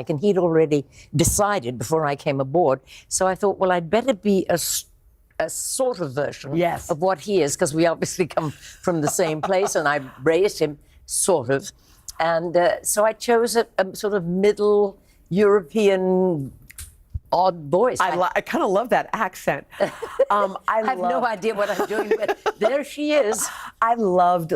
And he'd already decided before I came aboard. So I thought, well, I'd better be a sort of version of what he is, because we obviously come from the same place, and I raised him sort of. And so I chose a sort of middle European odd voice. I kind of love that accent. I have no idea what I'm doing, but there she is. I loved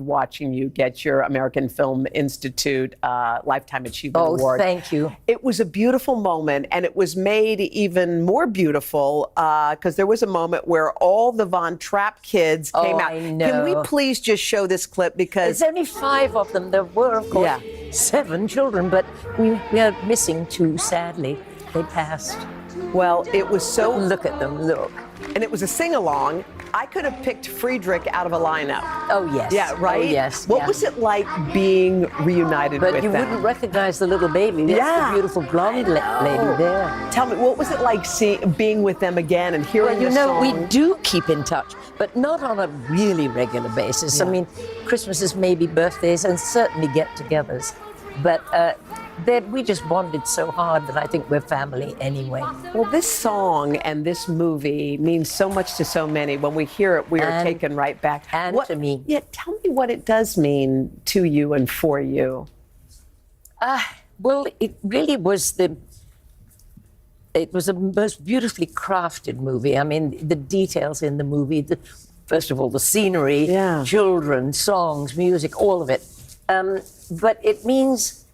watching you get your American Film Institute Lifetime Achievement Award. Oh, thank you. It was a beautiful moment, and it was made even more beautiful because there was a moment where all the Von Trapp kids came out. I know. Can we please just show this clip? Because there's only 5 of them. There were, of course, 7 children, but we are missing 2, sadly. They passed. Well, it was so... Look at them, look. And it was a sing-along. I could have picked Friedrich out of a lineup. Oh, yes. Yeah, right? Oh, yes. What was it like being reunited with them? But you wouldn't recognize the little baby. That's the beautiful blonde lady there. Tell me, what was it like being with them again and hearing the song? We do keep in touch, but not on a really regular basis. Yeah. I mean, Christmases, maybe birthdays, and certainly get-togethers. But we just bonded so hard that I think we're family anyway. Well, this song and this movie means so much to so many. When we hear it, we are taken right back. And to me. Yeah, tell me what it does mean to you and for you. Well, it really was it was a most beautifully crafted movie. I mean, the details in the movie, first of all, the scenery, children, songs, music, all of it. But it means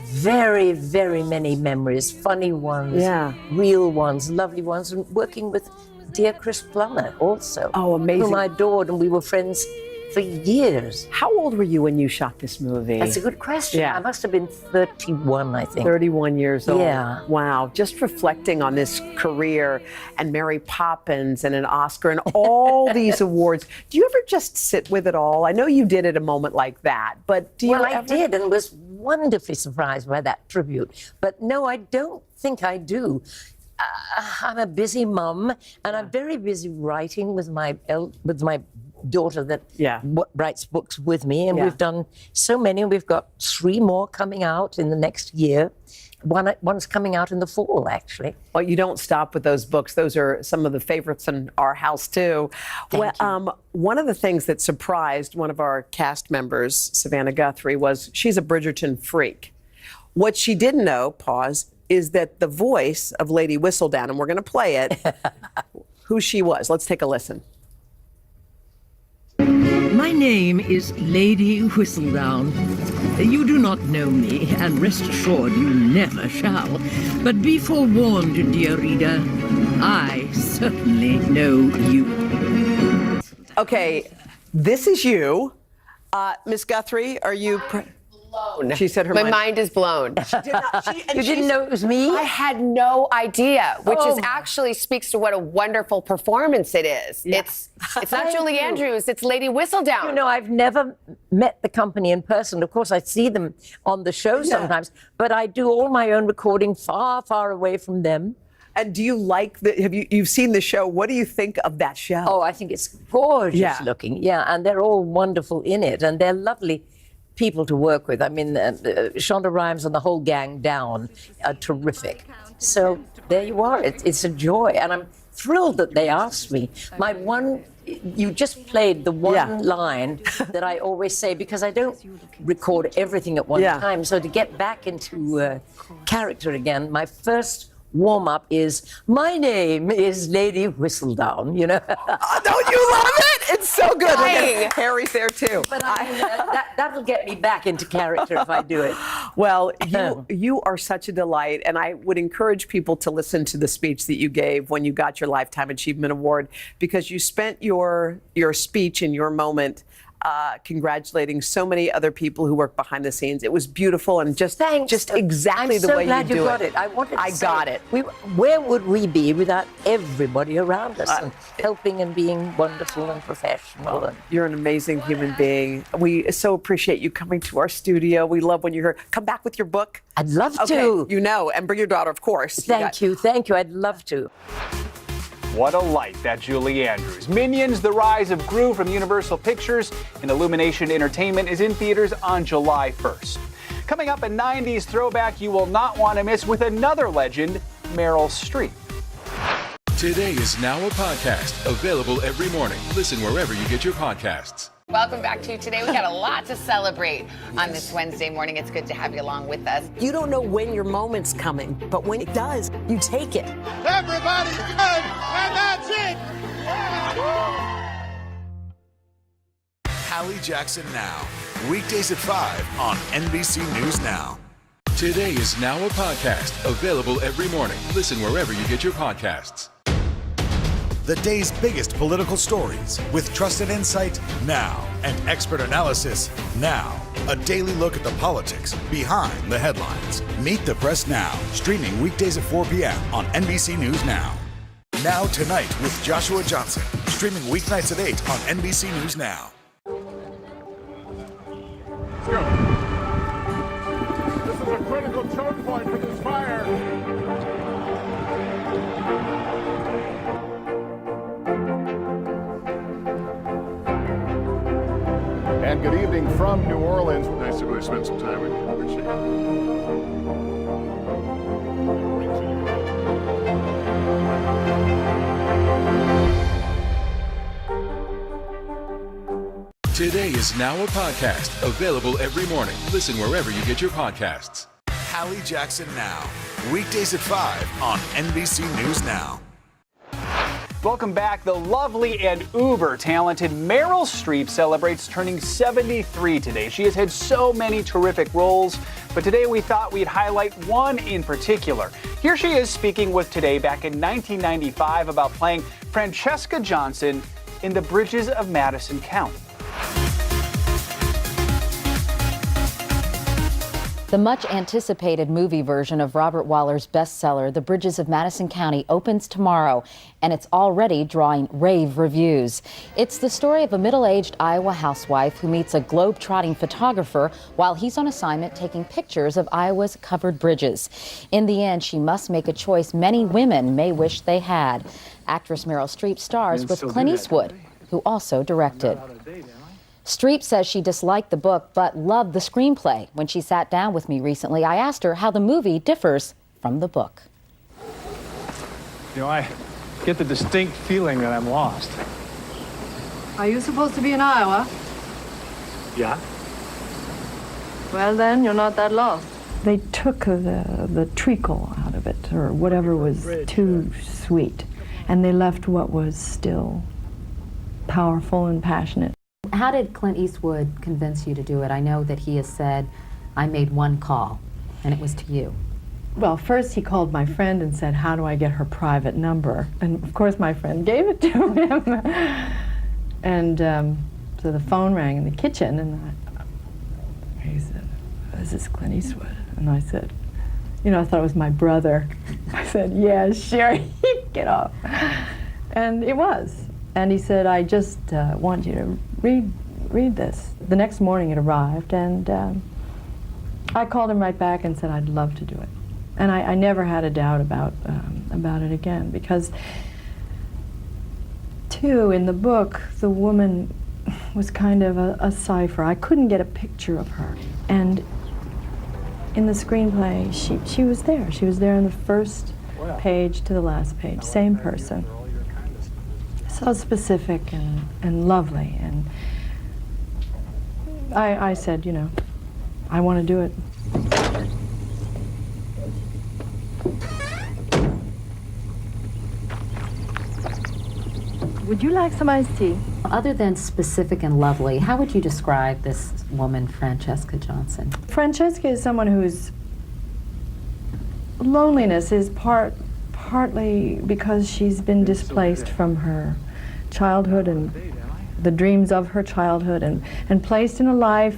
very, very many memories, funny ones, real ones, lovely ones, and working with dear Chris Plummer also. Oh, amazing. Whom I adored, and we were friends for years. How old were you when you shot this movie? That's a good question. I must have been 31, I think. 31 years old. Yeah. Wow. Just reflecting on this career and Mary Poppins and an Oscar and all these awards. Do you ever just sit with it all? I know you did at a moment like that, but do you ever? I did, and was wonderfully surprised by that tribute. But no, I don't think I do. I'm a busy mum, and I'm very busy writing with my daughter that writes books with me, and we've done so many. We've got 3 more coming out in the next year. One's coming out in the fall, actually. Well, you don't stop with those books. Those are some of the favorites in our house, too. Thank you. One of the things that surprised one of our cast members, Savannah Guthrie, was she's a Bridgerton freak. What she didn't know, is that the voice of Lady Whistledown, and we're going to play it, who she was. Let's take a listen. My name is Lady Whistledown. You do not know me, and rest assured you never shall. But be forewarned, dear reader, I certainly know you. Okay, this is you. Miss Guthrie, are you... Blown. She said her My mind is blown. You didn't know it was me? I had no idea, which is actually speaks to what a wonderful performance it is. Yeah. It's not Julie Andrews, it's Lady Whistledown. You know, I've never met the company in person. Of course, I see them on the show sometimes, but I do all my own recording far, far away from them. And do you like you've seen the show? What do you think of that show? Oh, I think it's gorgeous looking. Yeah, and they're all wonderful in it, and they're lovely people to work with. I mean, Shonda Rhimes and the whole gang down are terrific. So there you are. It's a joy, and I'm thrilled that they asked me. You just played the one line that I always say, because I don't record everything at one time. So to get back into character again, my first warm-up is, my name is Lady Whistledown, you know. Don't you love it? It's so good. Harry's there, too. But that'll get me back into character if I do it. Well, you are such a delight, and I would encourage people to listen to the speech that you gave when you got your Lifetime Achievement Award, because you spent your speech and your moment congratulating so many other people who work behind the scenes. It was beautiful and just exactly the way you do it. I'm so glad you got it. I got it. Where would we be without everybody around us and helping and being wonderful and professional? You're an amazing human being. We so appreciate you coming to our studio. We love when you're here. Come back with your book. I'd love to. You know, and bring your daughter, of course. Thank you. I'd love to. What a light, that Julie Andrews. Minions, The Rise of Gru from Universal Pictures and Illumination Entertainment is in theaters on July 1st. Coming up, a 90s throwback you will not want to miss with another legend, Meryl Streep. Today is now a podcast, available every morning. Listen wherever you get your podcasts. Welcome back to Today. We got a lot to celebrate on this Wednesday morning. It's good to have you along with us. You don't know when your moment's coming, but when it does, you take it. Everybody's good, and that's it. Hallie Jackson Now, weekdays at 5 on NBC News Now. Today is now a podcast, available every morning. Listen wherever you get your podcasts. The day's biggest political stories with trusted insight now and expert analysis now. A daily look at the politics behind the headlines. Meet the Press Now, streaming weekdays at 4 p.m. on NBC News Now. Now Tonight with Joshua Johnson, streaming weeknights at 8 on NBC News Now. Let's go. This is a critical choke point for this fire. And good evening from New Orleans. Nice to really spend some time with you. Appreciate it. Today is now a podcast, available every morning. Listen wherever you get your podcasts. Hallie Jackson Now, weekdays at 5 on NBC News Now. Welcome back. The lovely and uber talented Meryl Streep celebrates turning 73 today. She has had so many terrific roles, but today we thought we'd highlight one in particular. Here she is speaking with Today back in 1995 about playing Francesca Johnson in The Bridges of Madison County. The much-anticipated movie version of Robert Waller's bestseller, The Bridges of Madison County, opens tomorrow, and it's already drawing rave reviews. It's the story of a middle-aged Iowa housewife who meets a globe-trotting photographer while he's on assignment taking pictures of Iowa's covered bridges. In the end, she must make a choice many women may wish they had. Actress Meryl Streep stars with Clint Eastwood, who also directed. Streep says she disliked the book but loved the screenplay. When she sat down with me recently, I asked her how the movie differs from the book. You know, I get the distinct feeling that I'm lost. Are you supposed to be in Iowa? Yeah? Well, then, you're not that lost. They took the treacle out of it, or whatever was too sweet, and they left what was still powerful and passionate. How did Clint Eastwood convince you to do it? I know that he has said, I made one call, and it was to you. Well, first he called my friend and said, how do I get her private number? And of course my friend gave it to him. And so the phone rang in the kitchen, and he said, is this Clint Eastwood? And I said, you know, I thought it was my brother. I said, yeah, sure, get off. And it was. And he said, I just want you to read this. The next morning it arrived, and I called him right back and said I'd love to do it. And I never had a doubt about it again, because, too, in the book, the woman was kind of a cipher. I couldn't get a picture of her. And in the screenplay, she was there. She was there on the first page to the last page, same person. So specific and lovely, and I said, you know, I want to do it. Would you like some iced tea? Other than specific and lovely, how would you describe this woman, Francesca Johnson? Francesca is someone whose loneliness is partly because she's been displaced from her childhood and the dreams of her childhood, and placed in a life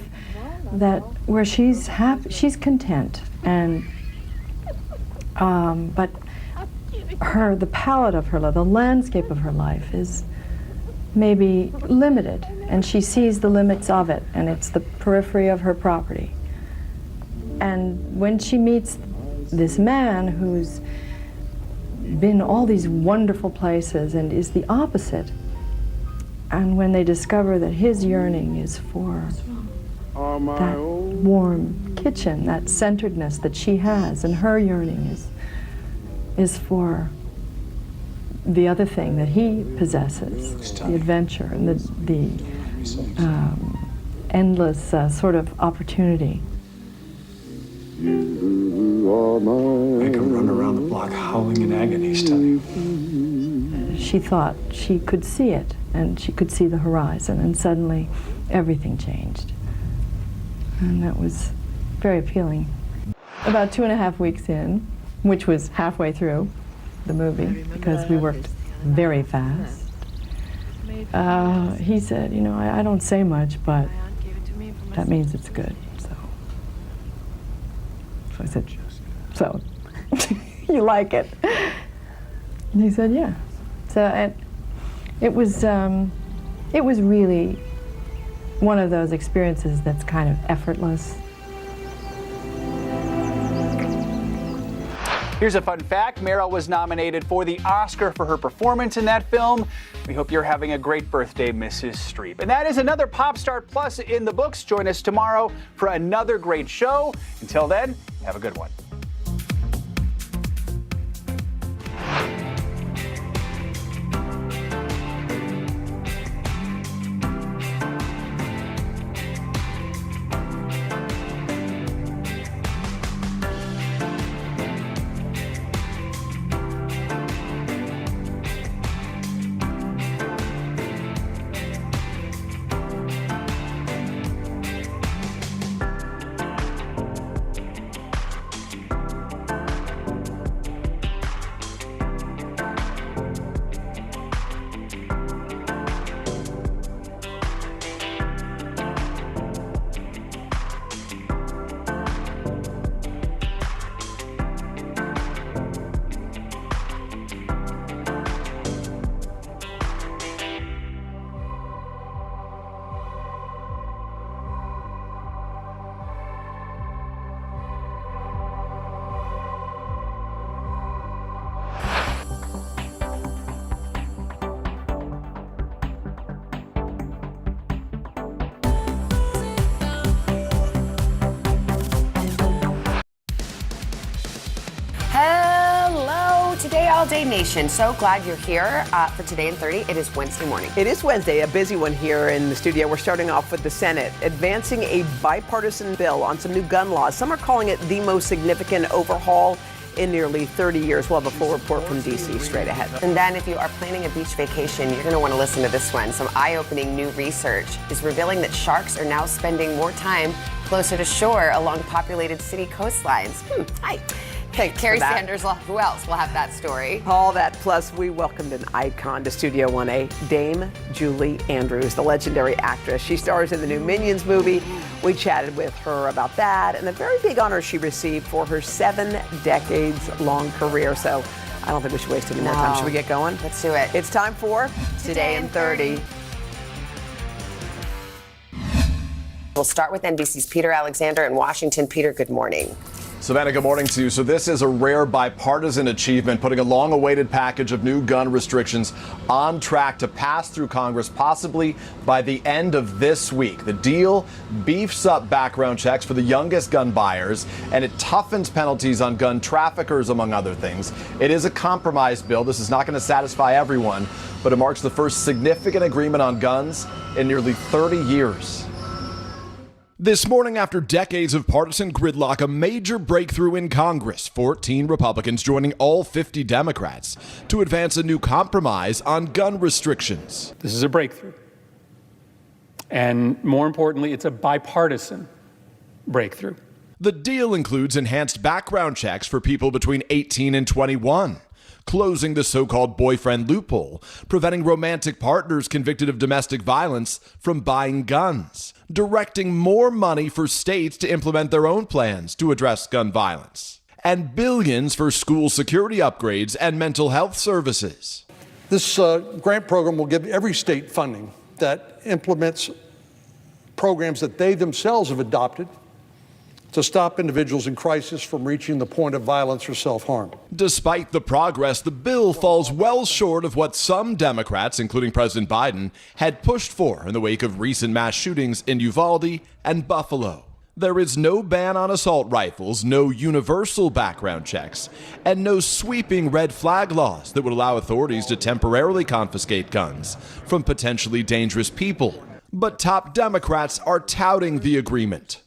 where she's happy, she's content, and but the palette of her life, the landscape of her life is maybe limited, and she sees the limits of it, and it's the periphery of her property. And when she meets this man who's been all these wonderful places and is the opposite, and when they discover that his yearning is for that warm kitchen, that centeredness that she has, and her yearning is for the other thing that he possesses, the adventure and the endless sort of opportunity. I can run around the block howling in agony, Stunning. She thought she could see it, and she could see the horizon, and suddenly everything changed. And that was very appealing. About 2.5 weeks in, which was halfway through the movie, because we worked very fast, he said, you know, I don't say much, but that means it's good. So I said, so you like it? And he said, yeah. So it was really one of those experiences that's kind of effortless. Here's a fun fact. Meryl was nominated for the Oscar for her performance in that film. We hope you're having a great birthday, Mrs. Streep. And that is another Pop Start Plus in the books. Join us tomorrow for another great show. Until then, have a good one. Hello, Today All Day Nation. So glad you're here for Today in 30. It is Wednesday morning. It is Wednesday, a busy one here in the studio. We're starting off with the Senate advancing a bipartisan bill on some new gun laws. Some are calling it the most significant overhaul in nearly 30 years. We'll have a full report from D.C. straight ahead. And then if you are planning a beach vacation, you're going to want to listen to this one. Some eye-opening new research is revealing that sharks are now spending more time closer to shore along populated city coastlines. Hi. Thanks Carrie for that. Sanders, who else will have that story? All that, plus we welcomed an icon to Studio 1A, Dame Julie Andrews, the legendary actress. She stars in the new Minions movie. We chatted with her about that and the very big honor she received for her 7 decades-long career. So I don't think we should waste any more time. Should we get going? Let's do it. It's time for Today in 30. We'll start with NBC's Peter Alexander in Washington. Peter, good morning. Savannah, good morning to you. So this is a rare bipartisan achievement, putting a long-awaited package of new gun restrictions on track to pass through Congress, possibly by the end of this week. The deal beefs up background checks for the youngest gun buyers, and it toughens penalties on gun traffickers, among other things. It is a compromise bill. This is not going to satisfy everyone, but it marks the first significant agreement on guns in nearly 30 years. This morning, after decades of partisan gridlock, a major breakthrough in Congress. 14 Republicans joining all 50 Democrats to advance a new compromise on gun restrictions. This is a breakthrough. And more importantly, it's a bipartisan breakthrough. The deal includes enhanced background checks for people between 18 and 21. Closing the so-called boyfriend loophole, preventing romantic partners convicted of domestic violence from buying guns, directing more money for states to implement their own plans to address gun violence, and billions for school security upgrades and mental health services. This grant program will give every state funding that implements programs that they themselves have adopted to stop individuals in crisis from reaching the point of violence or self-harm. Despite the progress, the bill falls well short of what some Democrats, including President Biden, had pushed for in the wake of recent mass shootings in Uvalde and Buffalo. There is no ban on assault rifles, no universal background checks, and no sweeping red flag laws that would allow authorities to temporarily confiscate guns from potentially dangerous people. But top Democrats are touting the agreement.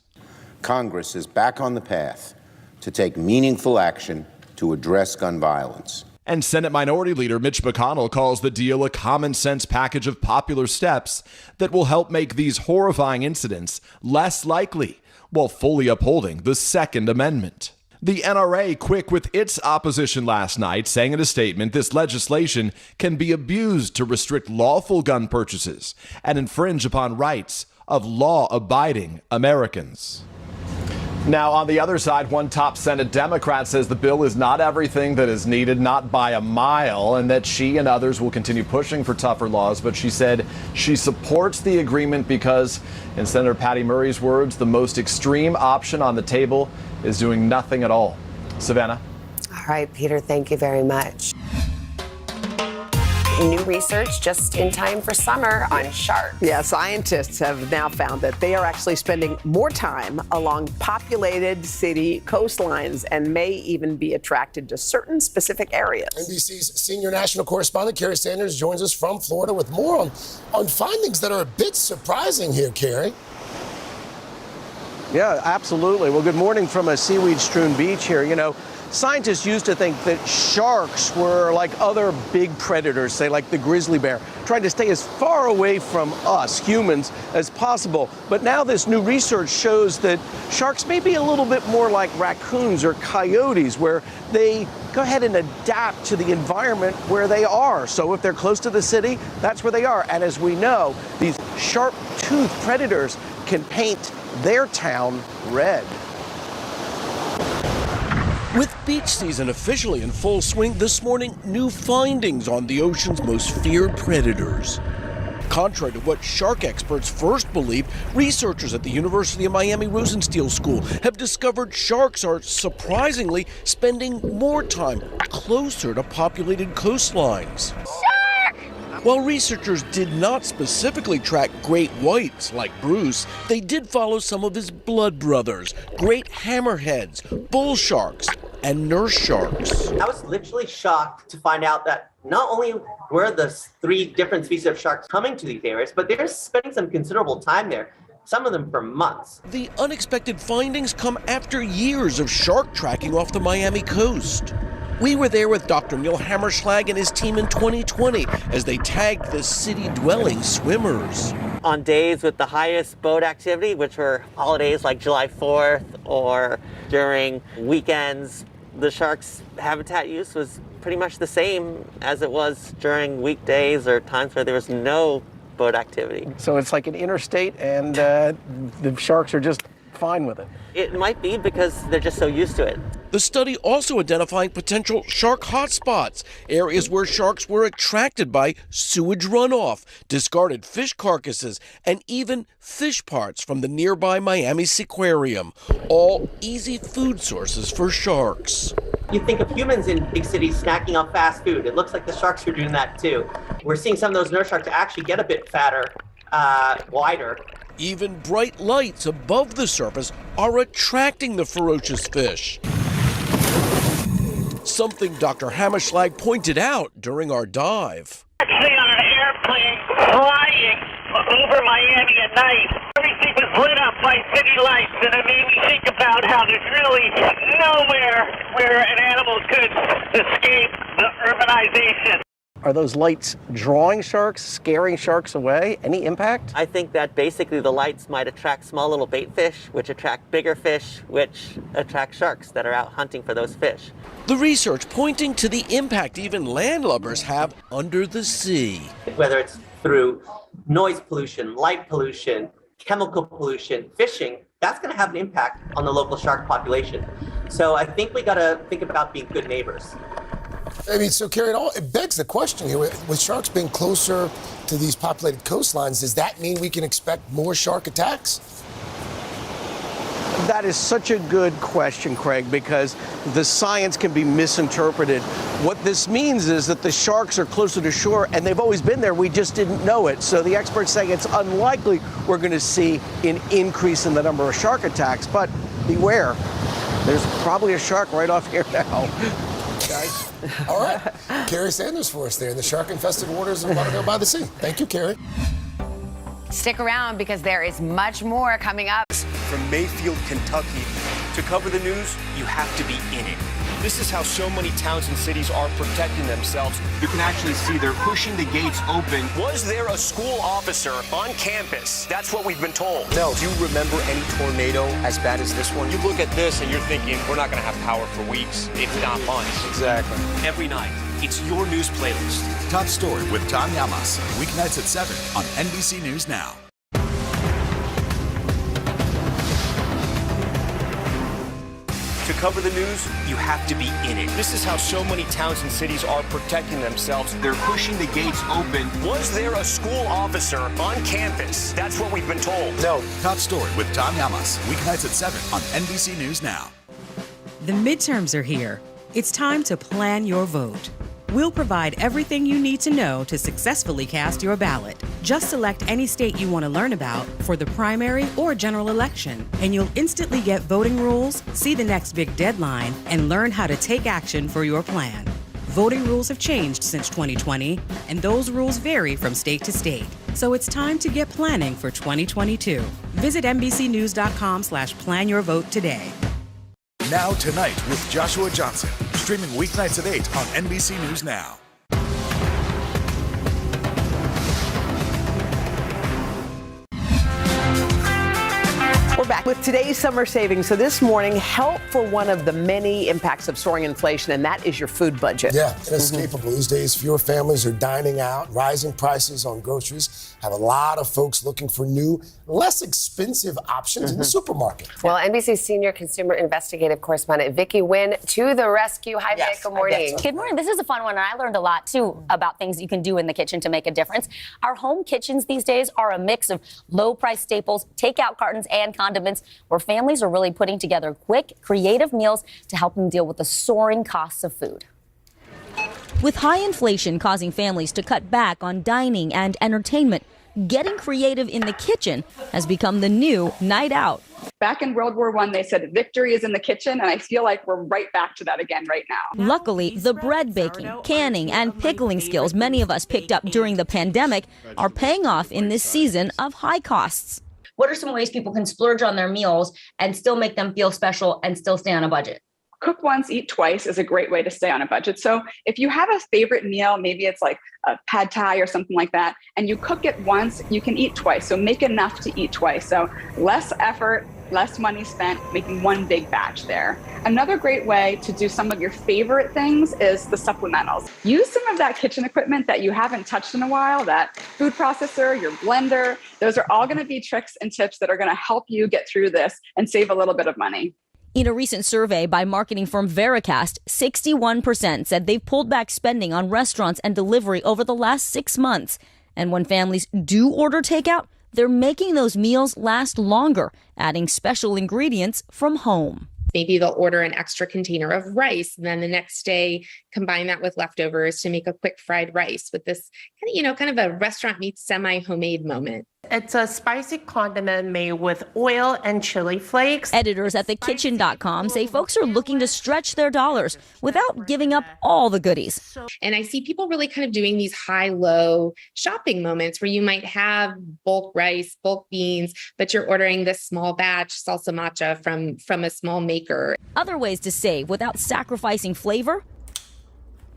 Congress is back on the path to take meaningful action to address gun violence. And Senate Minority Leader Mitch McConnell calls the deal a common-sense package of popular steps that will help make these horrifying incidents less likely, while fully upholding the Second Amendment. The NRA quick with its opposition last night, saying in a statement this legislation can be abused to restrict lawful gun purchases and infringe upon rights of law-abiding Americans. Now, on the other side, one top Senate Democrat says the bill is not everything that is needed, not by a mile, and that she and others will continue pushing for tougher laws. But she said she supports the agreement because, in Senator Patty Murray's words, the most extreme option on the table is doing nothing at all. Savannah? All right, Peter, thank you very much. New research just in time for summer on sharks. Yeah, scientists have now found that they are actually spending more time along populated city coastlines and may even be attracted to certain specific areas. NBC's senior national correspondent, Carrie Sanders, joins us from Florida with more on findings that are a bit surprising here, Carrie. Yeah, absolutely. Well, good morning from a seaweed-strewn beach here. You know, scientists used to think that sharks were like other big predators, say like the grizzly bear, trying to stay as far away from us, humans, as possible. But now this new research shows that sharks may be a little bit more like raccoons or coyotes, where they go ahead and adapt to the environment where they are. So if they're close to the city, that's where they are. And as we know, these sharp-toothed predators can paint their town red. With beach season officially in full swing this morning, new findings on the ocean's most feared predators. Contrary to what shark experts first believed, researchers at the University of Miami Rosenstiel School have discovered sharks are surprisingly spending more time closer to populated coastlines. While researchers did not specifically track great whites like Bruce, they did follow some of his blood brothers, great hammerheads, bull sharks, and nurse sharks. I was literally shocked to find out that not only were the 3 different species of sharks coming to these areas, but they're spending some considerable time there, some of them for months. The unexpected findings come after years of shark tracking off the Miami coast. We were there with Dr. Neil Hammerschlag and his team in 2020 as they tagged the city-dwelling swimmers. On days with the highest boat activity, which were holidays like July 4th or during weekends, the sharks' habitat use was pretty much the same as it was during weekdays or times where there was no boat activity. So it's like an interstate and the sharks are just fine with it. It might be because they're just so used to it. The study also identifying potential shark hotspots, areas where sharks were attracted by sewage runoff, discarded fish carcasses, and even fish parts from the nearby Miami Seaquarium, all easy food sources for sharks. You think of humans in big cities snacking on fast food. It looks like the sharks are doing that too. We're seeing some of those nurse sharks actually get a bit fatter, wider. Even bright lights above the surface are attracting the ferocious fish. Something Dr. Hammerschlag pointed out during our dive. Actually on an airplane flying over Miami at night. Everything was lit up by city lights, and it made me think about how there's really nowhere where an animal could escape the urbanization. Are those lights drawing sharks, scaring sharks away? Any impact? I think that basically the lights might attract small little bait fish, which attract bigger fish, which attract sharks that are out hunting for those fish. The research pointing to the impact even landlubbers have under the sea. Whether it's through noise pollution, light pollution, chemical pollution, fishing, that's going to have an impact on the local shark population. So I think we got to think about being good neighbors. I mean, so Carrie, it begs the question here, with sharks being closer to these populated coastlines, does that mean we can expect more shark attacks? That is such a good question, Craig, because the science can be misinterpreted. What this means is that the sharks are closer to shore, and they've always been there. We just didn't know it. So the experts say it's unlikely we're going to see an increase in the number of shark attacks. But beware, there's probably a shark right off here now. Guys. All right. Carrie Sanders for us there in the shark-infested waters of Bowdoin by the Sea. Thank you, Carrie. Stick around because there is much more coming up. From Mayfield, Kentucky. To cover the news, you have to be in it. This is how so many towns and cities are protecting themselves. You can actually see they're pushing the gates open. Was there a school officer on campus? That's what we've been told. No. Do you remember any tornado as bad as this one? You look at this and you're thinking, we're not going to have power for weeks, if not months. Exactly. Every night, it's your news playlist. Top Story with Tom Llamas. Weeknights at 7 on NBC News Now. To cover the news, you have to be in it. This is how so many towns and cities are protecting themselves. They're pushing the gates open. Was there a school officer on campus? That's what we've been told. No. Top Story with Tom Llamas. Weeknights at 7 on NBC News Now. The midterms are here. It's time to plan your vote. We'll provide everything you need to know to successfully cast your ballot. Just select any state you want to learn about for the primary or general election, and you'll instantly get voting rules, see the next big deadline, and learn how to take action for your plan. Voting rules have changed since 2020, and those rules vary from state to state. So it's time to get planning for 2022. Visit NBCnews.com/plan your vote today. Now Tonight with Joshua Johnson. Streaming weeknights at 8 on NBC News Now. We're back with today's summer savings. So this morning, help for one of the many impacts of soaring inflation, and that is your food budget. Yeah, inescapable. These days, fewer families are dining out. Rising prices on groceries have a lot of folks looking for new, less expensive options in the supermarket. Well, NBC senior consumer investigative correspondent Vicki Nguyen to the rescue. Hi, Vic. Good morning. Good morning. This is a fun one, and I learned a lot, too, about things you can do in the kitchen to make a difference. Our home kitchens these days are a mix of low-price staples, takeout cartons, and condiments, where families are really putting together quick, creative meals to help them deal with the soaring costs of food. With high inflation causing families to cut back on dining and entertainment, getting creative in the kitchen has become the new night out. Back in World War I, they said victory is in the kitchen, and I feel like we're right back to that again right now. Luckily, the bread baking, canning, and pickling skills many of us picked up during the pandemic are paying off in this season of high costs. What are some ways people can splurge on their meals and still make them feel special and still stay on a budget? Cook once, eat twice is a great way to stay on a budget. So if you have a favorite meal, maybe it's like a pad thai or something like that, and you cook it once, you can eat twice. So make enough to eat twice. So less effort, less money spent making one big batch there. Another great way to do some of your favorite things is the supplementals. Use some of that kitchen equipment that you haven't touched in a while, that food processor, your blender. Those are all going to be tricks and tips that are going to help you get through this and save a little bit of money. In a recent survey by marketing firm Veracast, 61% said they've pulled back spending on restaurants and delivery over the last 6 months. And when families do order takeout, they're making those meals last longer, adding special ingredients from home. Maybe they'll order an extra container of rice, and then the next day combine that with leftovers to make a quick fried rice with this, kind of a restaurant meets semi-homemade moment. It's a spicy condiment made with oil and chili flakes. Editors at thekitchen.com say folks are looking to stretch their dollars without giving up all the goodies. And I see people really kind of doing these high-low shopping moments where you might have bulk rice, bulk beans, but you're ordering this small batch salsa matcha from a small maker. Other ways to save without sacrificing flavor: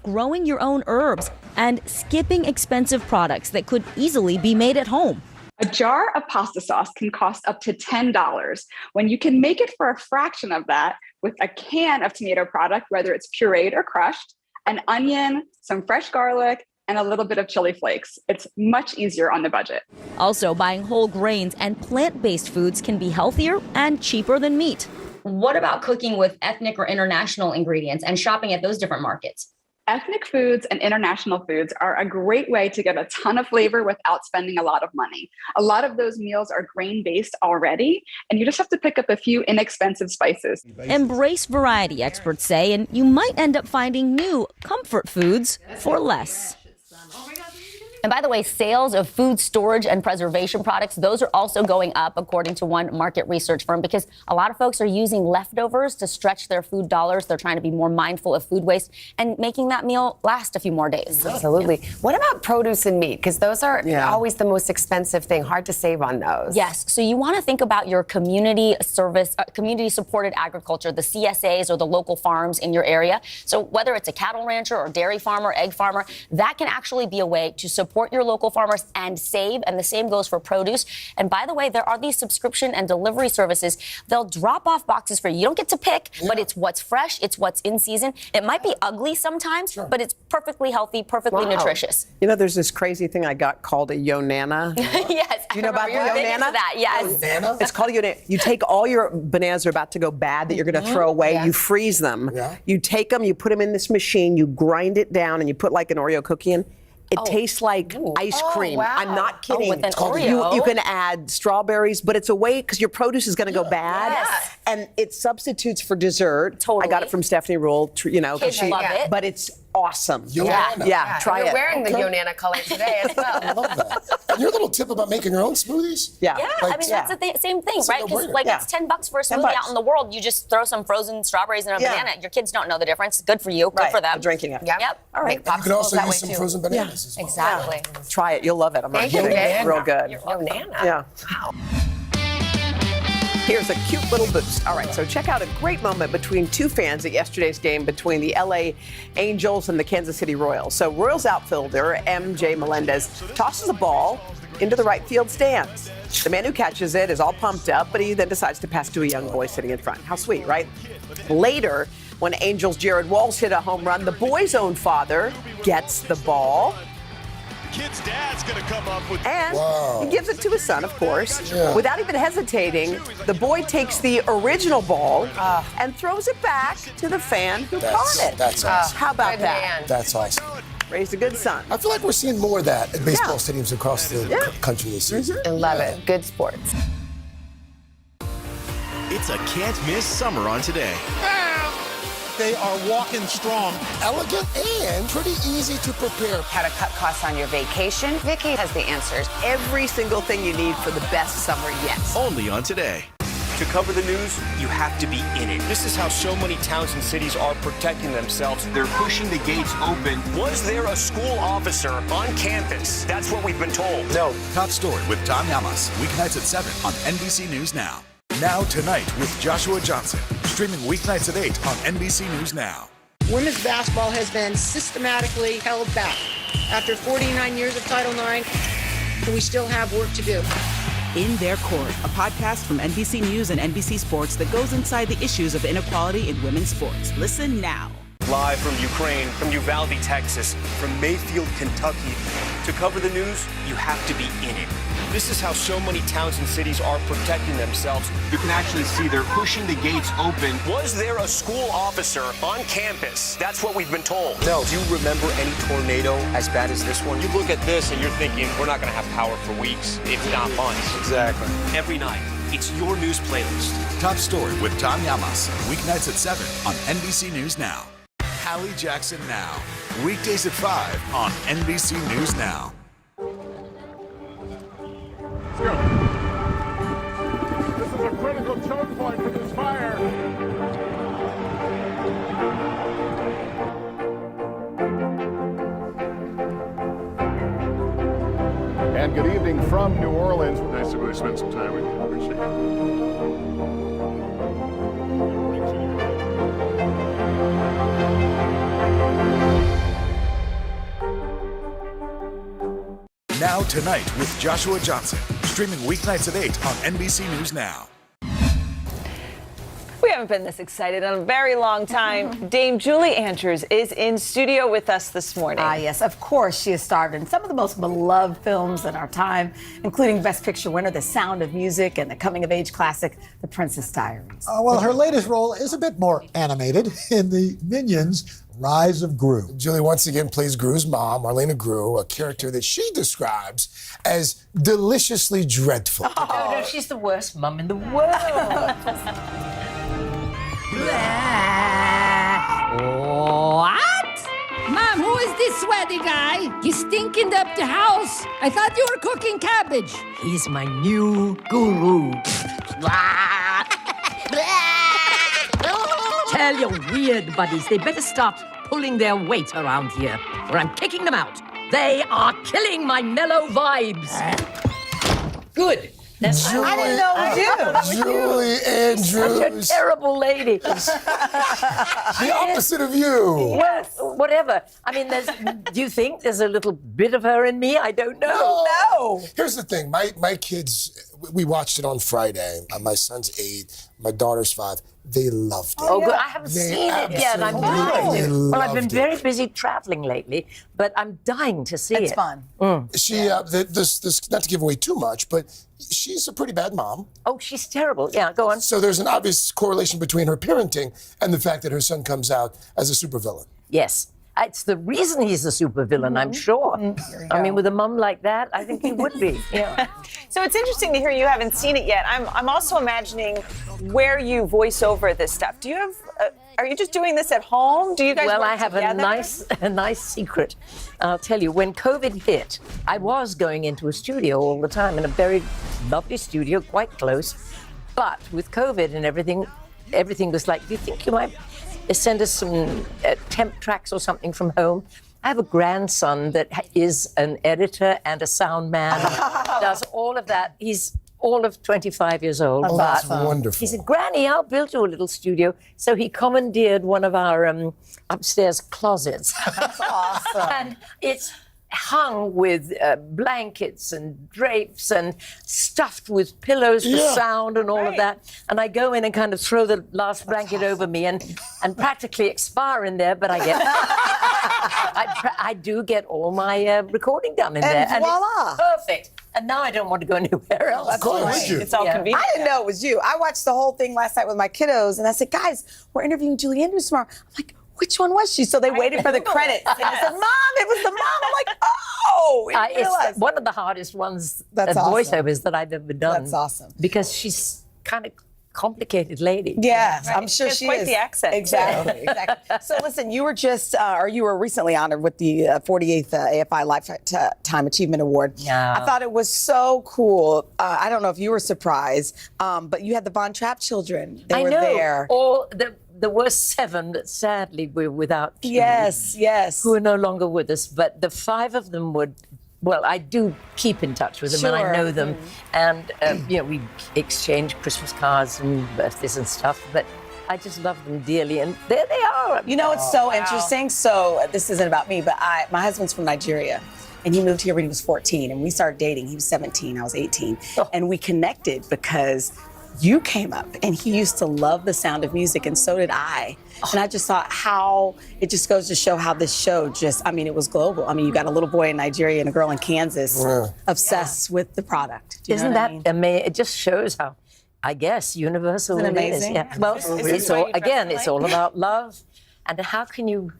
growing your own herbs and skipping expensive products that could easily be made at home. A jar of pasta sauce can cost up to $10 when you can make it for a fraction of that with a can of tomato product, whether it's pureed or crushed, an onion, some fresh garlic, and a little bit of chili flakes. It's much easier on the budget. Also, buying whole grains and plant-based foods can be healthier and cheaper than meat. What about cooking with ethnic or international ingredients and shopping at those different markets? Ethnic foods and international foods are a great way to get a ton of flavor without spending a lot of money. A lot of those meals are grain-based already, and you just have to pick up a few inexpensive spices. Embrace variety, experts say, and you might end up finding new comfort foods for less. And by the way, sales of food storage and preservation products, those are also going up, according to one market research firm, because a lot of folks are using leftovers to stretch their food dollars. They're trying to be more mindful of food waste and making that meal last a few more days. Absolutely. What about produce and meat? Because those are always the most expensive thing. Hard to save on those. Yes. So you want to think about your community service, community supported agriculture, the CSAs or the local farms in your area. So whether it's a cattle rancher or dairy farmer, egg farmer, that can actually be a way to support your local farmers and save. And the same goes for produce. And by the way, there are these subscription and delivery services. They'll drop off boxes for you. You don't get to pick, but it's what's fresh. It's what's in season. It might be ugly sometimes, but it's perfectly healthy, perfectly nutritious. You know, there's this crazy thing I got called a Yonana. Yes. Do you know about the You're big into Yonana? that, yes. Yonana? It's called Yonana. You take all your bananas that are about to go bad that you're going to throw away. You freeze them. You take them, you put them in this machine, you grind it down, and you put like an Oreo cookie in. It tastes like ice cream. wow. I'm not kidding. with an Oreo? You can add strawberries, but it's a way because your produce is going to go bad, and it substitutes for dessert. Totally. I got it from Stephanie Rule. You know, Kids love it. but it's awesome. Yonana. Try You're it. wearing the Yonana color today as well. I love that. And your little tip about making your own smoothies? Yeah, I mean, that's the same thing, It's a right? Because no-brainer. it's $10 for a smoothie out in the world. You just throw some frozen strawberries and a banana. Your kids don't know the difference. Good for you. Good for them. Drinking it. Yep. All right. You can also use some frozen bananas as well. Exactly. Try it. You'll love it. I'm not Thank you, kidding. Vic. It's real good. Yonana. Yeah. Here's a cute little boost. All right, so check out a great moment between two fans at yesterday's game between the LA Angels and the Kansas City Royals. So Royals outfielder MJ Melendez tosses a ball into the right field stands. The man who catches it is all pumped up, but he then decides to pass to a young boy sitting in front. How sweet, right? Later, when Angels' Jared Walsh hit a home run, the boy's own father gets the ball. Kid's dad's gonna come up with And he gives it to his son, of course. Without even hesitating, the boy takes the original ball and throws it back to the fan who caught it. That's awesome. How about that? That's awesome. Raised a good son. I feel like we're seeing more of that at baseball stadiums across the country this season. I love it. Good sports. It's a can't miss summer on Today. They are walking strong, elegant, and pretty easy to prepare. How to cut costs on your vacation? Vicky has the answers. Every single thing you need for the best summer yet. Only on Today. To cover the news, you have to be in it. This is how so many towns and cities are protecting themselves. They're pushing the gates open. Was there a school officer on campus? That's what we've been told. No. Top Story with Tom Yamas. Weeknights at 7 on NBC News Now. Now Tonight with Joshua Johnson. Streaming weeknights at 8 on NBC News Now. Women's basketball has been systematically held back. After 49 years of Title IX, we still have work to do. In Their Court, a podcast from NBC News and NBC Sports that goes inside the issues of inequality in women's sports. Listen now. Live from Ukraine, from Uvalde, Texas, from Mayfield, Kentucky. To cover the news, you have to be in it. This is how so many towns and cities are protecting themselves. You can actually see they're pushing the gates open. Was there a school officer on campus? That's what we've been told. No. Do you remember any tornado as bad as this one? You look at this and you're thinking, we're not going to have power for weeks, if not months. Exactly. Every night, it's your news playlist. Top Story with Tom Yamas. Weeknights at 7 on NBC News Now. Hallie Jackson Now. Weekdays at 5 on NBC News Now. This is a critical choke point for this fire. And good evening from New Orleans. Nice to really spend some time with you. Appreciate it. Now Tonight with Joshua Johnson. Streaming weeknights at 8 on NBC News Now. We haven't been this excited in a very long time. Dame Julie Andrews is in studio with us this morning. Yes, of course. She has starred in some of the most beloved films in our time, including Best Picture winner The Sound of Music and the coming-of-age classic The Princess Diaries. Well, her latest role is a bit more animated in the Minions Rise of Gru. Julie once again plays Gru's mom, Marlena Gru, a character that she describes as deliciously dreadful. No, she's the worst mum in the world. What? Mom, who is this sweaty guy? He's stinking up the house. I thought you were cooking cabbage. He's my new guru. Tell your weird buddies they better stop pulling their weight around here, or I'm kicking them out. They are killing my mellow vibes. Good. I didn't know it was you. Julie Andrews. Such a terrible lady. The opposite of you. Well, whatever. I mean, do you think there's a little bit of her in me? I don't know. No. Here's the thing. My kids, we watched it on Friday. My son's 8. My daughter's 5. They loved it. Oh, good. I haven't seen it yet. I'm dying to. Well, I've been very busy traveling lately, but I'm dying to see it. It's fun. She, this not to give away too much, but she's a pretty bad mom. Oh, she's terrible. Yeah, go on. So there's an obvious correlation between her parenting and the fact that her son comes out as a supervillain. Yes. It's the reason he's a supervillain, I'm sure. I mean, with a mum like that, I think he would be. Yeah. So it's interesting to hear you haven't seen it yet. I'm also imagining where you voice over this stuff. Do you have? Are you just doing this at home? Do you guys? Well, work I have together? a nice secret. I'll tell you. When COVID hit, I was going into a studio all the time, in a very lovely studio, quite close. But with COVID and everything was like, do you think you might send us some temp tracks or something from home? I have a grandson that is an editor and a sound man, does all of that. He's all of 25 years old. Oh, that's wonderful. He said, Granny, I'll build you a little studio. So he commandeered one of our upstairs closets. That's awesome. And it's hung with blankets and drapes and stuffed with pillows for sound and all of that. And I go in and kind of throw the last blanket over me and practically expire in there, but I get... I do get all my recording done in there. And voila. And it's perfect. And now I don't want to go anywhere else. Of course. It's all convenient. I didn't know it was you. I watched the whole thing last night with my kiddos, and I said, guys, we're interviewing Julie Andrews tomorrow. I'm like, which one was she? So they waited for the credits. And I said, Mom, it was the mom. I'm like, oh. It's one of the hardest ones, voiceovers that I've ever done. That's awesome. Because she's kind of complicated lady. Yeah, I'm sure she quite is. the accent. Exactly. So listen, you were recently honored with the 48th AFI Lifetime Achievement Award. Yeah. I thought it was so cool. I don't know if you were surprised, but you had the Von Trapp children. They were there. There were 7 that sadly were without children. Yes. Who are no longer with us, but the 5 of them would. Well, I do keep in touch with them, and I know them, and we exchange Christmas cards and birthdays and stuff. But I just love them dearly, and there they are. You know, it's so interesting. So this isn't about me, but my husband's from Nigeria, and he moved here when he was 14, and we started dating. He was 17, I was 18, and we connected because you came up, and he used to love the sound of music, and so did I. And I just thought how it just goes to show how this show it was global. I mean, you got a little boy in Nigeria and a girl in Kansas obsessed with the product. Isn't that amazing? It just shows how, I guess, universal Isn't it it is. amazing? Yeah. Well, it's all about love. And how can you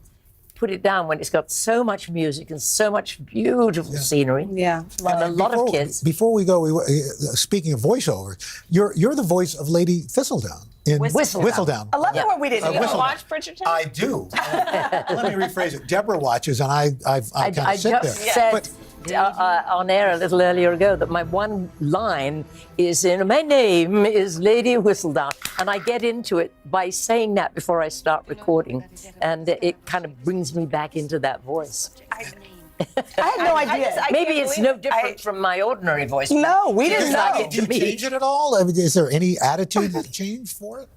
put it down when it's got so much music and so much beautiful scenery? Yeah. And a lot of kids. Before we go, speaking of voiceover, you're the voice of Lady Thistledown in Whistledown. I love it when we didn't watch Bridgerton? I do. Let me rephrase it. Deborah watches, and I kind of sit there. Said on air a little earlier ago that my one line is my name is Lady Whistledown, and I get into it by saying that before I start recording, and it kind of brings me back into that voice. I had no idea. Maybe it's no different from my ordinary voice. No, we didn't know. Do you change it at all? I mean, is there any attitude change for it?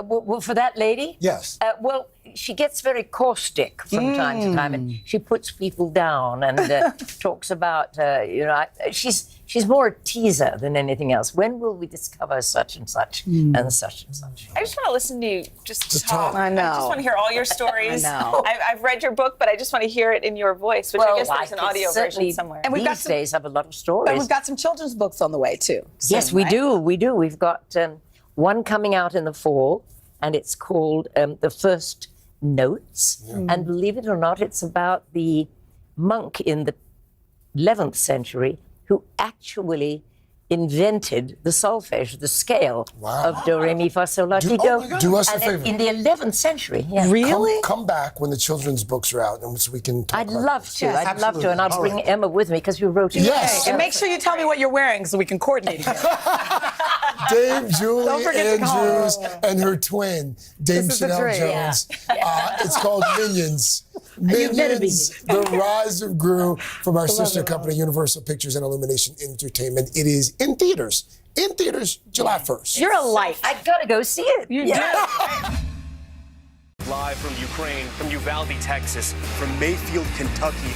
Well, for that lady? Yes. Well, she gets very caustic from time to time, and she puts people down and talks about, she's more a teaser than anything else. When will we discover such and such and such and such? I just want to listen to you just talk. I know. I just want to hear all your stories. I know. I've read your book, but I just want to hear it in your voice, which I guess there's an audio version somewhere. And these days have a lot of stories. And we've got some children's books on the way, too. Yes, we do. We do. We've got one coming out in the fall, and it's called The First notes. And believe it or not, it's about the monk in the 11th century who actually invented the solfege, the scale of do, re, mi, fa, sol, la, ti, do. Do us a And favor. in the 11th century. Yeah. Come back when the children's books are out, and so we can talk I'd about love this. to. I'd love to, and I'll bring right. Emma with me because you wrote it. Yes. And make sure you tell me what you're wearing so we can coordinate again. Dame Julie Don't forget to call. Andrews and her twin, Dame This is the Chanel dream. Jones. It's called Minions. You've never Minions, The Rise of Gru from our sister company, Universal Pictures and Illumination Entertainment. It is in theaters. July 1st. You're a light. I've got to go see it. Live from Ukraine, from Uvalde, Texas, from Mayfield, Kentucky.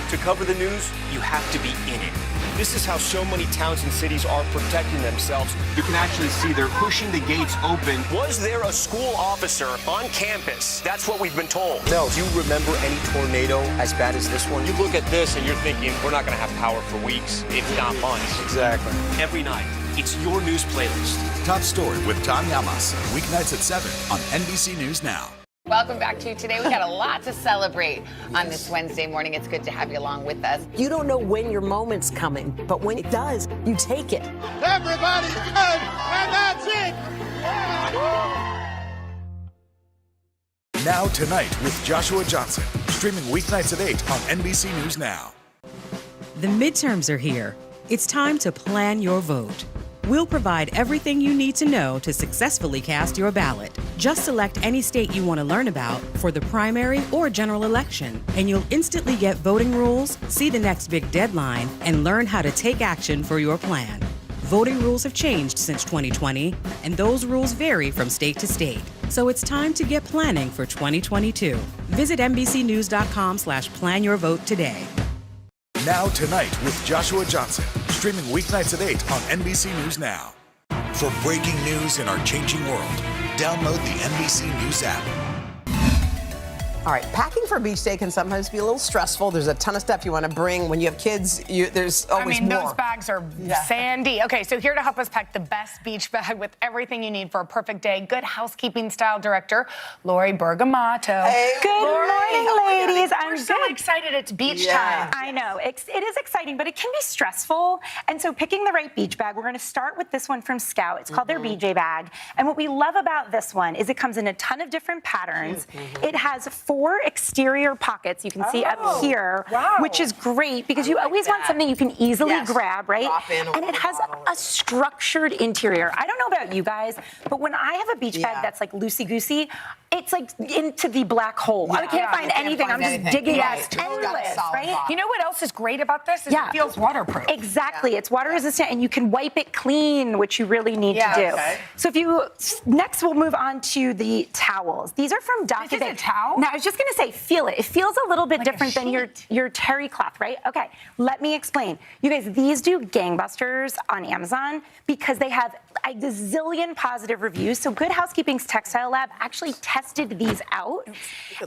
To cover the news, you have to be in it. This is how so many towns and cities are protecting themselves. You can actually see they're pushing the gates open. Was there a school officer on campus? That's what we've been told. No. Do you remember any tornado as bad as this one? You look at this and you're thinking, we're not going to have power for weeks, if not months. Exactly. Every night, it's your news playlist. Top Story with Tom Yamas, weeknights at 7 on NBC News Now. Welcome back to Today. We got a lot to celebrate on this Wednesday morning. It's good to have you along with us. You don't know when your moment's coming, but when it does, you take it. Everybody's good, and that's it. Now Tonight with Joshua Johnson, streaming weeknights at 8 on NBC News Now. The midterms are here. It's time to plan your vote. We'll provide everything you need to know to successfully cast your ballot. Just select any state you want to learn about for the primary or general election, and you'll instantly get voting rules, see the next big deadline, and learn how to take action for your plan. Voting rules have changed since 2020, and those rules vary from state to state. So it's time to get planning for 2022. Visit NBCnews.com/planyourvote today. Now Tonight with Joshua Johnson, streaming weeknights at 8 on NBC News Now. For breaking news in our changing world, download the NBC News app. All right, packing for a beach day can sometimes be a little stressful. There's a ton of stuff you want to bring. When you have kids, there's always more. Those bags are sandy. Okay, so here to help us pack the best beach bag with everything you need for a perfect day, Good Housekeeping Style Director, Lori Bergamato. Hey, good morning, ladies. We're so excited it's beach time. I know. It is exciting, but it can be stressful. And so picking the right beach bag, we're going to start with this one from Scout. It's called their BJ bag. And what we love about this one is it comes in a ton of different patterns. It has 4 exterior pockets you can see up here, which is great because you always want something you can easily grab, right? And it has a structured interior. I don't know about you guys, but when I have a beach bag that's like loosey-goosey, it's like into the black hole. I can't find anything. I'm just digging at it. Endless, right? You know what else is great about this? Is it feels waterproof. Exactly. It's water resistant and you can wipe it clean, which you really need to do. So next we'll move on to the towels. These are from Doc. This is a towel? Now I was just going to say, feel it. It feels a little bit different than your terry cloth, right? Okay, let me explain. You guys, these do gangbusters on Amazon because they have a gazillion positive reviews. So Good Housekeeping's Textile Lab actually tested these out,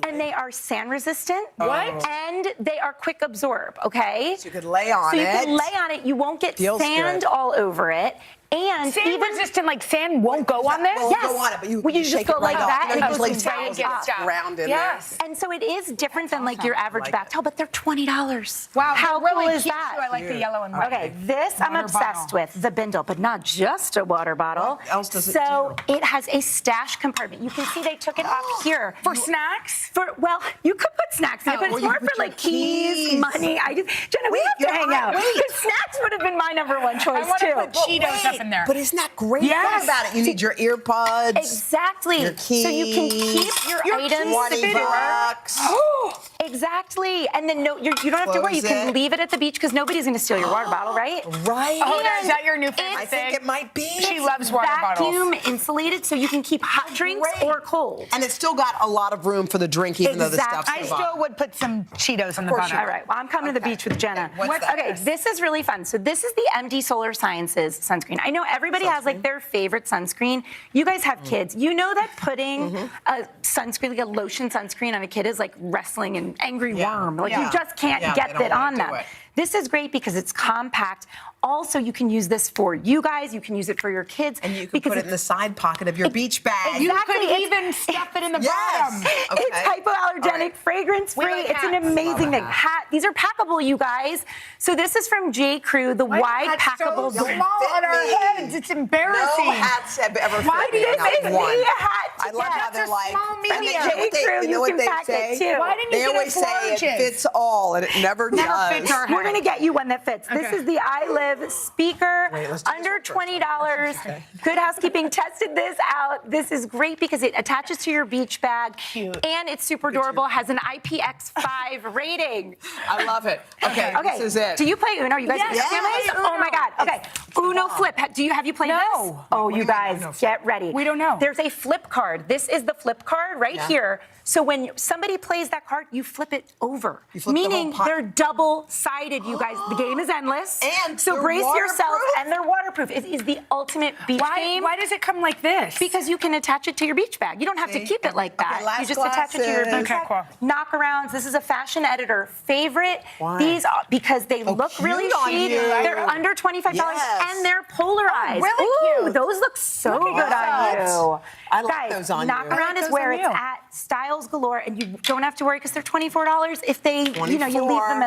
and they are sand resistant. What? And they are quick absorb, okay? So you could lay on it. So you can lay on it. You won't get Feels sand good. all over it. And sand resistant, like sand won't go on this? Won't go on it, but you just shake go it right like off. that, You and know, it just goes like right towels off. get round in Yes. And so it is different than like your average bath towel, but they're $20. Wow, how they're really cool is cute, that? too. I like the yellow and white. Okay, this I'm Water obsessed bottle. with, the Bindle, but not just a water bottle. What else does it So it has a stash compartment. You can see they took it off here. For snacks? Well, you could put snacks in it, but or it's you more put for your like keys, money. Jenna, we have to hang out. Because snacks would have been my number one choice, I want too. to put Cheetos up in there. But isn't that great? Yes. Think about it. You need your ear pods. Exactly. Your keys. So you can keep your items. $20. Exactly. And then you don't have to worry. You Close can it. leave it at the beach because nobody's going to steal your water bottle, right? Right. Oh, is that your new favorite I think it might be. She loves water bottles. Vacuum insulated so you can keep hot drinks or cold. And it's still got a lot of room for the drink, even though the stuff's I still would put some Cheetos in the bottom. All right. Well, I'm coming to the beach with Jenna. Okay, this is really fun. So this is the MD Solar Sciences sunscreen. I know everybody has like their favorite sunscreen. You guys have kids. You know that putting a sunscreen, like a lotion sunscreen on a kid is like wrestling an angry worm. Like you just can't get that on them. This is great because it's compact. Also, you can use this for you guys. You can use it for your kids. And you can put it in the side pocket of your beach bag. Exactly. You could even stuff it in the bottom. Okay. It's hypoallergenic, fragrance-free. We like It's an hats. amazing thing. These are packable, you guys. So this is from J. Crew, the wide packable. So small on our heads. It's embarrassing. No hats have ever Why fit me. this Not is one. me a hat I love how today. they're like, small and they- medium. you know what they- J.Crew, you know you what can they pack say? it too. Why didn't you They get always us say it larges? fits all, and it never does. fits our We're head. gonna get you one that fits. This Okay. is the I Live speaker, Wait, let's do this under one first. $20. Good Housekeeping tested this out. This is great because it attaches to your beach bag, and it's super durable. Has an IPX5 rating. I love it. Okay, this is it. Do you play Uno? You guys Yes. have families? Yes. Oh my God. Okay. Uno flip. Have you played No. this? Oh, you guys, get ready. We don't know. There's a flip card. This is the flip card right here. So when somebody plays that card, you flip it over. You flip the Meaning whole pot. they're double-sided, you guys. The game is endless. And so they're brace yourself, waterproof? and they're waterproof. It is the ultimate beach game. Why does it come like this? Because you can attach it to your beach bag. You don't have to keep it like that. last You just attach it to your glasses. beach bag. Okay, cool. Knockarounds. This is a fashion editor favorite. Why? These are because they look really cute on chic. you. They're under $25 Yes. and they're polarized. really Ooh, cute. those look so Look good at on that. you. I like Guys, those on you. knockaround I like is those where on it's you. at. Styles galore, and you don't have to worry because they're $24 if they, you leave 24. them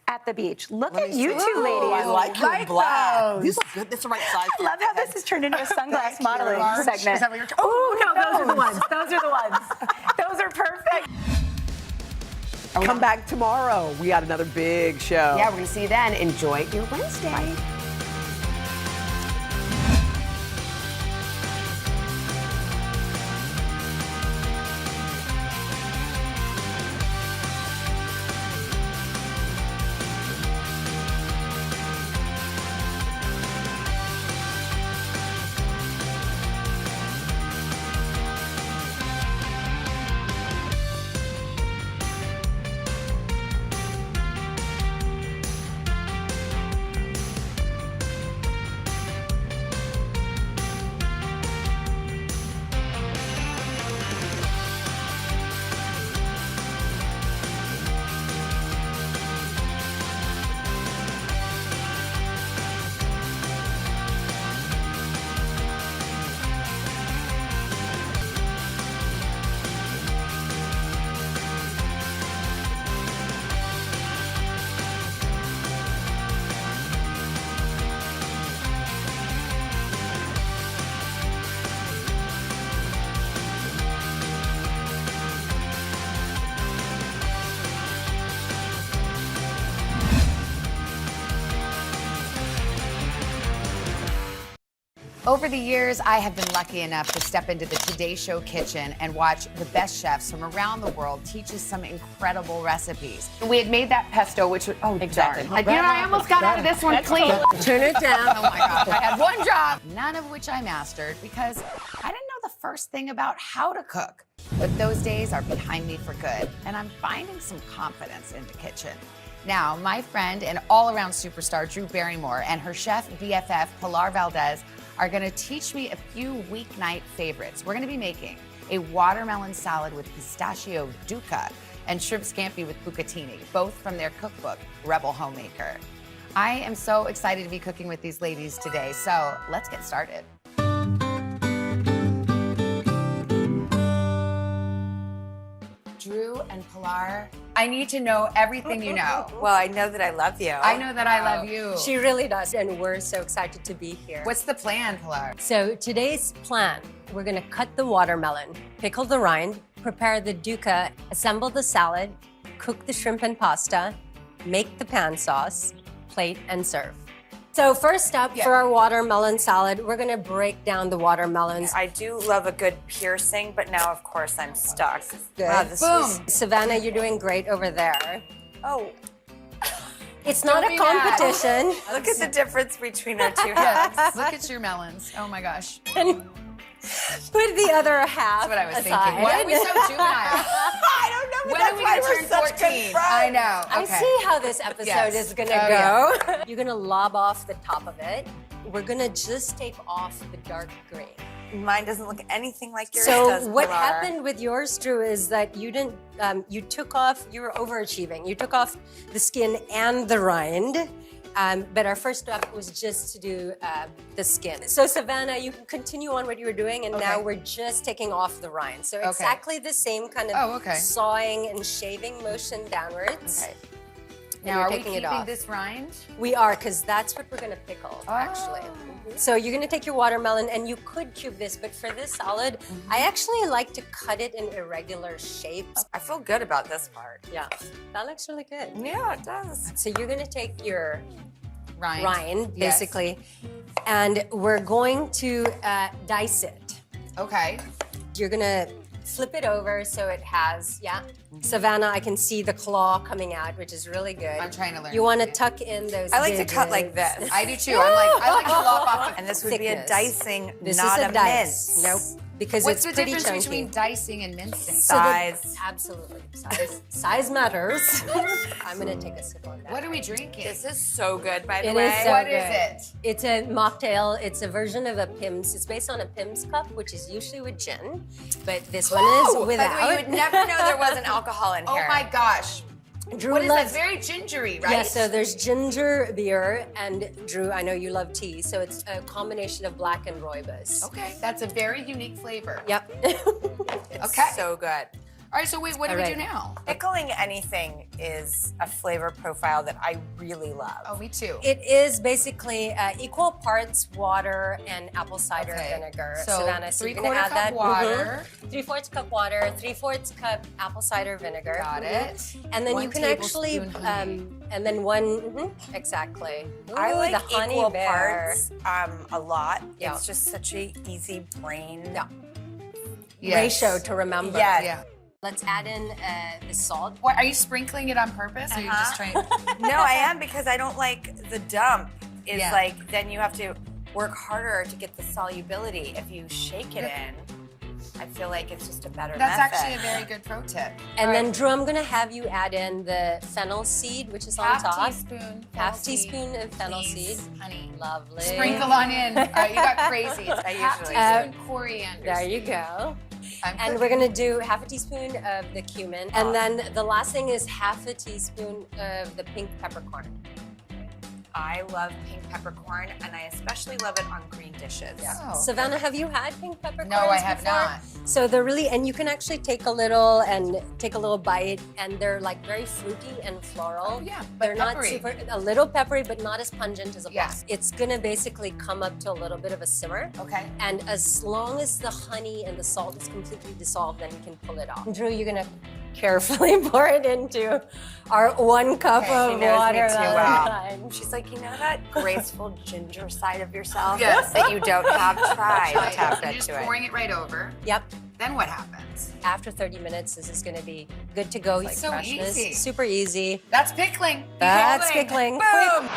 at the beach. Look at you two Ooh, ladies. I like your like black. those. These look good. That's the right size. I love how this has turned into a sunglass modeling Large? segment. Is that what you're Oh, no, those are the ones. Those are the ones. Those are perfect. Come back tomorrow. We got another big show. Yeah, we're gonna see you then. Enjoy your Wednesday. Over the years, I have been lucky enough to step into the Today Show kitchen and watch the best chefs from around the world teach us some incredible recipes. We had made that pesto, which was, Exactly. darn. I almost got out of this one clean. Turn it down. Oh my gosh, I had one job, none of which I mastered because I didn't know the first thing about how to cook. But those days are behind me for good, and I'm finding some confidence in the kitchen. Now, my friend and all-around superstar Drew Barrymore and her chef BFF Pilar Valdez are gonna teach me a few weeknight favorites. We're gonna be making a watermelon salad with pistachio duca and shrimp scampi with bucatini, both from their cookbook, Rebel Homemaker. I am so excited to be cooking with these ladies today, so let's get started. Drew and Pilar, I need to know everything you know. Well, I know that I love you. I know that I love you. She really does, and we're so excited to be here. What's the plan, Pilar? So today's plan, we're gonna cut the watermelon, pickle the rind, prepare the duca, assemble the salad, cook the shrimp and pasta, make the pan sauce, plate and serve. So first up, for our watermelon salad, we're gonna break down the watermelons. I do love a good piercing, but now, of course, I'm stuck. Good. Wow, this was- Savannah, you're doing great over there. Oh. It's not Don't a be mad. competition. Look at the difference between our two halves. Yes, look at your melons. Oh my gosh. Put the other half That's what I was aside. thinking. Why are we so juvenile? I don't know, but When that's are we why gonna we're turn such 14? good friends. I know. I Okay. see how this episode Yes. is gonna Oh, go. yeah. You're gonna lob off the top of it. We're gonna just take off the dark green. Mine doesn't look anything like yours So does, what Pilar. happened with yours, Drew, is that you didn't, you were overachieving. You took off the skin and the rind. But our first step was just to do the skin. So Savannah, you can continue on what you were doing, and now we're just taking off the rind. So exactly the same kind of sawing and shaving motion downwards. Okay. And Now, you're are we taking it keeping off. this rind? We are, because that's what we're gonna pickle, actually. So you're gonna take your watermelon, and you could cube this, but for this salad, I actually like to cut it in irregular shapes. I feel good about this part. Yeah, that looks really good. Yeah, it does. So you're gonna take your Rind, yes. basically, and we're going to dice it. Okay. You're gonna flip it over so it has, Savannah, I can see the claw coming out, which is really good. I'm trying to learn. You want to tuck in those I like to cut like digits. this. I do too. I like to lop off. And this would be a Thickness. dicing, This not is a dice. mince. Nope. Because What's it's the pretty difference chunky. between dicing and mincing? Size. Absolutely. Size matters. I'm gonna take a sip on that. What are we drinking? This is so good, by the It way. is so What good. is it? It's a mocktail. It's a version of a Pimm's. It's based on a Pimm's cup, which is usually with gin, but this one is without. By the way, you would never know there wasn't alcohol in here. Oh my gosh. Drew What is loves, that? Very gingery, right? Yeah, so there's ginger beer, and Drew, I know you love tea, so it's a combination of black and rooibos. Okay, that's a very unique flavor. Yep. Okay. So good. All right, so wait, what do we do now? Pickling anything is a flavor profile that I really love. Oh, me too. It is basically equal parts water and apple cider vinegar. So Savannah, so you're gonna 3/4 add cup that. water. 3/4 cup water, 3/4 cup apple cider vinegar. Got it. And then 1 you can actually, tablespoon honey. and then one, exactly. I Ooh, like the honey equal bear. parts a lot. Yeah. It's just such a easy brain. Yes. Ratio to remember. Yes. Yeah. Let's add in the salt. What, are you sprinkling it on purpose, or are you just trying? No, I am, because I don't like the dump. Is Yeah. like, then you have to work harder to get the solubility. If you shake it in, I feel like it's just a better That's method. actually a very good pro tip. And All then, right. Drew, I'm gonna have you add in the fennel seed, which is on half top. teaspoon. Half fennel seed, teaspoon of fennel please, seed. honey. Lovely. Sprinkle on in. All right, you got crazy. It's half usually teaspoon coriander. There you go. And we're gonna do half a teaspoon of the cumin. And then the last thing is half a teaspoon of the pink peppercorn. I love pink peppercorn, and I especially love it on green dishes. Yeah. Savannah, have you had pink peppercorns No, I have before? not. So they're really, and you can actually take a little bite, and they're like very fruity and floral. Oh, yeah, but they're not peppery. a little peppery, but not as pungent as a Yeah. black. It's gonna basically come up to a little bit of a simmer. Okay. And as long as the honey and the salt is completely dissolved, then you can pull it off. Drew, you're gonna carefully pour it into our 1 cup Okay, of she knows water. me too well. She's like, you know that graceful ginger side of yourself Yes. that you don't have? Try Try to tap it. You're that just to it. pouring it right over. Yep. Then what happens? After 30 minutes, this is gonna be good to go. It's so Freshness. easy. Super easy. That's pickling. That's pickling. Boom.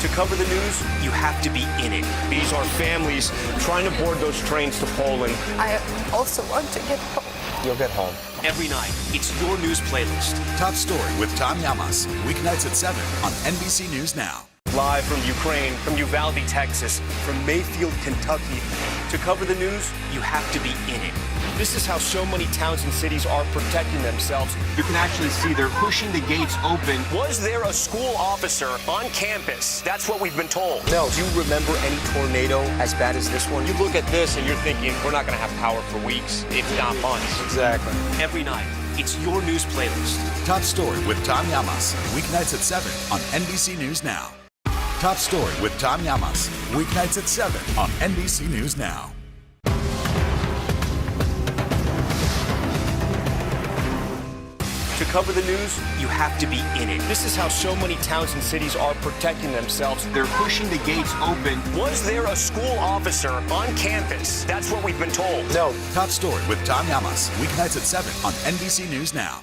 To cover the news, you have to be in it. These are families trying to board those trains to Poland. I also want to get home. You'll get home. Every night, it's your news playlist. Top Story with Tom Yamas. Weeknights at 7 on NBC News Now. Live from Ukraine, from Uvalde, Texas, from Mayfield, Kentucky. To cover the news, you have to be in it. This is how so many towns and cities are protecting themselves. You can actually see they're pushing the gates open. Was there a school officer on campus? That's what we've been told. Mel, do you remember any tornado as bad as this one? You look at this and you're thinking, we're not going to have power for weeks, if not months. Exactly. Every night, it's your news playlist. Top Story with Tom Yamas. Weeknights at 7 on NBC News Now. Top Story with Tom Yamas. Weeknights at 7 on NBC News Now. To cover the news, you have to be in it. This is how so many towns and cities are protecting themselves. They're pushing the gates open. Was there a school officer on campus? That's what we've been told. No. Top Story with Tom Yamas. Weeknights at 7 on NBC News Now.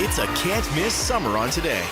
It's a can't miss summer on today.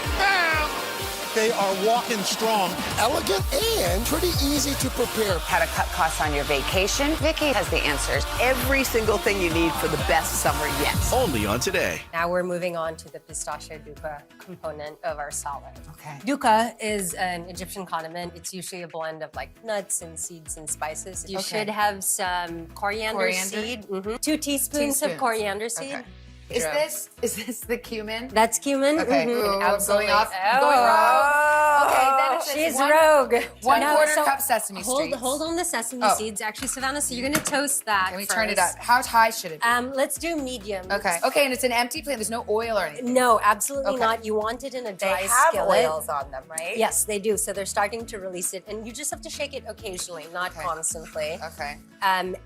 they are walking strong. Elegant and pretty easy to prepare. How to cut costs on your vacation? Vicky has the answers. Every single thing you need for the best summer yet. Only on Today. Now we're moving on to the pistachio dukkha component of our salad. Okay. Dukkha is an Egyptian condiment. It's usually a blend of like nuts and seeds and spices. You should have some coriander seed. 2 teaspoons of coriander seed. Okay. Is this the cumin? That's cumin. Okay. Ooh, Absolutely. I'm going rogue. Okay, then it says She's one- rogue. 1/4 cup sesame seeds. Hold on the sesame seeds. Actually, Savannah, so you're gonna toast that. Can we turn it up? How high should it be? Let's do medium. Okay. Okay, and it's an empty plate. There's no oil or anything. No, absolutely not. You want it in a dry They have skillet. oils on them, right? Yes, they do. So they're starting to release it, and you just have to shake it occasionally, not constantly. Okay. And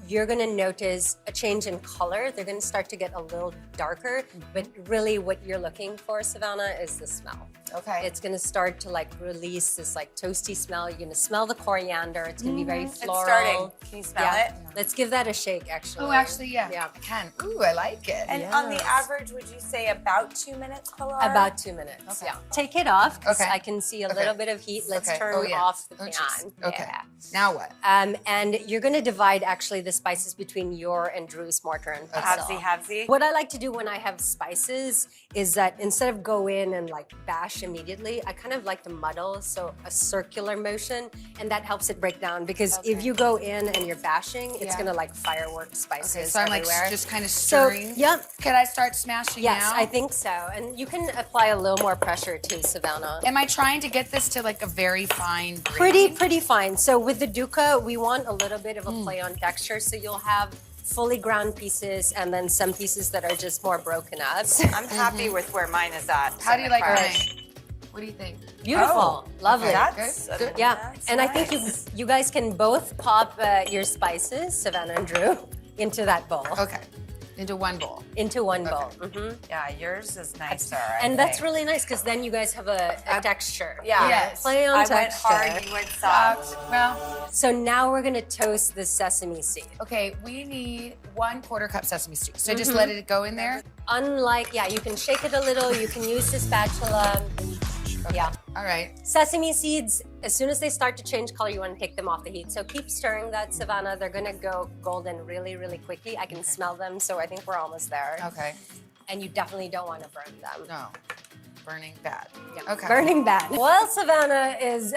you're gonna notice a change in color. They're gonna start to get a little darker, but really what you're looking for, Savannah, is the smell. Okay. It's gonna start to like release this like toasty smell. You're gonna smell the coriander. It's gonna be very floral. It's starting. Can you smell it? Let's give that a shake, actually. Oh, actually, yeah. I can. Ooh, I like it. And on the average, would you say about 2 minutes, Pilar? About 2 minutes, yeah. Take it off, because Okay. I can see a little bit of heat. Let's turn off the pan. Okay. Yeah. Now what? And you're gonna divide actually the spices between your and Drew's mortar and pestle. Halvesy. What I like to do when I have spices is that instead of go in and like bash immediately, I kind of like to muddle, so a circular motion, and that helps it break down, because if you go in and you're bashing, it's gonna like firework spices Okay, so I'm everywhere. like just kind of stirring. So, yep. Could I start smashing Yes, now? I think so. And you can apply a little more pressure too, Savannah. Am I trying to get this to like a very fine grain? Pretty fine. So with the dukkha, we want a little bit of a play on texture, so you'll have fully ground pieces and then some pieces that are just more broken up. I'm happy with where mine is at. How do you like mine? mine? What do you think? Beautiful, lovely. That's Good. Yeah, that's and I think nice. you guys can both pop your spices, Savannah and Drew, into that bowl. Okay. Into one bowl. Into one bowl. Yeah, yours is nicer. And that's really nice, because then you guys have a texture. Yeah. Yes. Play on I texture. went hard, you went soft. Well, So now we're gonna toast the sesame seed. okay, we need 1/4 cup sesame seeds. So just let it go in there? Unlike, you can shake it a little, you can use the spatula. Yeah. All right. Sesame seeds, as soon as they start to change color, you want to take them off the heat. So keep stirring that, Savannah. They're gonna go golden really, really quickly. I can smell them, so I think we're almost there. Okay. And you definitely don't want to burn them. No. Burning bad. Yeah. Okay. Burning bad. While Savannah is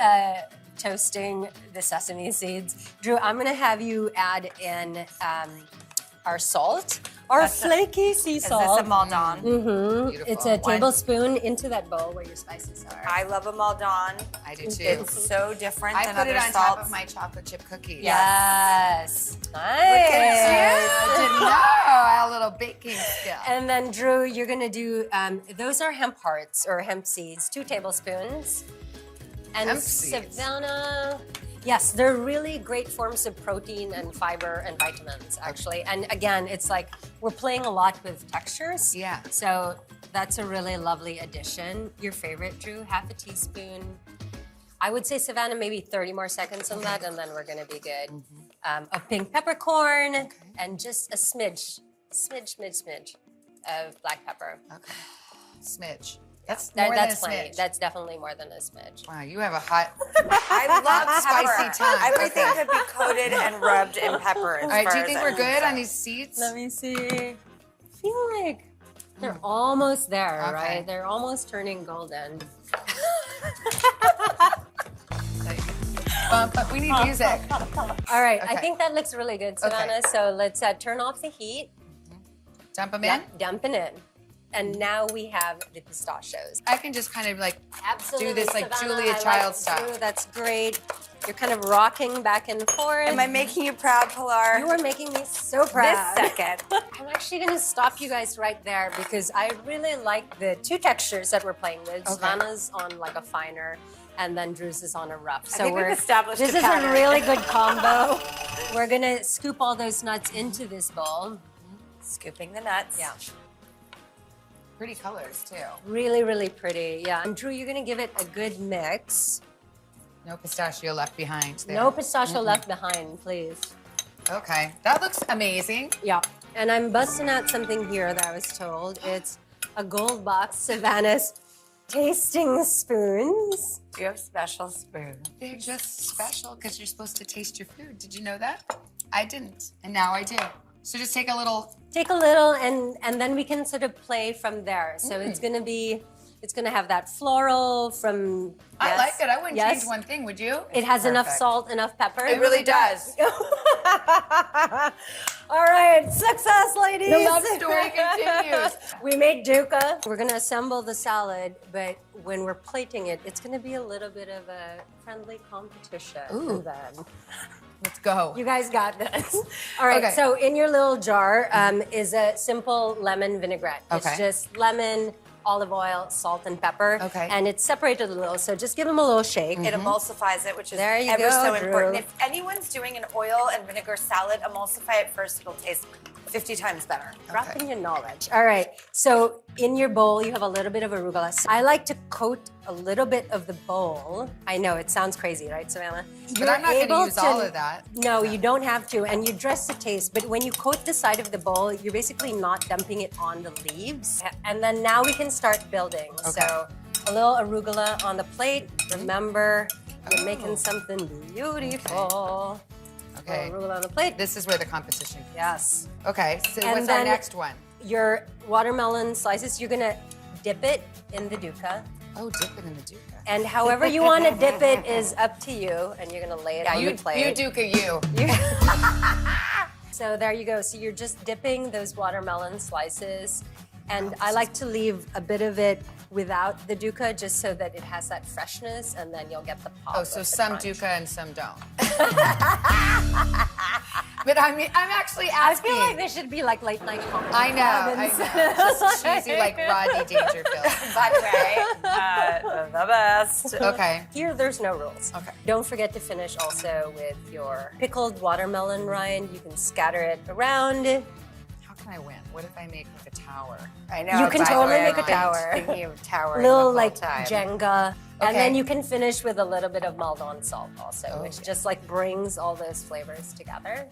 toasting the sesame seeds, Drew, I'm gonna have you add in our salt, our flaky sea salt. Is this a Maldon? Beautiful. It's a tablespoon into that bowl where your spices are. I love a Maldon. I do too. It's so different I than put other it on salts. top of my chocolate chip cookies. Yes. Nice. I didn't know. I had a little baking skill. And then Drew, you're gonna do, those are hemp hearts or hemp seeds, 2 tablespoons. And Hemp seeds. Savannah, yes, they're really great forms of protein and fiber and vitamins, actually. And again, it's like we're playing a lot with textures. Yeah. So that's a really lovely addition. Your favorite, Drew, 1/2 teaspoon. I would say, Savannah, maybe 30 more seconds on that, and then we're gonna be good. Of pink peppercorn and just a smidge of black pepper. Okay. Smidge. That's That- more that's than a plenty. smidge. That's definitely more than a smidge. Wow, you have a hot, I love spicy pepper. tongue. Everything Okay. could be coated and rubbed in pepper. All right, do you think we're good on these seeds? Let me see. I feel like they're almost there, Okay. right? They're almost turning golden. But we need music. All right, I Okay. think that looks really good, Savannah. So let's turn off the heat. Dump them Yeah, in? dump it in. And now we have the pistachios. I can just kind of like Absolutely, do this like Savannah, Julia I Child like style. you. That's great. You're kind of rocking back and forth. Am I making you proud, Pilar? You are making me so proud. This second. I'm actually going to stop you guys right there because I really like the 2 textures that we're playing with. Okay. Savannah's on like a finer, and then Drew's is on a rough. I think we've established this a is pattern. a really good combo. We're going to scoop all those nuts into this bowl. Scooping the nuts. Yeah. Pretty colors too. Really, really pretty. Yeah. And Drew, you're going to give it a good mix. No pistachio left behind there. No pistachio left behind, please. Okay, that looks amazing. Yeah. And I'm busting out something here that I was told. It's a gold box Savannah's tasting spoons. Do you have special spoons? They're just special because you're supposed to taste your food. Did you know that? I didn't, and now I do. So just take a little. Take a little, and then we can sort of play from there. So it's gonna have that floral from. I yes, like it. I wouldn't yes. change one thing, would you? It has enough salt, enough pepper. It really does. All right, success, ladies. The love story continues. We made dukkha. We're gonna assemble the salad, but when we're plating it, it's gonna be a little bit of a friendly competition. Ooh. Then. Let's go. You guys got this. All right, Okay. so in your little jar is a simple lemon vinaigrette. Okay. It's just lemon, olive oil, salt, and pepper. Okay. And it's separated a little, so just give them a little shake. It emulsifies it, which is There you ever go, so Drew. important. If anyone's doing an oil and vinegar salad, emulsify it first. It'll taste 50 times better. Drop in your knowledge. All right, so in your bowl, you have a little bit of arugula. I like to coat a little bit of the bowl. I know, it sounds crazy, right, Savannah? But I'm not gonna use all of that. No, you don't have to, and you dress the taste, but when you coat the side of the bowl, you're basically not dumping it on the leaves. And then now we can start building. Okay. So a little arugula on the plate. Remember, you're making something beautiful. Okay. Arugula on the plate. This is where the competition. Yes. Okay. So And what's our then next one? Your watermelon slices, you're gonna dip it in the dukkha. Oh, dip it in the dukkha. And however you want to dip it is up to you, and you're gonna lay it on you, the plate. You dukkha you. So there you go. So you're just dipping those watermelon slices. And I like to leave a bit of it without the dukkha just so that it has that freshness, and then you'll get the pop. Oh, so of the some crunch. dukkha and some don't. But I'm actually asking. I feel like there should be like late night comedy. I know. Just cheesy like Rodney Dangerfield. By the way, the best. Okay. Here, there's no rules. Okay. Don't forget to finish also with your pickled watermelon rind. You can scatter it around. How can I win? What if I make like a tower? I know. You can by the totally way, make a I've been tower. Thinking of towering Little the whole like time. Jenga. And Okay. then you can finish with a little bit of Maldon salt also, which Okay. just like brings all those flavors together.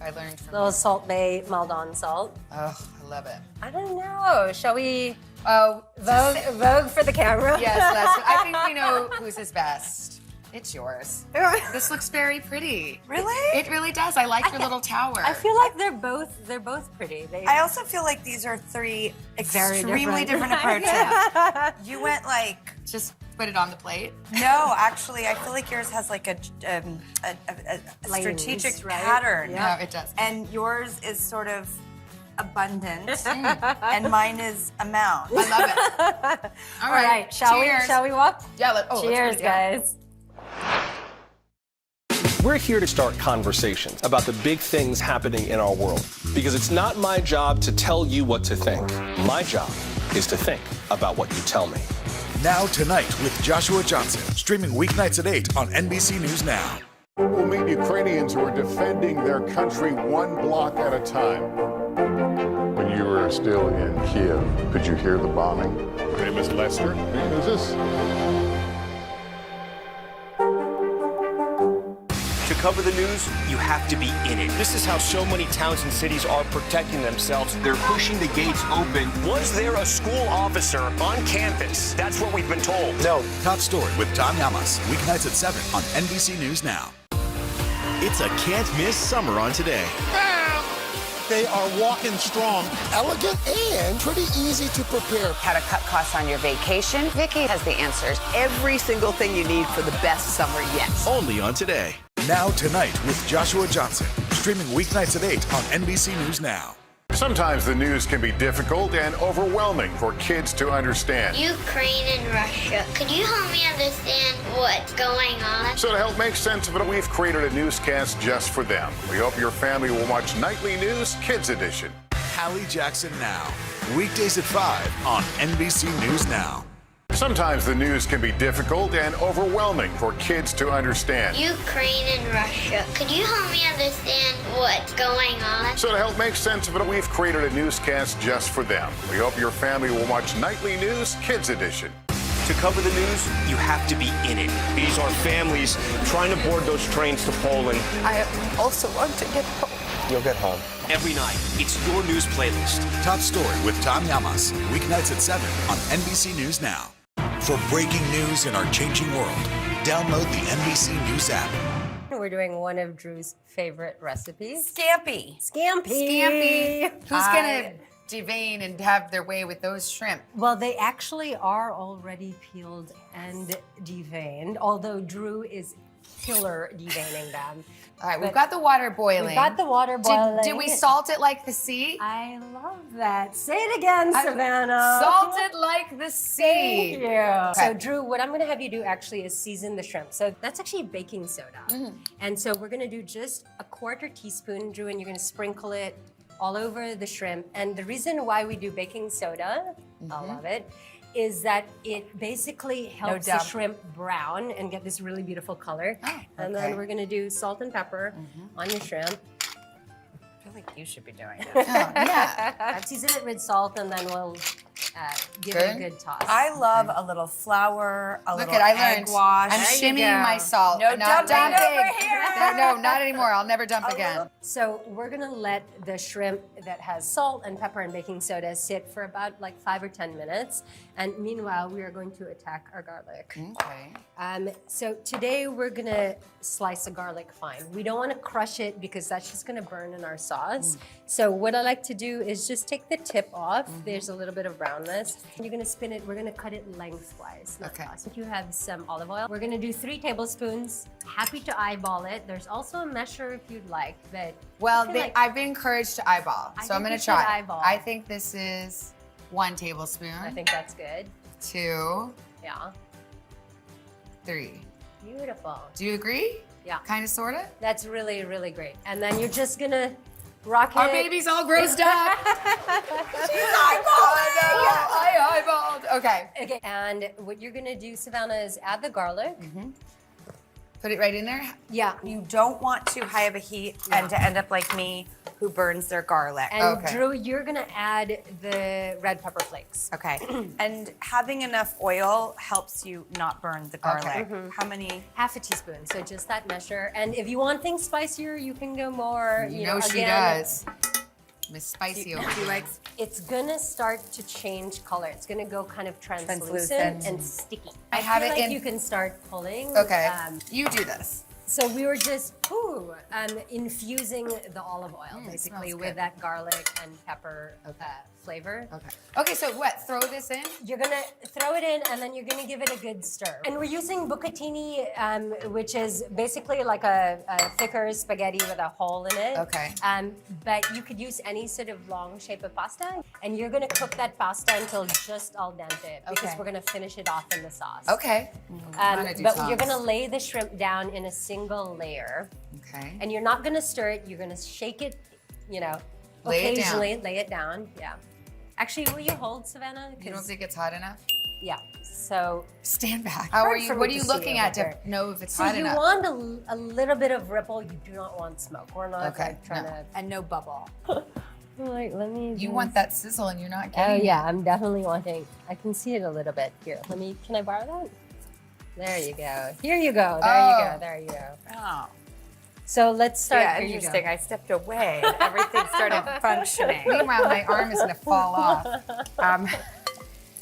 I learned from. Little Salt Bay Maldon salt. Oh, I love it. I don't know. Shall we Oh, Vogue for the camera? Yes, I think we know whose is best. It's yours. This looks very pretty. Really? It really does. I like your little tower. I feel like they're both pretty. I also feel like these are three Very extremely different. different approaches. You went like. Just put it on the plate. No, actually, I feel like yours has like a Lanes, strategic right? pattern. Yeah, it does. And yours is sort of abundant, and mine is amount. I love it. All right. Shall we walk? Yeah. Cheers, guys. We're here to start conversations about the big things happening in our world because it's not my job to tell you what to think. My job is to think about what you tell me. Now Tonight with Joshua Johnson, streaming weeknights at 8 on NBC News Now. We'll meet Ukrainians who are defending their country one block at a time. When you were still in Kiev, could you hear the bombing? My name is Lester. Who's this? To cover the news, you have to be in it. This is how so many towns and cities are protecting themselves. They're pushing the gates open. Was there a school officer on campus? That's what we've been told. No. Top Story with Tom Yamas, weeknights at 7 on NBC News Now. It's a can't miss summer on Today. They are walking strong, elegant, and pretty easy to prepare. How to cut costs on your vacation? Vicky has the answers. Every single thing you need for the best summer yet. Only on Today. Now Tonight with Joshua Johnson, streaming weeknights at 8 on NBC News Now. Sometimes the news can be difficult and overwhelming for kids to understand. Ukraine and Russia. Could you help me understand what's going on? So to help make sense of it, we've created a newscast just for them. We hope your family will watch Nightly News Kids Edition. Hallie Jackson Now, weekdays at 5 on NBC News Now. Sometimes the news can be difficult and overwhelming for kids to understand. Ukraine and Russia. Could you help me understand what's going on? So to help make sense of it, we've created a newscast just for them. We hope your family will watch Nightly News Kids Edition. To cover the news, you have to be in it. These are families trying to board those trains to Poland. I also want to get home. You'll get home. Every night, it's your news playlist. Top Story with Tom Yamas, weeknights at 7 on NBC News Now. For breaking news in our changing world, download the NBC News app. We're doing one of Drew's favorite recipes. Scampi. Scampi. Who's gonna devein and have their way with those shrimp? Well, they actually are already peeled and deveined, although Drew is killer deveining them. All right, we've got the water boiling. We've got the water boiling. Did we salt it like the sea? I love that. Say it again, Savannah. Salted like the sea. Thank you. Okay. So, Drew, what I'm going to have you do actually is season the shrimp. So that's actually baking soda. And so we're going to do just a 1/4 teaspoon, Drew, and you're going to sprinkle it all over the shrimp. And the reason why we do baking soda, I love it, is that it basically helps the shrimp brown and get this really beautiful color. And then we're gonna do salt and pepper on your shrimp. I feel like you should be doing it. Yeah. Season it with salt and then we'll give it a good toss. I love a little flour, a little I egg learned. wash. I'm shimmying my salt. No not dumping over here. No, not anymore. I'll never dump again. So we're gonna let the shrimp that has salt and pepper and baking soda sit for about like 5 or 10 minutes. And meanwhile, we are going to attack our garlic. Okay. So today we're gonna slice the garlic fine. We don't wanna crush it because that's just gonna burn in our sauce. So what I like to do is just take the tip off. There's a little bit of brownness. You're gonna spin it, we're gonna cut it lengthwise, not cross. If you have some olive oil, we're gonna do 3 tablespoons. Happy to eyeball it. There's also a measure if you'd like, but Well, I've been encouraged to eyeball, so I'm gonna try. Eyeball. I think this is 1 tablespoon. I think that's good. 2. Yeah. 3. Beautiful. Do you agree? Yeah. Kind of, sort of? That's really, really great. And then you're just gonna rock it. Our baby's all grossed up. She's eyeballing. I eyeballed. Okay. Okay. And what you're gonna do, Savannah, is add the garlic. Put it right in there? Yeah. You don't want too high of a heat and to end up like me, who burns their garlic. And Drew, you're gonna add the red pepper flakes. Okay. And having enough oil helps you not burn the garlic. How many? Half a teaspoon, so just that measure. And if you want things spicier, you can go more. You know she again, does. Miss Spicy over She here. likes. It's gonna start to change color. It's gonna go kind of translucent Translucent. and sticky. I have feel it like in- you can start pulling. Okay. You do this. So we were just infusing the olive oil basically with that garlic and pepper flavor. Okay, so what? Throw this in? You're gonna throw it in and then you're gonna give it a good stir. And we're using bucatini, which is basically like a thicker spaghetti with a hole in it. Okay. But you could use any sort of long shape of pasta. And you're gonna cook that pasta until just al dente because we're gonna finish it off in the sauce. Okay. But you're gonna lay the shrimp down in a single layer. Okay. And you're not gonna stir it, you're gonna shake it, Lay it down. occasionally, lay it down, yeah. Actually, will you hold, Savannah? You don't think it's hot enough? Yeah, so. Stand back. Hard How are you? for me What are to you see looking at over to know if it's So hot you enough? want a little bit of ripple, you do not want smoke. We're not like, trying to. And no bubble. Like, let me. You want that sizzle and you're not Oh getting yeah, it. I'm definitely wanting. I can see it a little bit here. Can I borrow that? There you go. Here you go. There you go. There you go. Oh. So let's start. Yeah, Here you go. interesting. I stepped away and everything started functioning. Meanwhile, my arm is gonna fall off.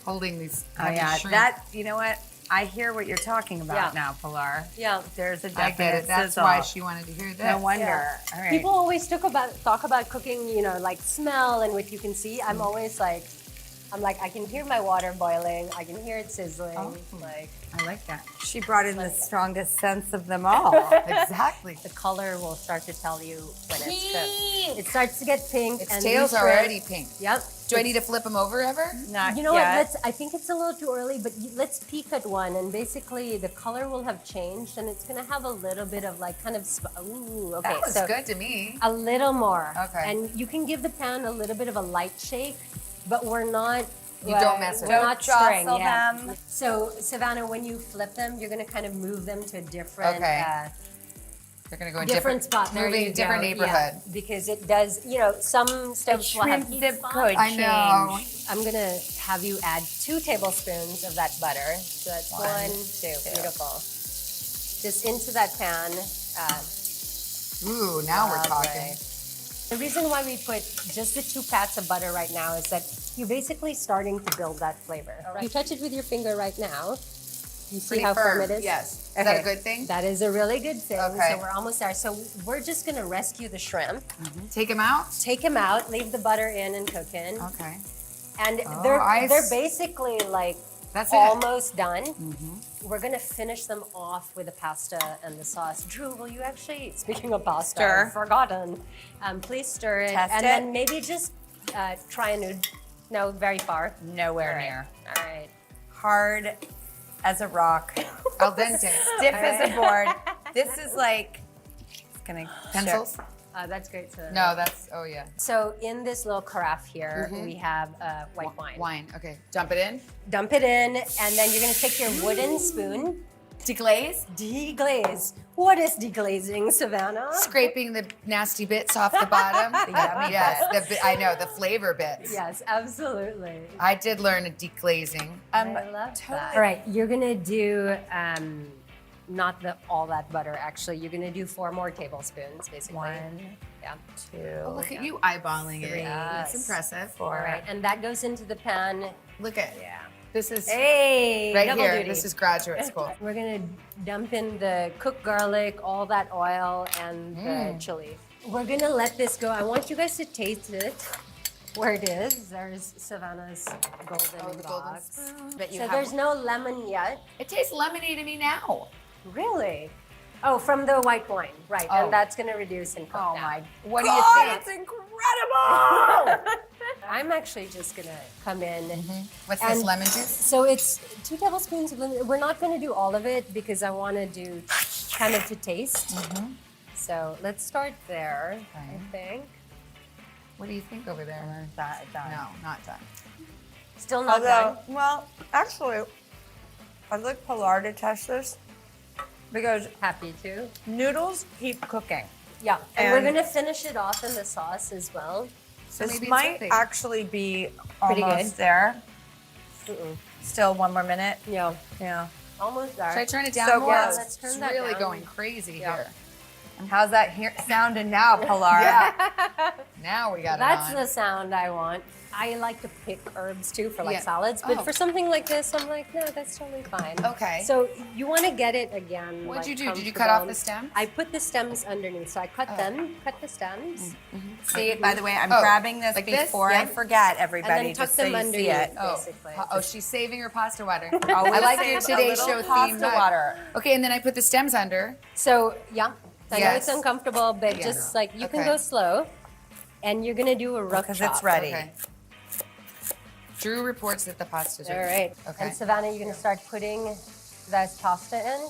Holding these. Oh yeah, shrimp. that, you know what? I hear what you're talking about Yeah. now, Pilar. Yeah. There's a I definite get it. That's sizzle. why she wanted to hear this. No wonder. Yeah. All right. People always talk about cooking, like smell and what you can see. I'm always like, I can hear my water boiling. I can hear it sizzling. Like, I like that. She brought in the strongest sense of them all. Exactly. The color will start to tell you when it's cooked. It starts to get pink. Its and tails these are shrimp- already pink. Yep. Do I need to flip them over ever? Not You know yet. what? I think it's a little too early, but let's peek at one, and basically the color will have changed, and it's gonna have a little bit of like kind of. Ooh, okay. That was so good to me. a little more. Okay. And you can give the pan a little bit of a light shake, but we're not. You don't mess with We're it. not Don't stirring. jostle Yeah. them. So Savannah, when you flip them, you're gonna kind of move them to a different. Okay. They're gonna go in different spot. There moving you different go. neighborhood. Yeah, because it does, some stoves will have shrimp heat zip spots. code I know. I'm gonna have you add 2 tablespoons of that butter. So that's 1, 2. Beautiful. Just into that pan. Ooh, now we're talking. Right. The reason why we put just the 2 pats of butter right now is that you're basically starting to build that flavor. Right. You touch it with your finger right now. You see Pretty how firm it is? Yes. Is that a good thing? That is a really good thing. Okay. So we're almost there. So we're just gonna rescue the shrimp. Take them out? Take them out, leave the butter in and cook in. Okay. And Oh, they're basically like That's it. almost done. We're gonna finish them off with the pasta and the sauce. Drew, will you actually, speaking of pasta, Stir. I've forgotten. Please stir it. Test and it. then maybe just try a new, no, very far. Nowhere near. All right. Hard as a rock. Al dente. Stiff as a board. This is like, pencils? That's great. No, that's, oh yeah. So in this little carafe here, we have white wine. Wine, okay. Dump it in. Dump it in, and then you're gonna take your wooden spoon. Deglaze? Deglaze. What is deglazing, Savannah? Scraping the nasty bits off the bottom. Yes, I know, the flavor bits. Yes, absolutely. I did learn a deglazing. I love that. All right, you're gonna do not all that butter. Actually, you're gonna do 4 more tablespoons, basically. 1, 2. Oh, look at you eyeballing 3. it. That's impressive. 4. All right, and that goes into the pan. Look at this is right double here. duty. This is graduate school. We're gonna dump in the cooked garlic, all that oil, and the chili. We're gonna let this go. I want you guys to taste it. Where it is, there's Savannah's golden box. But you So have, there's no lemon yet. it tastes lemony to me now. Really? Oh, from the white wine, right? Oh. And that's gonna reduce and cook down. What do you think? It's incredible! I'm actually just gonna come in. What's this, lemon juice? So it's 2 tablespoons of lemon. We're not gonna do all of it because I wanna do kind of to taste. So let's start there, I think. What do you think over there? Done. No, not done. Still not done? Well, actually, I'd like Pilar to test this because happy to. Noodles keep cooking. Yeah, and we're gonna finish it off in the sauce as well. This maybe it's might something. actually be Pretty almost good. there. Still 1 more minute. Yeah. Yeah. Almost there. Should I turn it down So more? close. Let's turn It's that really down. going crazy here. And how's that sounding now, Pilar? Yeah. Now we got That's it on. the sound I want. I like to pick herbs too for like Yeah. salads, but Oh. for something like this, I'm like, no, that's totally fine. Okay. So you want to get it again. What'd like, you do? Did you cut off comfortable. the stems? I put the stems underneath, so I cut them, cut the stems. See, by the way, I'm Oh, grabbing this like this? before I Yeah. forget, everybody, And then tuck just so them you see underneath, it. basically. Oh, she's saving her pasta water. Always I like save your a Today little Show pasta theme. water. Okay, and then I put the stems under. So yeah, I know Yes. it's uncomfortable, but just like you can Okay. go slow, and you're gonna do a rough Because chop. it's ready. Okay. Drew reports that the pasta's All ready. right. Okay. And Savannah, you're gonna start putting that pasta in.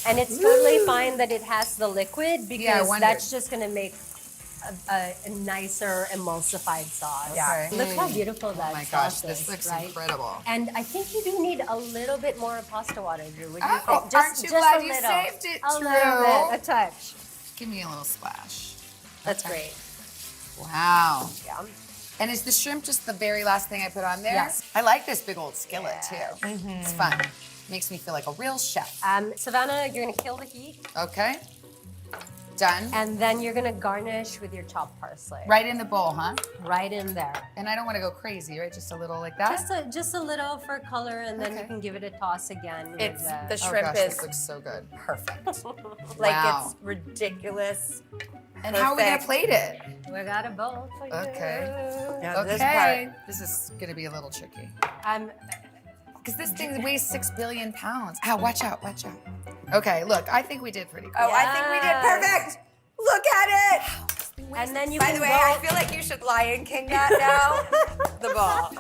And it's totally fine that it has the liquid because wondered. that's just gonna make a nicer emulsified sauce. Yeah. Look how beautiful that Oh my sauce gosh, this is, looks right? incredible. And I think you do need a little bit more pasta water, Drew. What do you Oh, think? aren't you glad a you little. saved it, A Drew? little bit, a touch. Give me a little splash. That's great. Wow. Yeah. And is the shrimp just the very last thing I put on there? Yes. I like this big old skillet too. It's fun. Makes me feel like a real chef. Savannah, you're gonna kill the heat. Okay. Done. And then you're gonna garnish with your chopped parsley. Right in the bowl, huh? Right in there. And I don't want to go crazy, right? Just a little like that? Just a little for color, and then you can give it a toss again. It's with, the shrimp oh gosh, is this looks so good. perfect. Wow. It's ridiculous. And how are we gonna Perfect. plate it? We got a bowl for you. Okay. Now, this Okay. part- This is gonna be a little tricky. Because this thing weighs 6 billion pounds. Ow, watch out, watch out. Okay, look, I think we did pretty good. Oh, I think we did perfect. Look at it. And then you By can the way, go- I feel like you should Lion King that now. The ball.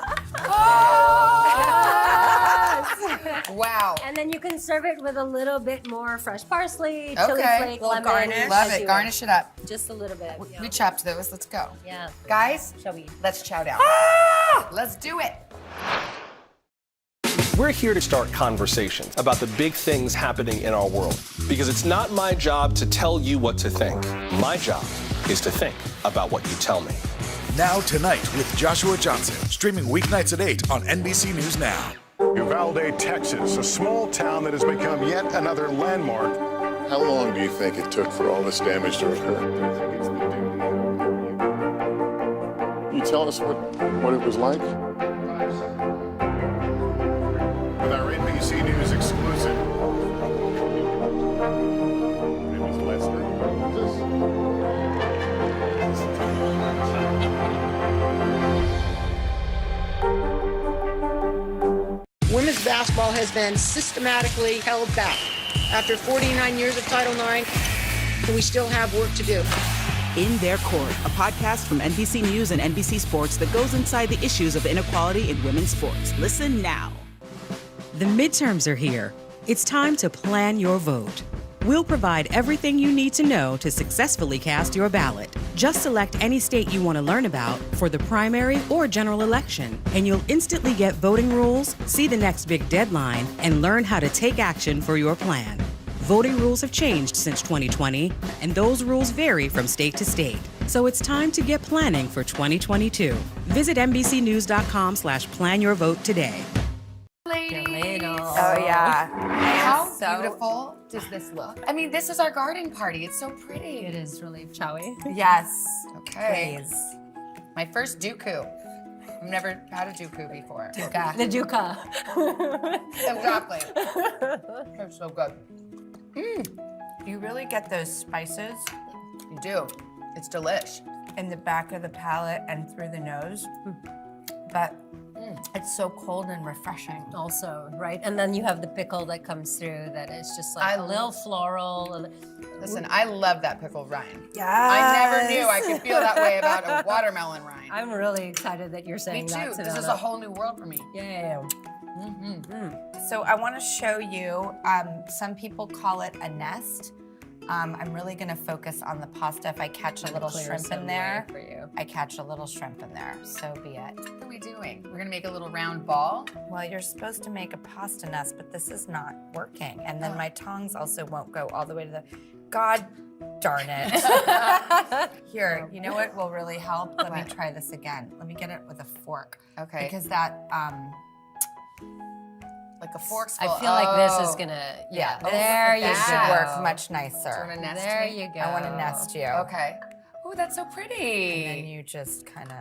Wow. And then you can serve it with a little bit more fresh parsley, chili Okay. flake, Little lemon. garnish. Love as it. you Garnish it up. wish. Just a little bit. We chopped those. Let's go. Yeah. Guys, Shall we? let's chow down. Let's do it. We're here to start conversations about the big things happening in our world because it's not my job to tell you what to think. My job is to think about what you tell me. Now Tonight with Joshua Johnson, streaming weeknights at 8 on NBC News Now. Uvalde, Texas, a small town that has become yet another landmark. How long do you think it took for all this damage to occur? tell us what it was like? With our NBC News exclusive. My name is Lester. Women's basketball has been systematically held back. After 49 years of Title IX, we still have work to do. In Their Court, a podcast from NBC News and NBC Sports that goes inside the issues of inequality in women's sports. Listen now. The midterms are here. It's time to plan your vote. We'll provide everything you need to know to successfully cast your ballot. Just select any state you want to learn about for the primary or general election, and you'll instantly get voting rules, see the next big deadline, and learn how to take action for your plan. Voting rules have changed since 2020, and those rules vary from state to state. So it's time to get planning for 2022. Visit NBCnews.com/planyourvote today. Oh, yeah. How So- beautiful does this look? I mean, this is our garden party. It's so pretty. It is really. Shall we? Yes. Okay. Please. My first duku. I've never had a duku before. Duka. The duka. Exactly. It's so good. You really get those spices. You do. It's delish. In the back of the palate and through the nose. But it's so cold and refreshing. Also, right? And then you have the pickle that comes through that is just like a little floral. Listen, I love that pickled rind. Yes. I never knew I could feel that way about a watermelon rind. I'm really excited that you're saying Me too. that. This Savannah. is a whole new world for me. Yeah. So I want to show you, some people call it a nest. I'm really going to focus on the pasta. If I catch a little Clear shrimp some in there, way for you. I catch a little shrimp in there. So be it. What are we doing? We're gonna make a little round ball. Well, you're supposed to make a pasta nest, but this is not working. And then my tongs also won't go all the way to the, God darn it. Here, you know what will really help? Let me try this again. Let me get it with a fork. Okay. Because that, like a fork's I full. feel like this is gonna, yeah. There you That go. should work much nicer. Want to nest There me? you go. I want to nest you. Okay. Oh, that's so pretty. And then you just kind of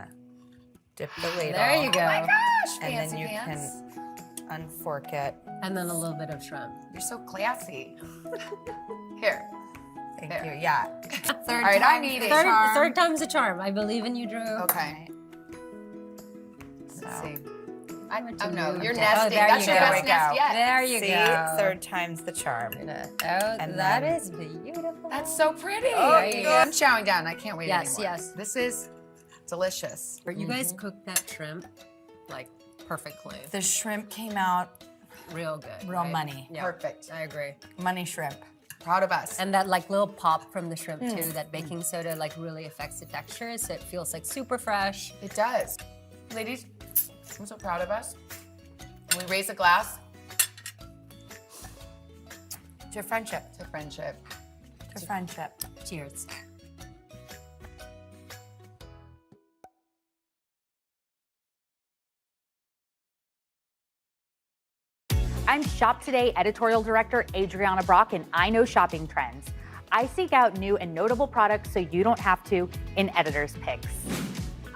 dip the ladle. There you go. Oh my gosh, And fancy then you pants. can unfork it. And then a little bit of shrimp. You're so classy. Here. Thank There. you. Yeah. All right, I'm eating. Third time's a charm. I believe in you, Drew. Okay. So. Let's see. to Oh no, move you're down. nesting. Oh, there That's you your go. best nest yet. There you See, go. third time's the charm. Oh, And that then- is beautiful. That's so pretty. Oh, There you you go. go. I'm chowing down. I can't wait Yes, anymore. yes. This is delicious. You guys cooked that shrimp like perfectly. The shrimp came out Real good. real right? money. Yeah, Perfect. I agree. Money shrimp. Proud of us. And that like little pop from the shrimp too, that baking soda like really affects the texture, so it feels like super fresh. It does. Ladies, I'm so proud of us. And we raise a glass To friendship. to friendship. To friendship. Cheers. I'm Shop Today editorial director Adriana Brock, and I know shopping trends. I seek out new and notable products so you don't have to in Editor's Picks.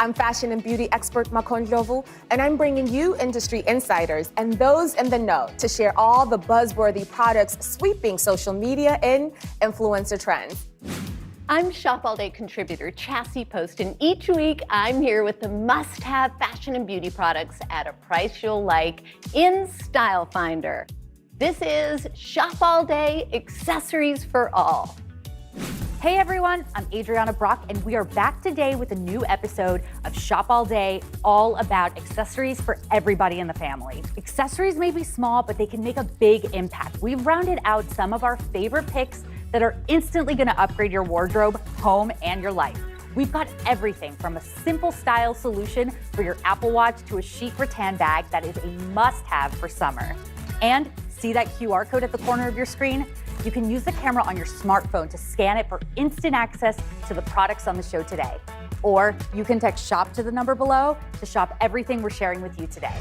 I'm fashion and beauty expert Makon Lovu, and I'm bringing you industry insiders and those in the know to share all the buzzworthy products sweeping social media and influencer trends. I'm Shop All Day contributor Chassie Post, and each week I'm here with the must-have fashion and beauty products at a price you'll like in Style Finder. This is Shop All Day Accessories for All. Hey everyone, I'm Adriana Brock, and we are back today with a new episode of Shop All Day, all about accessories for everybody in the family. Accessories may be small, but they can make a big impact. We've rounded out some of our favorite picks that are instantly gonna upgrade your wardrobe, home, and your life. We've got everything from a simple style solution for your Apple Watch to a chic rattan bag that is a must-have for summer. And see that QR code at the corner of your screen? You can use the camera on your smartphone to scan it for instant access to the products on the show today. Or you can text SHOP to the number below to shop everything we're sharing with you today.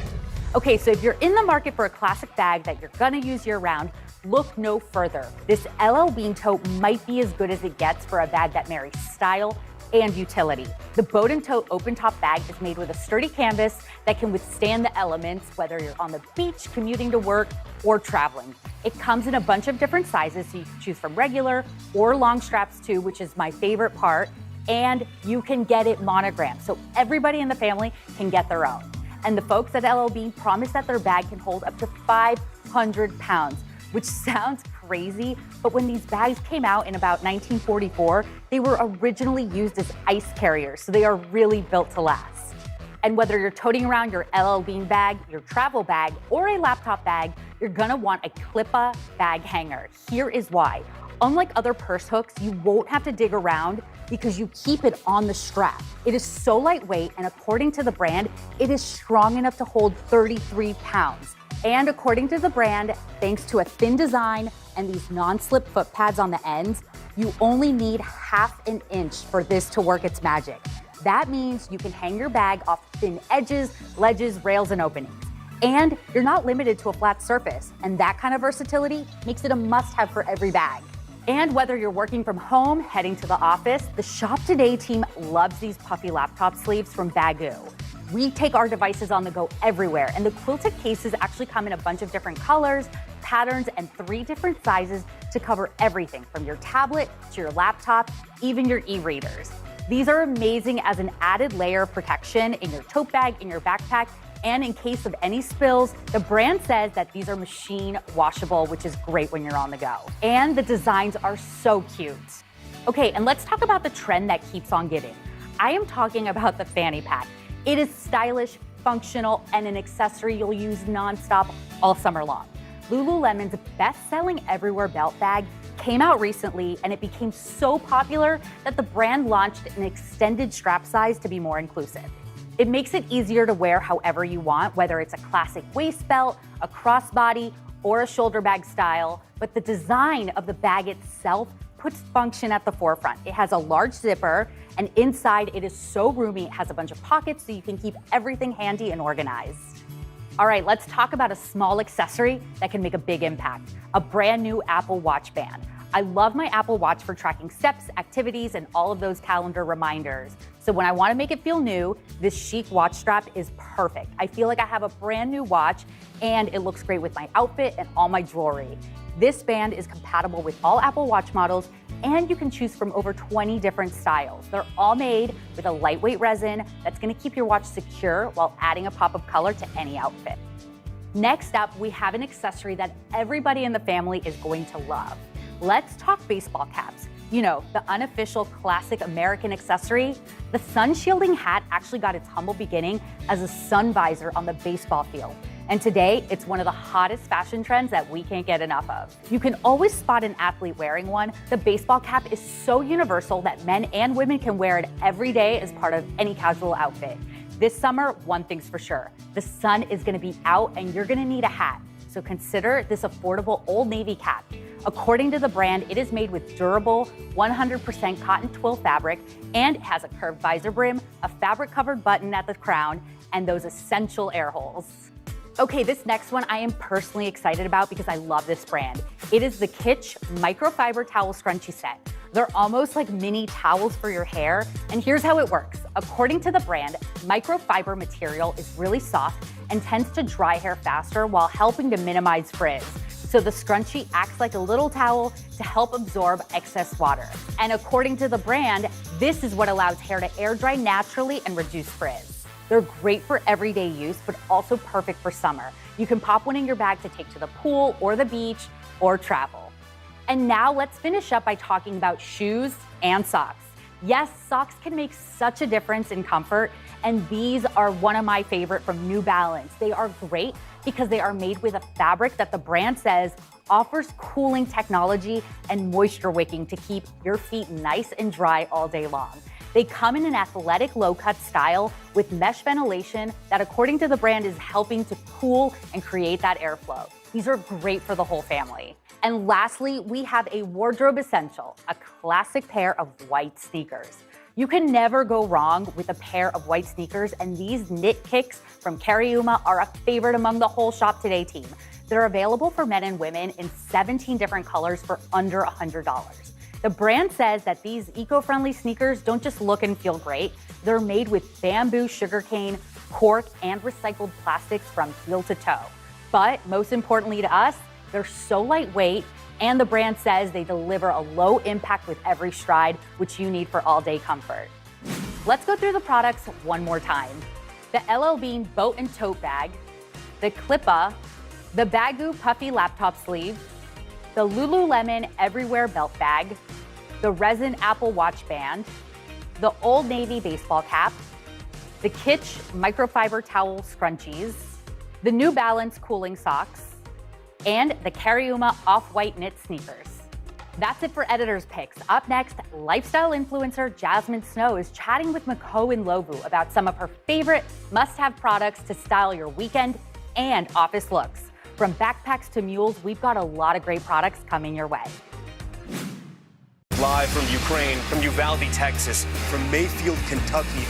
Okay, so if you're in the market for a classic bag that you're gonna use year-round, look no further. This LL Bean Tote might be as good as it gets for a bag that marries style, and utility. The Bowdoin Tote open top bag is made with a sturdy canvas that can withstand the elements, whether you're on the beach, commuting to work, or traveling. It comes in a bunch of different sizes, so you can choose from regular or long straps too, which is my favorite part. And you can get it monogrammed, so everybody in the family can get their own. And the folks at LL Bean promise that their bag can hold up to 500 pounds, which sounds crazy, but when these bags came out in about 1944, they were originally used as ice carriers, so they are really built to last. And whether you're toting around your LL Bean bag, your travel bag, or a laptop bag, you're gonna want a Clippa bag hanger. Here is why. Unlike other purse hooks, you won't have to dig around because you keep it on the strap. It is so lightweight, and according to the brand, it is strong enough to hold 33 pounds. And according to the brand, thanks to a thin design and these non-slip foot pads on the ends, you only need ½ an inch for this to work its magic. That means you can hang your bag off thin edges, ledges, rails, and openings. And you're not limited to a flat surface, and that kind of versatility makes it a must-have for every bag. And whether you're working from home, heading to the office, the Shop Today team loves these puffy laptop sleeves from Bagoo. We take our devices on the go everywhere, and the quilted cases actually come in a bunch of different colors, patterns, and 3 different sizes to cover everything from your tablet to your laptop, even your e-readers. These are amazing as an added layer of protection in your tote bag, in your backpack, and in case of any spills, the brand says that these are machine washable, which is great when you're on the go. And the designs are so cute. Okay, and let's talk about the trend that keeps on giving. I am talking about the Fanny Pack. It is stylish, functional, and an accessory you'll use nonstop all summer long. Lululemon's best-selling Everywhere belt bag came out recently, and it became so popular that the brand launched an extended strap size to be more inclusive. It makes it easier to wear however you want, whether it's a classic waist belt, a crossbody, or a shoulder bag style, but the design of the bag itself puts function at the forefront. It has a large zipper, and inside it is so roomy, it has a bunch of pockets so you can keep everything handy and organized. All right, let's talk about a small accessory that can make a big impact, a brand new Apple Watch band. I love my Apple Watch for tracking steps, activities, and all of those calendar reminders. So when I want to make it feel new, this Chic watch strap is perfect. I feel like I have a brand new watch, and it looks great with my outfit and all my jewelry. This band is compatible with all Apple Watch models, and you can choose from over 20 different styles. They're all made with a lightweight resin that's going to keep your watch secure while adding a pop of color to any outfit. Next up, we have an accessory that everybody in the family is going to love. Let's talk baseball caps. You know, the unofficial classic American accessory. The sun shielding hat actually got its humble beginning as a sun visor on the baseball field. And today, it's one of the hottest fashion trends that we can't get enough of. You can always spot an athlete wearing one. The baseball cap is so universal that men and women can wear it every day as part of any casual outfit. This summer, one thing's for sure, the sun is gonna be out and you're gonna need a hat. So consider this affordable Old Navy cap. According to the brand, it is made with durable 100% cotton twill fabric, and it has a curved visor brim, a fabric-covered button at the crown, and those essential air holes. Okay, this next one I am personally excited about because I love this brand. It is the Kitsch Microfiber Towel Scrunchie Set. They're almost like mini towels for your hair, and here's how it works. According to the brand, microfiber material is really soft and tends to dry hair faster while helping to minimize frizz. So the scrunchie acts like a little towel to help absorb excess water. And according to the brand, this is what allows hair to air dry naturally and reduce frizz. They're great for everyday use, but also perfect for summer. You can pop one in your bag to take to the pool or the beach or travel. And now let's finish up by talking about shoes and socks. Yes, socks can make such a difference in comfort, and these are one of my favorite from New Balance. They are great because they are made with a fabric that the brand says offers cooling technology and moisture wicking to keep your feet nice and dry all day long. They come in an athletic low-cut style with mesh ventilation that, according to the brand, is helping to cool and create that airflow. These are great for the whole family. And lastly, we have a wardrobe essential, a classic pair of white sneakers. You can never go wrong with a pair of white sneakers, and these knit kicks from Cariuma are a favorite among the whole Shop Today team. They're available for men and women in 17 different colors for under $100. The brand says that these eco-friendly sneakers don't just look and feel great. They're made with bamboo, sugarcane, cork, and recycled plastics from heel to toe. But most importantly to us, they're so lightweight, and the brand says they deliver a low impact with every stride, which you need for all-day comfort. Let's go through the products one more time. The LL Bean Boat and Tote Bag, the Clippa, the Baggu Puffy Laptop Sleeve, the Lululemon Everywhere Belt Bag, the Resin Apple Watch Band, the Old Navy Baseball Cap, the Kitsch Microfiber Towel Scrunchies, the New Balance Cooling Socks, and the Cariuma Off-White Knit Sneakers. That's it for Editor's Picks. Up next, lifestyle influencer Jasmine Snow is chatting with Mako and Lovu about some of her favorite must-have products to style your weekend and office looks. From backpacks to mules, we've got a lot of great products coming your way. Live from Ukraine, from Uvalde, Texas, from Mayfield, Kentucky.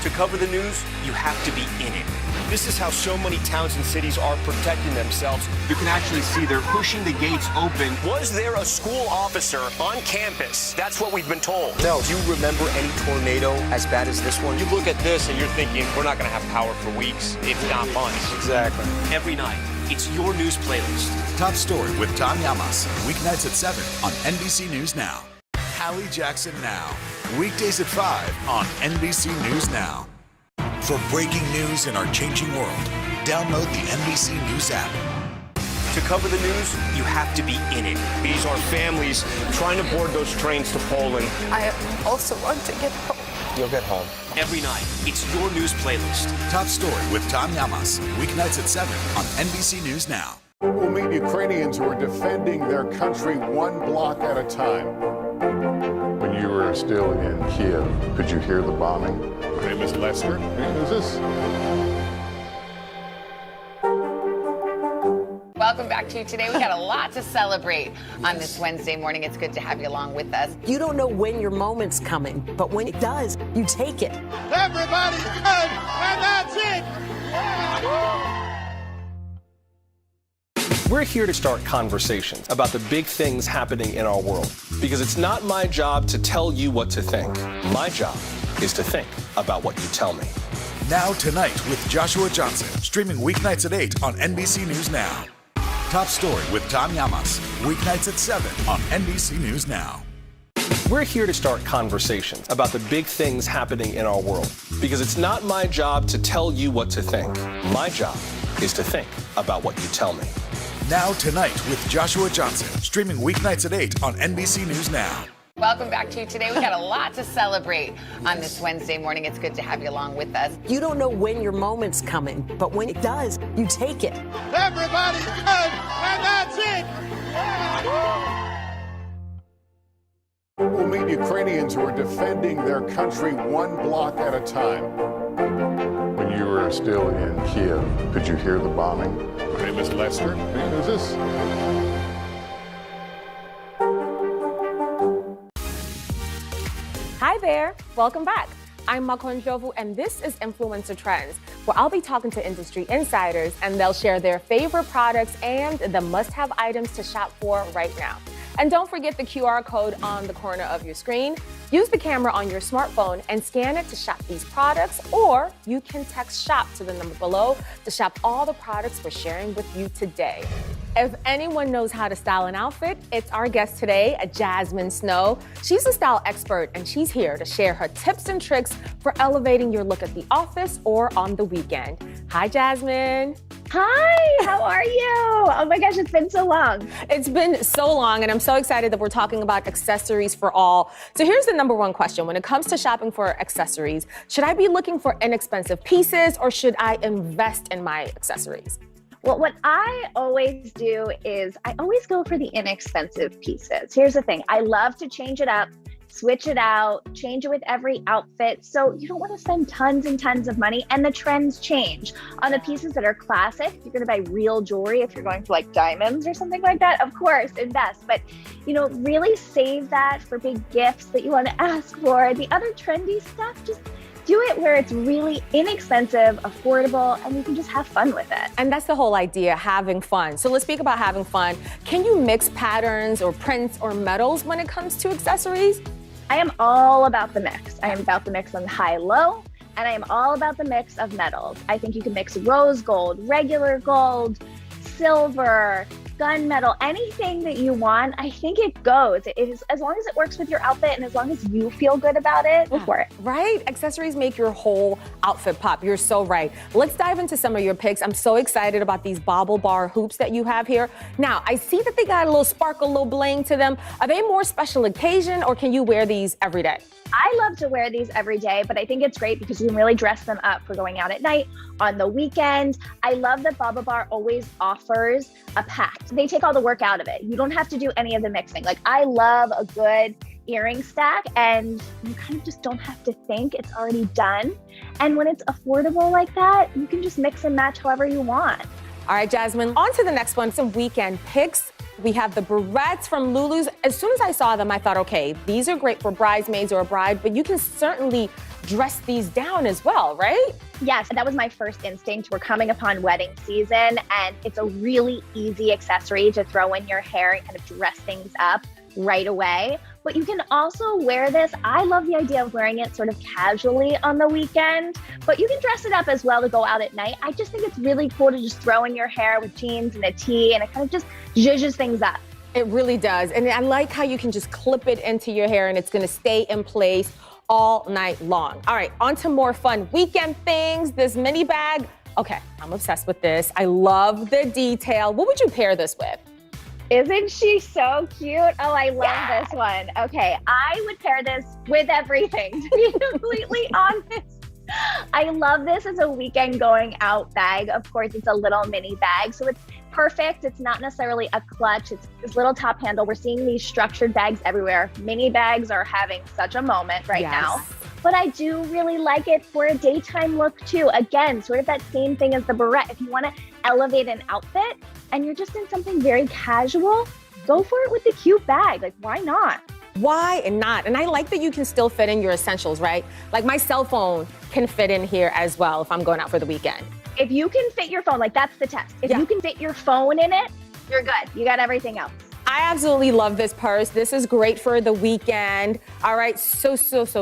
To cover the news, you have to be in it. This is how so many towns and cities are protecting themselves. You can actually see they're pushing the gates open. Was there a school officer on campus? That's what we've been told. No. Do you remember any tornado as bad as this one? You look at this and you're thinking, we're not going to have power for weeks, if not months. Exactly. Every night, it's your news playlist. Top Story with Tom Llamas, weeknights at 7 on NBC News Now. Hallie Jackson Now, weekdays at 5 on NBC News Now. For breaking news in our changing world, download the NBC News app. To cover the news, you have to be in it. These are families trying to board those trains to Poland. I also want to get home. You'll get home. Every night, it's your news playlist. Top Story with Tom Llamas, weeknights at 7 on NBC News Now. We'll meet Ukrainians who are defending their country one block at a time. When you were still in Kiev, could you hear the bombing? My name is Lester. Who's this? Welcome back to Today. We got a lot to celebrate on this Wednesday morning. It's good to have you along with us. You don't know when your moment's coming, but when it does, you take it. Everybody's good, and that's it. We're here to start conversations about the big things happening in our world, because it's not my job to tell you what to think. My job is to think about what you tell me. Now Tonight with Joshua Johnson, streaming weeknights at 8 on NBC News Now. Top Story with Tom Llamas, weeknights at 7 on NBC News Now. We're here to start conversations about the big things happening in our world, because it's not my job to tell you what to think. My job is to think about what you tell me. Now Tonight with Joshua Johnson, streaming weeknights at 8 on NBC News Now. Welcome back to Today. We got a lot to celebrate on this Wednesday morning. It's good to have you along with us. You don't know when your moment's coming, but when it does, you take it. Everybody's good, and that's it. We'll meet Ukrainians who are defending their country one block at a time. When you were still in Kiev, could you hear the bombing? My name is Lester. Who's this? Hi there, welcome back. I'm Makon Jovu, and this is Influencer Trends, where I'll be talking to industry insiders, and they'll share their favorite products and the must-have items to shop for right now. And don't forget the QR code on the corner of your screen. Use the camera on your smartphone and scan it to shop these products, or you can text SHOP to the number below to shop all the products we're sharing with you today. If anyone knows how to style an outfit, it's our guest today, Jasmine Snow. She's a style expert, and she's here to share her tips and tricks for elevating your look at the office or on the weekend. Hi, Jasmine. Hi, how are you? Oh my gosh, it's been so long. It's been so long, and I'm so excited that we're talking about accessories for all. So here's the number one question. When it comes to shopping for accessories, should I be looking for inexpensive pieces, or should I invest in my accessories? Well, what I always do is I always go for the inexpensive pieces. Here's the thing. I love to change it up, switch it out, change it with every outfit. So you don't want to spend tons and tons of money, and the trends change. On the pieces that are classic, you're going to buy real jewelry. If you're going for like diamonds or something like that, of course, invest. But, you know, really save that for big gifts that you want to ask for. The other trendy stuff, just do it where it's really inexpensive, affordable, and you can just have fun with it. And that's the whole idea, having fun. So let's speak about having fun. Can you mix patterns or prints or metals when it comes to accessories? I am all about the mix. I am about the mix on high-low, and I am all about the mix of metals. I think you can mix rose gold, regular gold, silver, gunmetal, anything that you want. I think it goes. It is, as long as it works with your outfit and as long as you feel good about it, go for it. Right? Accessories make your whole outfit pop. You're so right. Let's dive into some of your picks. I'm so excited about these bobble bar hoops that you have here. Now, I see that they got a little sparkle, a little bling to them. Are they more special occasion or can you wear these every day? I love to wear these every day, but I think it's great because you can really dress them up for going out at night, on the weekend. I love that Bobble Bar always offers a pack. They take all the work out of it. You don't have to do any of the mixing. Like, I love a good earring stack and you kind of just don't have to think, it's already done. And when it's affordable like that, you can just mix and match however you want. All right, Jasmine, on to the next one, some weekend picks. We have the barrettes from Lulu's. As soon as I saw them, I thought, okay, these are great for bridesmaids or a bride, but you can certainly dress these down as well, right? Yes, that was my first instinct. We're coming upon wedding season, and it's a really easy accessory to throw in your hair and kind of dress things up right away. But you can also wear this. I love the idea of wearing it sort of casually on the weekend, but you can dress it up as well to go out at night. I just think it's really cool to just throw in your hair with jeans and a tee, and it kind of just zhuzhes things up. It really does. And I like how you can just clip it into your hair and it's gonna stay in place all night long. All right, on to more fun weekend things. This mini bag. Okay, I'm obsessed with this. I love the detail. What would you pair this with? Isn't she so cute? Oh, I love this one. Okay, I would pair this with everything, to be completely honest. I love this as a weekend going out bag. Of course, it's a little mini bag, so it's perfect. It's not necessarily a clutch. It's this little top handle. We're seeing these structured bags everywhere. Mini bags are having such a moment right now. But I do really like it for a daytime look too. Again, sort of that same thing as the barrette. If you want to elevate an outfit and you're just in something very casual, go for it with the cute bag. Like, why not? Why and not? And I like that you can still fit in your essentials, right? Like my cell phone can fit in here as well if I'm going out for the weekend. If you can fit your phone, like that's the test. If you can fit your phone in it, you're good. You got everything else. I absolutely love this purse. This is great for the weekend. All right, so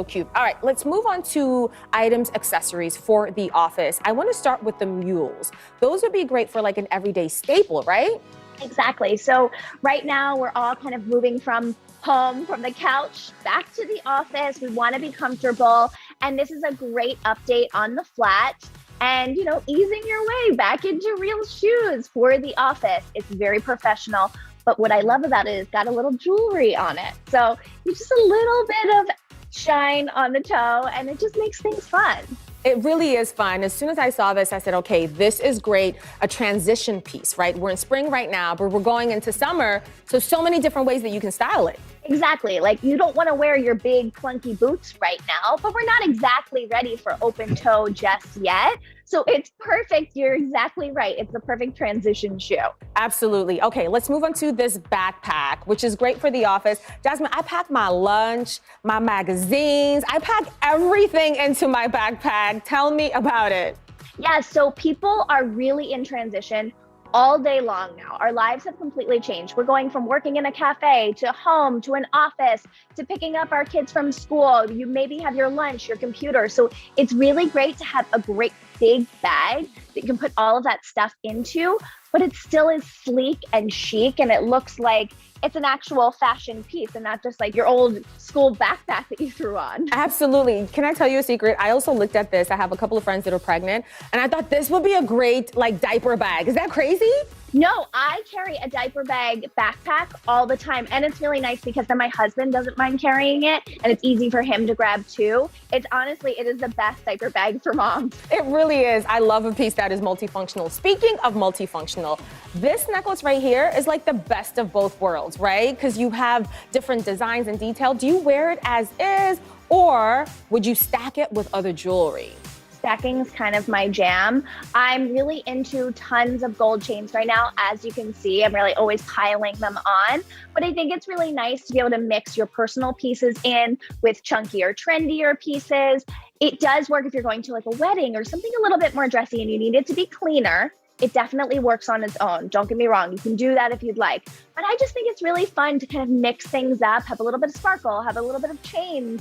cute. All right, let's move on to items, accessories for the office. I want to start with the mules. Those would be great for like an everyday staple, right? Exactly. So right now we're all kind of moving from home, from the couch back to the office. We want to be comfortable. And this is a great update on the flat. And, you know, easing your way back into real shoes for the office. It's very professional. But what I love about it is it's got a little jewelry on it. So it's just a little bit of shine on the toe and it just makes things fun. It really is fun. As soon as I saw this, I said, okay, this is great. A transition piece, right? We're in spring right now, but we're going into summer. So many different ways that you can style it. Exactly. Like you don't want to wear your big clunky boots right now, but we're not exactly ready for open toe just yet. So it's perfect. You're exactly right. It's the perfect transition shoe. Absolutely. Okay, let's move on to this backpack, which is great for the office. Jasmine, I pack my lunch, my magazines. I pack everything into my backpack. Tell me about it. Yeah, so people are really in transition all day long now. Our lives have completely changed. We're going from working in a cafe to home to an office to picking up our kids from school. You maybe have your lunch, your computer. So it's really great to have a great big bag that you can put all of that stuff into, but it still is sleek and chic and it looks like it's an actual fashion piece and not just like your old school backpack that you threw on. Absolutely. Can I tell you a secret? I also looked at this. I have a couple of friends that are pregnant and I thought this would be a great like diaper bag. Is that crazy? No, I carry a diaper bag backpack all the time. And it's really nice because then my husband doesn't mind carrying it and it's easy for him to grab too. It's honestly, it is the best diaper bag for moms. It really is. I love a piece that is multifunctional. Speaking of multifunctional, this necklace right here is like the best of both worlds, right? Because you have different designs and detail. Do you wear it as is or would you stack it with other jewelry? Stacking is kind of my jam. I'm really into tons of gold chains right now. As you can see, I'm really always piling them on. But I think it's really nice to be able to mix your personal pieces in with chunkier, trendier pieces. It does work if you're going to like a wedding or something a little bit more dressy and you need it to be cleaner. It definitely works on its own. Don't get me wrong. You can do that if you'd like. But I just think it's really fun to kind of mix things up, have a little bit of sparkle, have a little bit of chains,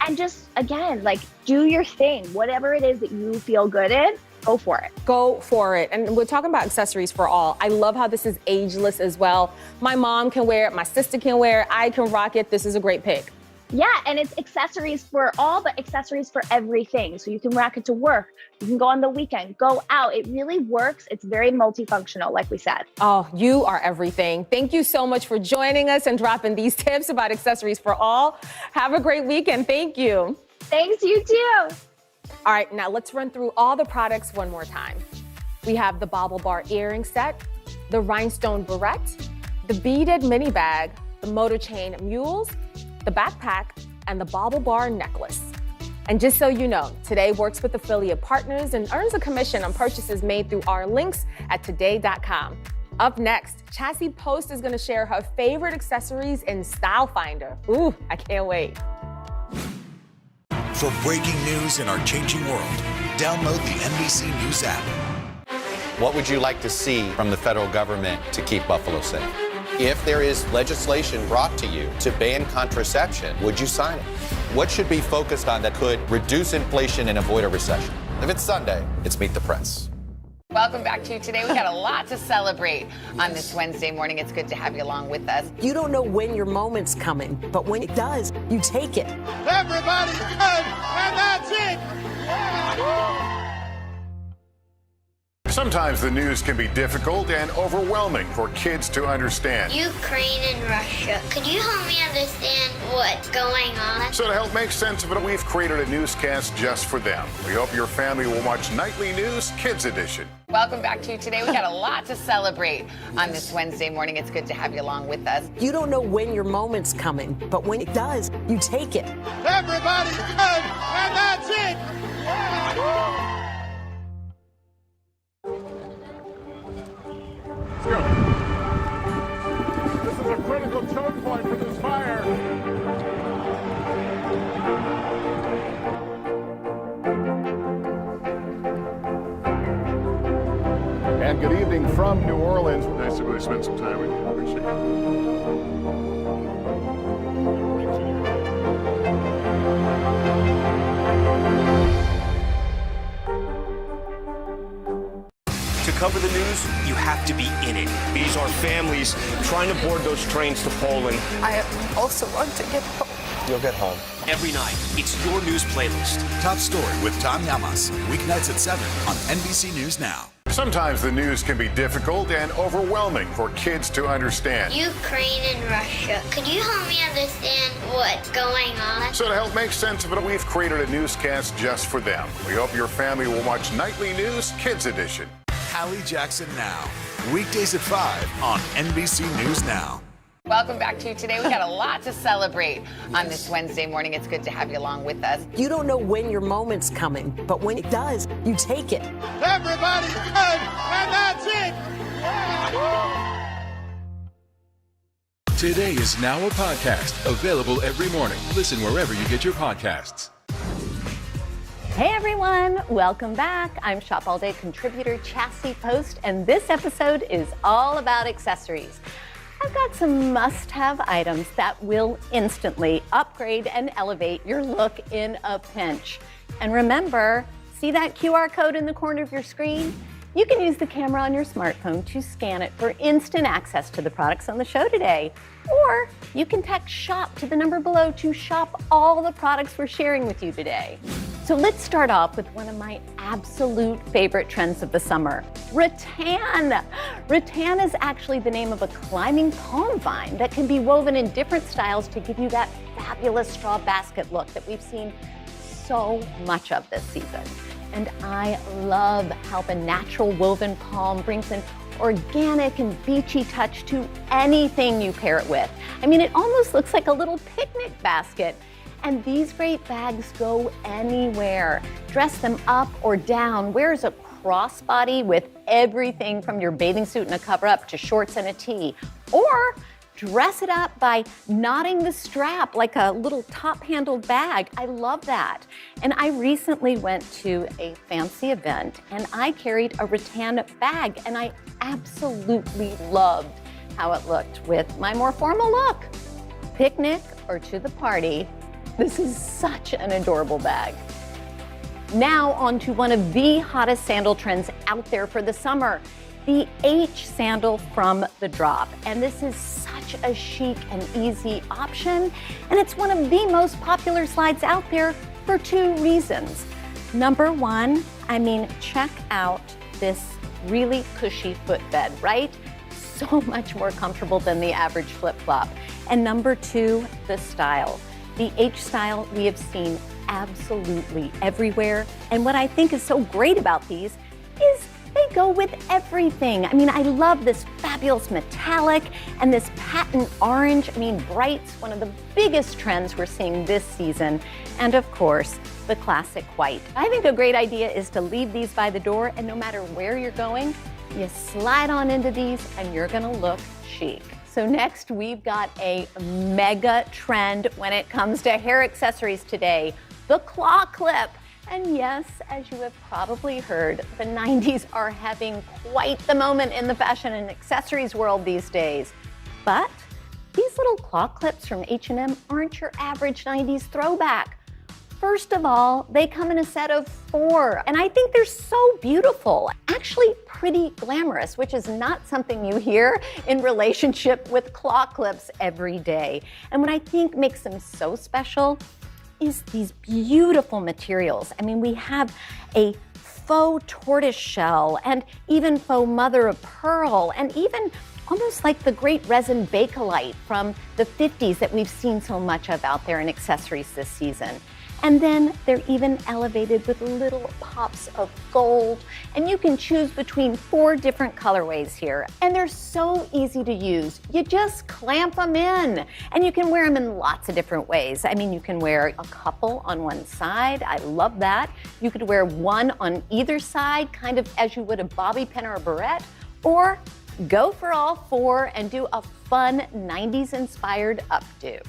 and just, again, like do your thing. Whatever it is that you feel good in, go for it. Go for it. And we're talking about accessories for all. I love how this is ageless as well. My mom can wear it. My sister can wear it. I can rock it. This is a great pick. Yeah, and it's accessories for all, but accessories for everything. So you can rock it to work. You can go on the weekend, go out. It really works. It's very multifunctional, like we said. Oh, you are everything. Thank you so much for joining us and dropping these tips about accessories for all. Have a great weekend. Thank you. Thanks, you too. All right, now let's run through all the products one more time. We have the Bobble Bar earring set, the rhinestone barrette, the beaded mini bag, the motor chain mules, the backpack, and the Bobble Bar necklace. And just so you know, Today works with affiliate partners and earns a commission on purchases made through our links at today.com. Up next, Chassie Post is gonna share her favorite accessories in Style Finder. Ooh, I can't wait. For breaking news in our changing world, download the NBC News app. What would you like to see from the federal government to keep Buffalo safe? If there is legislation brought to you to ban contraception, would you sign it? What should be focused on that could reduce inflation and avoid a recession? If it's Sunday, it's Meet the Press. Welcome back to Today. We got a lot to celebrate on this Wednesday morning. It's good to have you along with us. You don't know when your moment's coming, but when it does, you take it. Everybody's good, and that's it. Sometimes the news can be difficult and overwhelming for kids to understand. Ukraine and Russia. Could you help me understand what's going on? So to help make sense of it, we've created a newscast just for them. We hope your family will watch Nightly News Kids Edition. Welcome back to Today. We got a lot to celebrate on this Wednesday morning. It's good to have you along with us. You don't know when your moment's coming, but when it does, you take it. Everybody's good, and that's it. Let's go. This is a critical choke point for this fire. And good evening from New Orleans. Nice to really spend some time with you. Appreciate it. To cover the news, you have to be in it. These are families trying to board those trains to Poland. I also want to get home. You'll get home. Every night, it's your news playlist. Top Story with Tom Llamas, weeknights at 7 on NBC News Now. Sometimes the news can be difficult and overwhelming for kids to understand. Ukraine and Russia. Could you help me understand what's going on? So to help make sense of it, we've created a newscast just for them. We hope your family will watch Nightly News Kids Edition. Hallie Jackson Now, weekdays at 5 on NBC News Now. Welcome back to Today. We got a lot to celebrate on this Wednesday morning. It's good to have you along with us. You don't know when your moment's coming, but when it does, you take it. Everybody's good, and that's it. Today is now a podcast available every morning. Listen wherever you get your podcasts. Hey everyone, welcome back. I'm Shop All Day contributor Chassie Post, and this episode is all about accessories. I've got some must-have items that will instantly upgrade and elevate your look in a pinch. And remember, see that QR code in the corner of your screen? You can use the camera on your smartphone to scan it for instant access to the products on the show today. Or you can text SHOP to the number below to shop all the products we're sharing with you today. So let's start off with one of my absolute favorite trends of the summer, rattan. Rattan is actually the name of a climbing palm vine that can be woven in different styles to give you that fabulous straw basket look that we've seen so much of this season. And I love how the natural woven palm brings an organic and beachy touch to anything you pair it with. I mean, it almost looks like a little picnic basket. And these great bags go anywhere. Dress them up or down. Wears a crossbody with everything from your bathing suit and a cover-up to shorts and a tee. Or dress it up by knotting the strap like a little top-handled bag. I love that. And I recently went to a fancy event and I carried a rattan bag and I absolutely loved how it looked with my more formal look. Picnic or to the party, this is such an adorable bag. Now on to one of the hottest sandal trends out there for the summer, the H sandal from The Drop. And this is such a chic and easy option. And it's one of the most popular slides out there for two reasons. Number one, check out this really cushy footbed, right? So much more comfortable than the average flip-flop. And number two, the style. The H style we have seen absolutely everywhere. And what I think is so great about these is they go with everything. I love this fabulous metallic and this patent orange. Bright's one of the biggest trends we're seeing this season. And of course, the classic white. I think a great idea is to leave these by the door, and no matter where you're going, you slide on into these and you're gonna look chic. So next, we've got a mega trend when it comes to hair accessories today, the claw clip. And yes, as you have probably heard, the 90s are having quite the moment in the fashion and accessories world these days. But these little claw clips from H&M aren't your average 90s throwback. First of all, they come in a set of 4, and I think they're so beautiful. Actually pretty glamorous, which is not something you hear in relationship with claw clips every day. And what I think makes them so special is these beautiful materials. We have a faux tortoise shell and even faux mother of pearl and even almost like the great resin Bakelite from the 50s that we've seen so much of out there in accessories this season. And then they're even elevated with little pops of gold. And you can choose between 4 different colorways here. And they're so easy to use. You just clamp them in. And you can wear them in lots of different ways. You can wear a couple on one side. I love that. You could wear one on either side, kind of as you would a bobby pin or a barrette. Or go for all 4 and do a fun 90s inspired updo.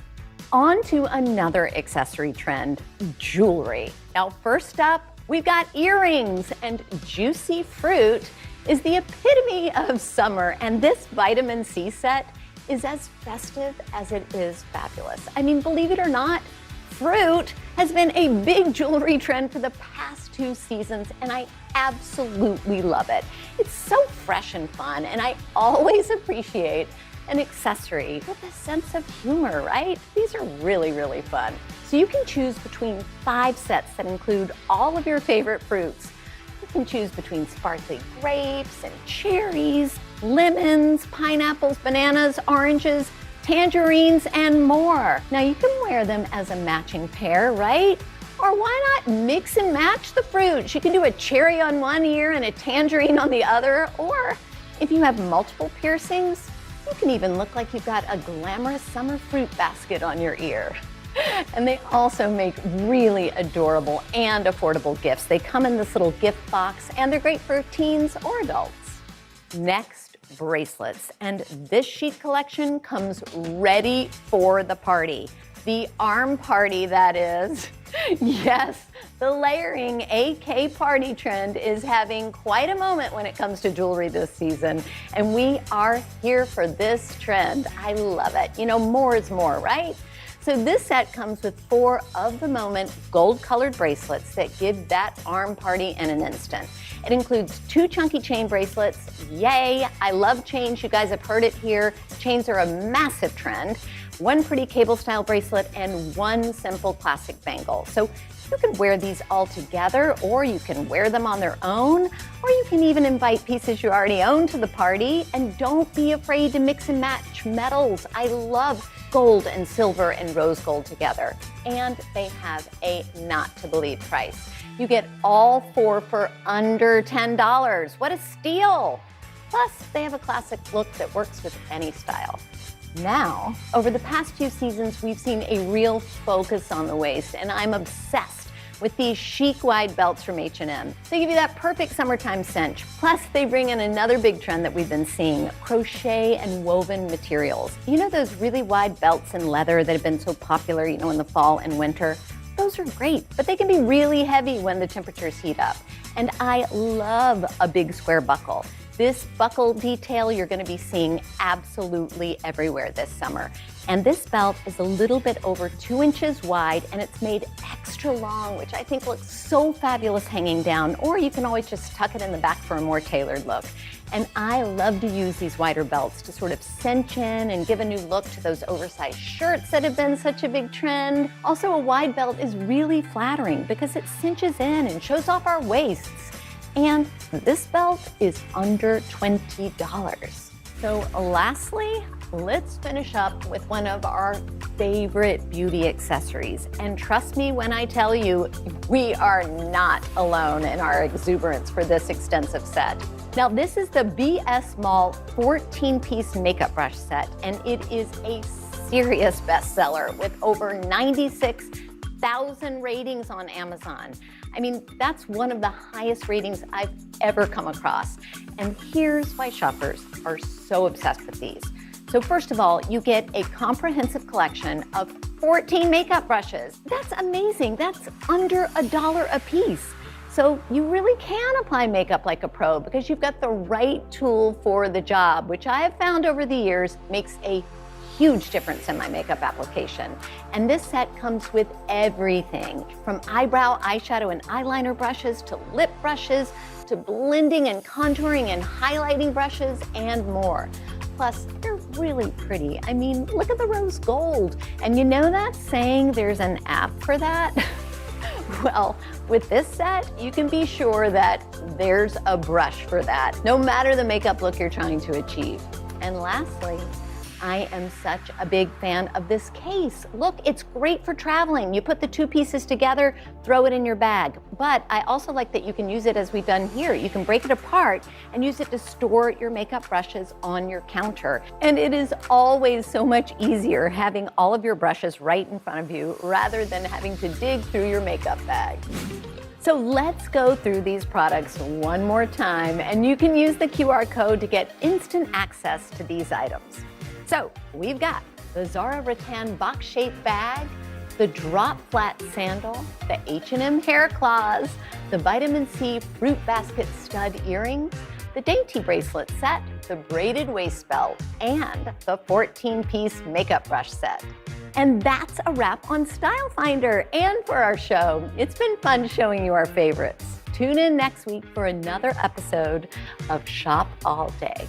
On to another accessory trend, jewelry. Now, first up, we've got earrings, and juicy fruit is the epitome of summer, and this vitamin C set is as festive as it is fabulous. Believe it or not, fruit has been a big jewelry trend for the past 2 seasons, and I absolutely love it. It's so fresh and fun, and I always appreciate an accessory with a sense of humor, right? These are really, really fun. So you can choose between 5 sets that include all of your favorite fruits. You can choose between sparkly grapes and cherries, lemons, pineapples, bananas, oranges, tangerines, and more. Now you can wear them as a matching pair, right? Or why not mix and match the fruits? You can do a cherry on one ear and a tangerine on the other, or if you have multiple piercings, you can even look like you've got a glamorous summer fruit basket on your ear. And they also make really adorable and affordable gifts. They come in this little gift box, and they're great for teens or adults. Next, bracelets. And this chic collection comes ready for the party. The arm party, that is. Yes, the layering AK party trend is having quite a moment when it comes to jewelry this season, and we are here for this trend. I love it. More is more, right? So this set comes with 4 of the moment gold-colored bracelets that give that arm party in an instant. It includes 2 chunky chain bracelets. Yay! I love chains. You guys have heard it here. Chains are a massive trend. 1 pretty cable-style bracelet and 1 simple classic bangle. So you can wear these all together, or you can wear them on their own, or you can even invite pieces you already own to the party. And don't be afraid to mix and match metals. I love gold and silver and rose gold together. And they have a not-to-believe price. You get all 4 for under $10. What a steal! Plus, they have a classic look that works with any style. Now, over the past few seasons, we've seen a real focus on the waist, and I'm obsessed with these chic wide belts from H&M. They give you that perfect summertime cinch. Plus, they bring in another big trend that we've been seeing, crochet and woven materials. You know those really wide belts in leather that have been so popular, in the fall and winter? Those are great, but they can be really heavy when the temperatures heat up. And I love a big square buckle. This buckle detail you're going to be seeing absolutely everywhere this summer. And this belt is a little bit over 2 inches wide, and it's made extra long, which I think looks so fabulous hanging down, or you can always just tuck it in the back for a more tailored look. And I love to use these wider belts to sort of cinch in and give a new look to those oversized shirts that have been such a big trend. Also, a wide belt is really flattering because it cinches in and shows off our waists. And this belt is under $20. So lastly, let's finish up with one of our favorite beauty accessories. And trust me when I tell you, we are not alone in our exuberance for this extensive set. Now, this is the BS Mall 14-piece makeup brush set, and it is a serious bestseller with over 96,000 ratings on Amazon. I mean, that's one of the highest ratings I've ever come across. And here's why shoppers are so obsessed with these. So first of all, you get a comprehensive collection of 14 makeup brushes. That's amazing. That's under $1 a piece. So you really can apply makeup like a pro because you've got the right tool for the job, which I have found over the years makes a huge difference in my makeup application. And this set comes with everything from eyebrow, eyeshadow, and eyeliner brushes to lip brushes to blending and contouring and highlighting brushes and more. Plus, they're really pretty. I mean, look at the rose gold. And you know that saying there's an app for that? Well, with this set, you can be sure that there's a brush for that, no matter the makeup look you're trying to achieve. And lastly, I am such a big fan of this case. Look, it's great for traveling. You put the two pieces together, throw it in your bag. But I also like that you can use it as we've done here. You can break it apart and use it to store your makeup brushes on your counter. And it is always so much easier having all of your brushes right in front of you rather than having to dig through your makeup bag. So let's go through these products one more time, and you can use the QR code to get instant access to these items. So we've got the Zara Rattan box-shaped bag, the drop flat sandal, the H&M hair claws, the vitamin C fruit basket stud earrings, the dainty bracelet set, the braided waist belt, and the 14-piece makeup brush set. And that's a wrap on Style Finder and for our show. It's been fun showing you our favorites. Tune in next week for another episode of Shop All Day.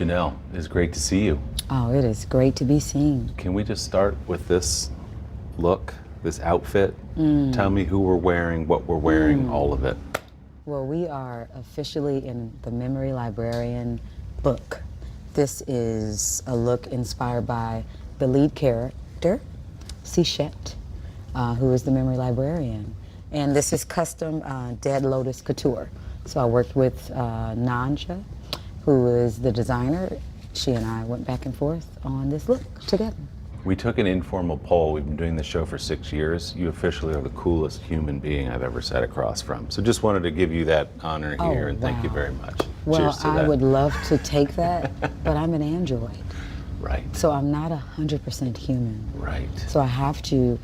Janelle, it's great to see you. Oh, it is great to be seen. Can we just start with this look, this outfit? Tell me who we're wearing, what we're wearing, all of it. Well, we are officially in the Memory Librarian book. This is a look inspired by the lead character, Cichette, who is the Memory Librarian. And this is custom Dead Lotus Couture. So I worked with Nanja, who is the designer. She and I went back and forth on this look together. We took an informal poll. We've been doing this show for 6 years. You officially are the coolest human being I've ever sat across from. So just wanted to give you that honor here, and thank you very much. Well, Cheers to I that. would love to take that, but I'm an android. Right. So I'm not 100% human. Right. So I have to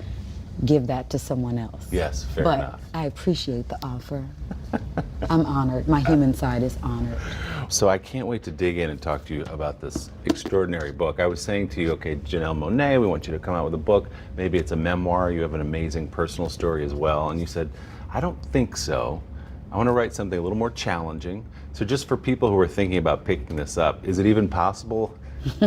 give that to someone else. Yes, fair but enough. I appreciate the offer. I'm honored. My human side is honored. So I can't wait to dig in and talk to you about this extraordinary book. I was saying to you, okay, Janelle Monáe, we want you to come out with a book. Maybe it's a memoir. You have an amazing personal story as well. And you said, I don't think so. I want to write something a little more challenging. So just for people who are thinking about picking this up, is it even possible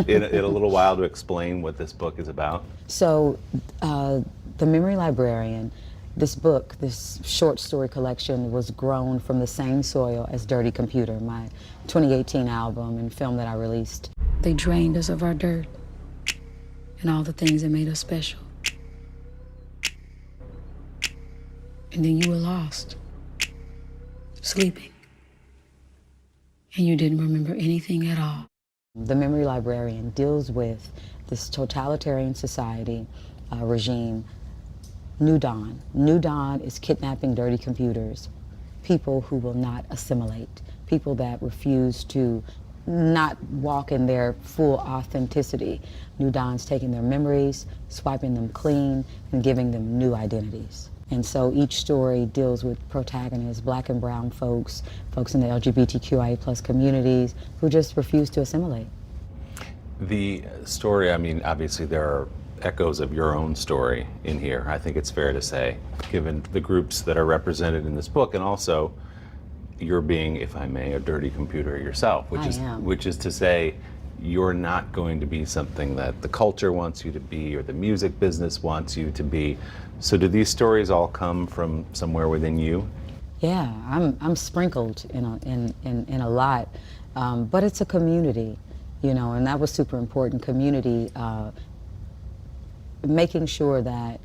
in a little while to explain what this book is about? So the Memory Librarian, this book, this short story collection was grown from the same soil as Dirty Computer, my 2018 album and film that I released. They drained us of our dirt and all the things that made us special. And then you were lost, sleeping, and you didn't remember anything at all. The Memory Librarian deals with this totalitarian society regime, New Dawn. New Dawn is kidnapping dirty computers, people who will not assimilate, people that refuse to not walk in their full authenticity. New Dawn's taking their memories, swiping them clean, and giving them new identities. And so each story deals with protagonists, Black and brown folks, folks in the LGBTQIA+ communities who just refuse to assimilate. The story, I mean, obviously there are echoes of your own story in here, I think it's fair to say, given the groups that are represented in this book, and also you're being, if I may, a dirty computer yourself, which is to say, you're not going to be something that the culture wants you to be or the music business wants you to be. So do these stories all come from somewhere within you? Yeah, I'm sprinkled in a lot, but it's a community, you know, and that was super important. Community, making sure that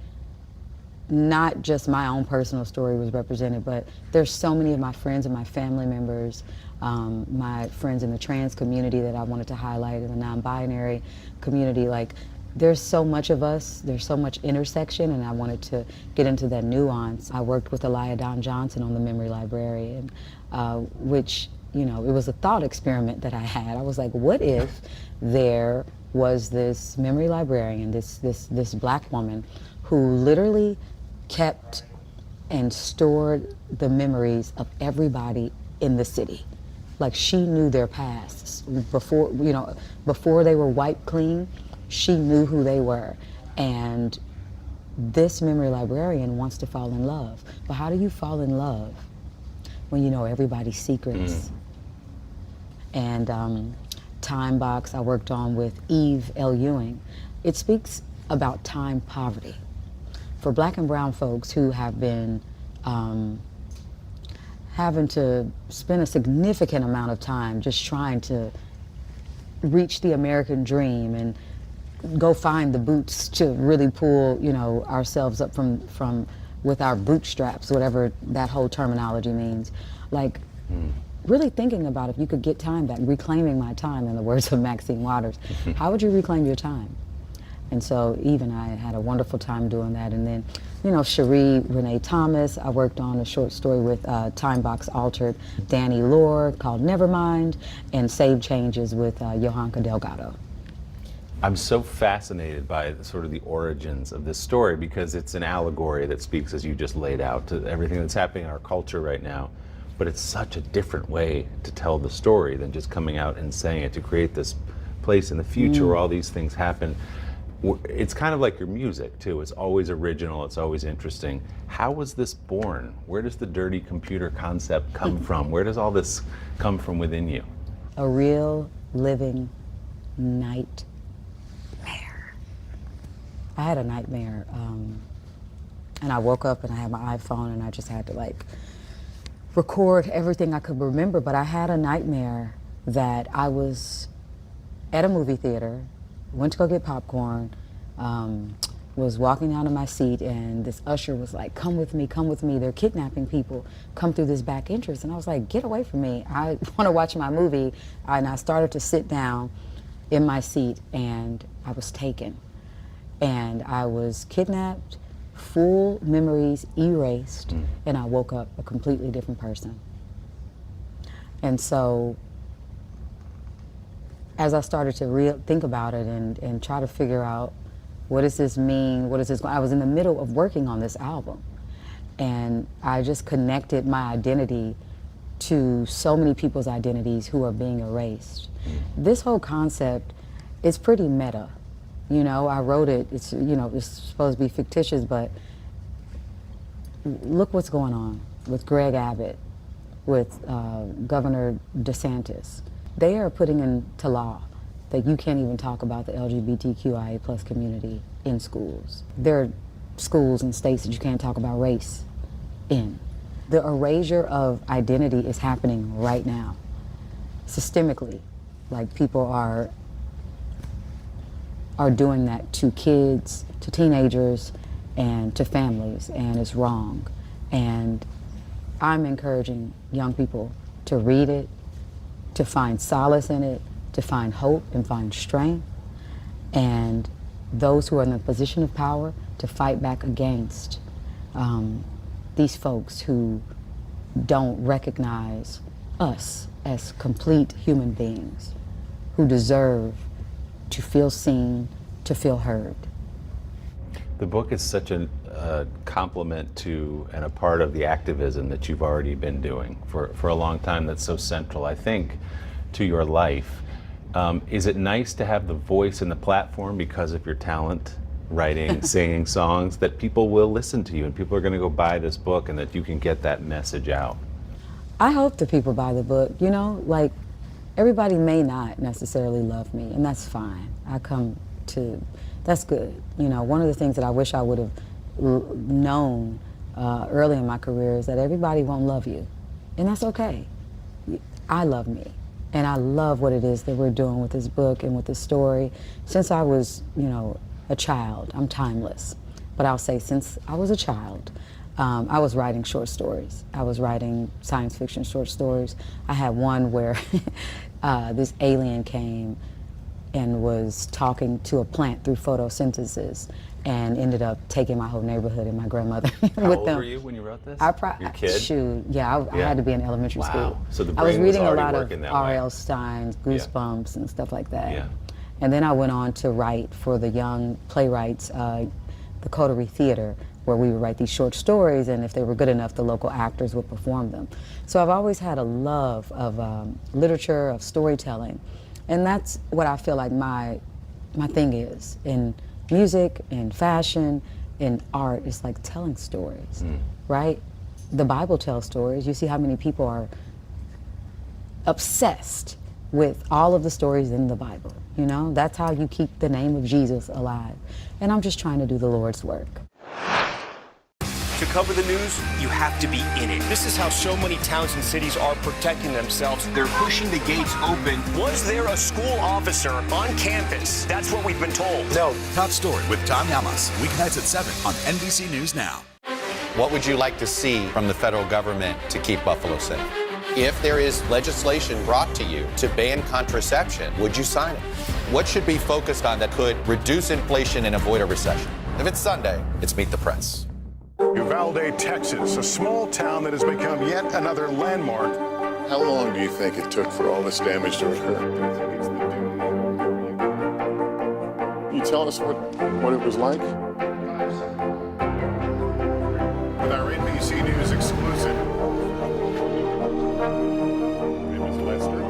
not just my own personal story was represented, but there's so many of my friends and my family members, my friends in the trans community that I wanted to highlight, in the non-binary community. Like, there's so much of us, there's so much intersection, and I wanted to get into that nuance. I worked with Elia Don Johnson on the Memory Librarian, which, you know, it was a thought experiment that I had. I was like, what if there was this memory librarian, this Black woman who literally kept and stored the memories of everybody in the city. Like, she knew their pasts before, you know, before they were wiped clean, she knew who they were. And this memory librarian wants to fall in love. But how do you fall in love when you know everybody's secrets? And Time Box I worked on with Eve L. Ewing. It speaks about time poverty. For Black and brown folks who have been having to spend a significant amount of time just trying to reach the American dream and go find the boots to really pull, you know, ourselves up from with our bootstraps, whatever that whole terminology means. Like, really thinking about if you could get time back, reclaiming my time, in the words of Maxine Waters. How would you reclaim your time? And so Eve and I had a wonderful time doing that. And then, you know, Cherie Renee Thomas, I worked on a short story with Time Box Altered, Danny Lore called Nevermind, and Save Changes with Johanka Delgado. I'm so fascinated by sort of the origins of this story, because it's an allegory that speaks, as you just laid out, to everything that's happening in our culture right now. But it's such a different way to tell the story than just coming out and saying it, to create this place in the future where all these things happen. It's kind of like your music too. It's always original, it's always interesting. How was this born? Where does the dirty computer concept come from? Where does all this come from within you? A real living nightmare. I had a nightmare, and I woke up and I had my iPhone and I just had to like record everything I could remember. But I had a nightmare that I was at a movie theater, went to go get popcorn, was walking out of my seat, and this usher was like, come with me, they're kidnapping people, come through this back entrance. And I was like, get away from me, I want to watch my movie. And I started to sit down in my seat, and I was taken. And I was kidnapped, full memories erased, and I woke up a completely different person. And so as I started to think about it and try to figure out, what does this mean? What is this? I was in the middle of working on this album, and I just connected my identity to so many people's identities who are being erased. This whole concept is pretty meta. You know, I wrote it, it's, you know, it's supposed to be fictitious, but look what's going on with Greg Abbott, with Governor DeSantis. They are putting into law that you can't even talk about the LGBTQIA plus community in schools. There are schools and states that you can't talk about race in. The erasure of identity is happening right now, systemically. Like, people are doing that to kids, to teenagers, and to families, and it's wrong. And I'm encouraging young people to read it, to find solace in it, to find hope and find strength, and those who are in the position of power to fight back against these folks who don't recognize us as complete human beings who deserve to feel seen, to feel heard. The book is such a compliment to and a part of the activism that you've already been doing for a long time that's so central, I think, to your life. Is it nice to have the voice and the platform because of your talent, writing, singing songs, that people will listen to you and people are going to go buy this book and that you can get that message out? I hope that people buy the book. You know, like, everybody may not necessarily love me, and that's fine. That's good. You know, one of the things that I wish I would have known early in my career is that everybody won't love you, and that's okay. I love me, and I love what it is that we're doing with this book and with this story. Since I was, you know, a child, I'm timeless, but I'll say since I was a child, I was writing short stories. I was writing science fiction short stories. I had one where this alien came and was talking to a plant through photosynthesis and ended up taking my whole neighborhood and my grandmother with them. How old were you when you wrote this? Your kid? Shoot, yeah, I had to be in elementary school. So the I was brain reading was a lot of working that way. R.L. Stein's Goosebumps and stuff like that. Yeah. And then I went on to write for the young playwrights, the Coterie Theater, where we would write these short stories, and if they were good enough, the local actors would perform them. So I've always had a love of literature, of storytelling, and that's what I feel like my thing is. In music, in fashion, in art, it's like telling stories, right? The Bible tells stories. You see how many people are obsessed with all of the stories in the Bible, you know? That's how you keep the name of Jesus alive. And I'm just trying to do the Lord's work. To cover the news, you have to be in it. This is how so many towns and cities are protecting themselves. They're pushing the gates open. Was there a school officer on campus? That's what we've been told. No. Top Story with Tom Llamas, weeknights at 7 on NBC News Now. What would you like to see from the federal government to keep Buffalo safe? If there is legislation brought to you to ban contraception, would you sign it? What should be focused on that could reduce inflation and avoid a recession? If it's Sunday, it's Meet the Press. Uvalde, Texas, a small town that has become yet another landmark. How long do you think it took for all this damage to occur? Can you tell us what it was like? With our NBC News exclusive. It was Lester.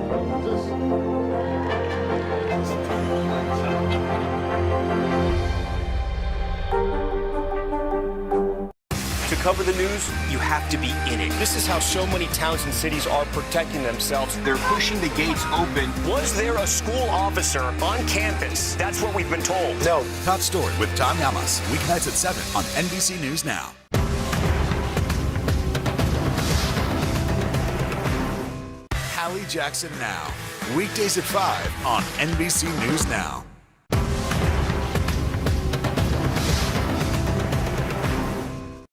To cover the news, you have to be in it. This is how so many towns and cities are protecting themselves. They're pushing the gates open. Was there a school officer on campus? That's what we've been told. No. Top Story with Tom Llamas, weeknights at 7 on NBC News Now. Hallie Jackson Now, weekdays at 5 on NBC News Now.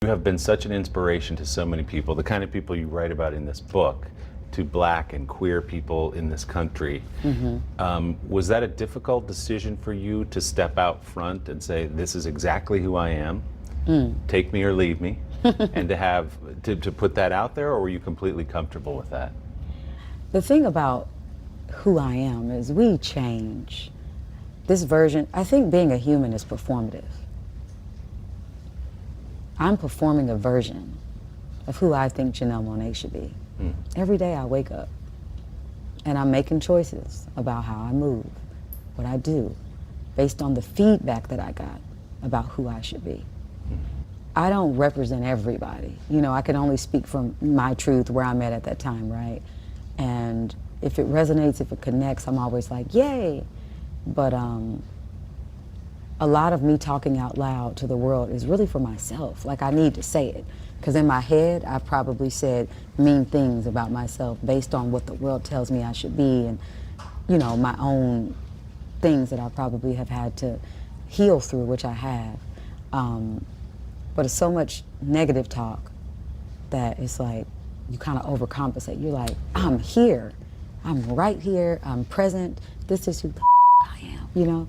You have been such an inspiration to so many people, the kind of people you write about in this book, to Black and queer people in this country. Was that a difficult decision for you to step out front and say, this is exactly who I am, take me or leave me, and to put that out there, or were you completely comfortable with that? The thing about who I am is we change. This version, I think being a human is performative. I'm performing a version of who I think Janelle Monáe should be. Every day I wake up and I'm making choices about how I move, what I do, based on the feedback that I got about who I should be. I don't represent everybody. You know, I can only speak from my truth, where I'm at that time, right? And if it resonates, if it connects, I'm always like, yay. But a lot of me talking out loud to the world is really for myself. Like, I need to say it. Because in my head, I probably said mean things about myself based on what the world tells me I should be, and, you know, my own things that I probably have had to heal through, which I have. But it's so much negative talk that it's like you kind of overcompensate. You're like, I'm here. I'm right here. I'm present. This is who the I am, you know?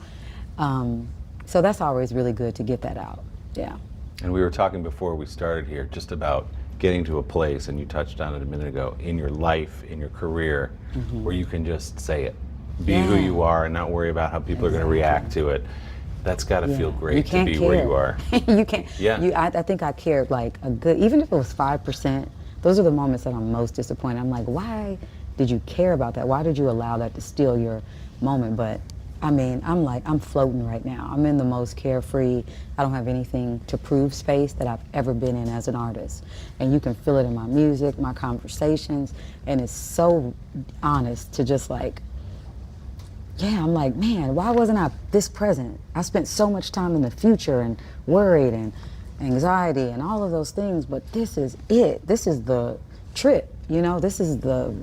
So that's always really good to get that out, yeah. And we were talking before we started here just about getting to a place, and you touched on it a minute ago, in your life, in your career, where you can just say it. Be who you are and not worry about how people are going to react to it. That's got to feel great to be where you are. You can't. Yeah. I think I cared like a good, even if it was 5%, those are the moments that I'm most disappointed. I'm like, why did you care about that? Why did you allow that to steal your moment? But I mean, I'm floating right now. I'm in the most carefree, I don't have anything to prove space that I've ever been in as an artist. And you can feel it in my music, my conversations, and it's so honest to just like, yeah, I'm like, man, why wasn't I this present? I spent so much time in the future and worried and anxiety and all of those things, but this is it. This is the trip, you know? This is the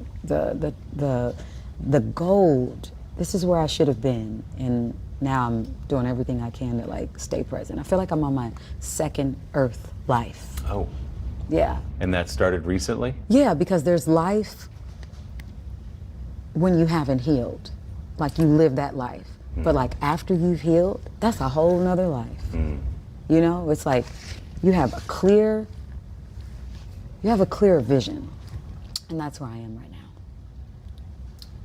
gold. This is where I should have been, and now I'm doing everything I can to like stay present. I feel like I'm on my second Earth life. Oh. Yeah. And that started recently? Yeah, because there's life when you haven't healed. Like, you live that life. But like after you've healed, that's a whole nother life. You know, it's like you have a clear vision, and that's where I am right now.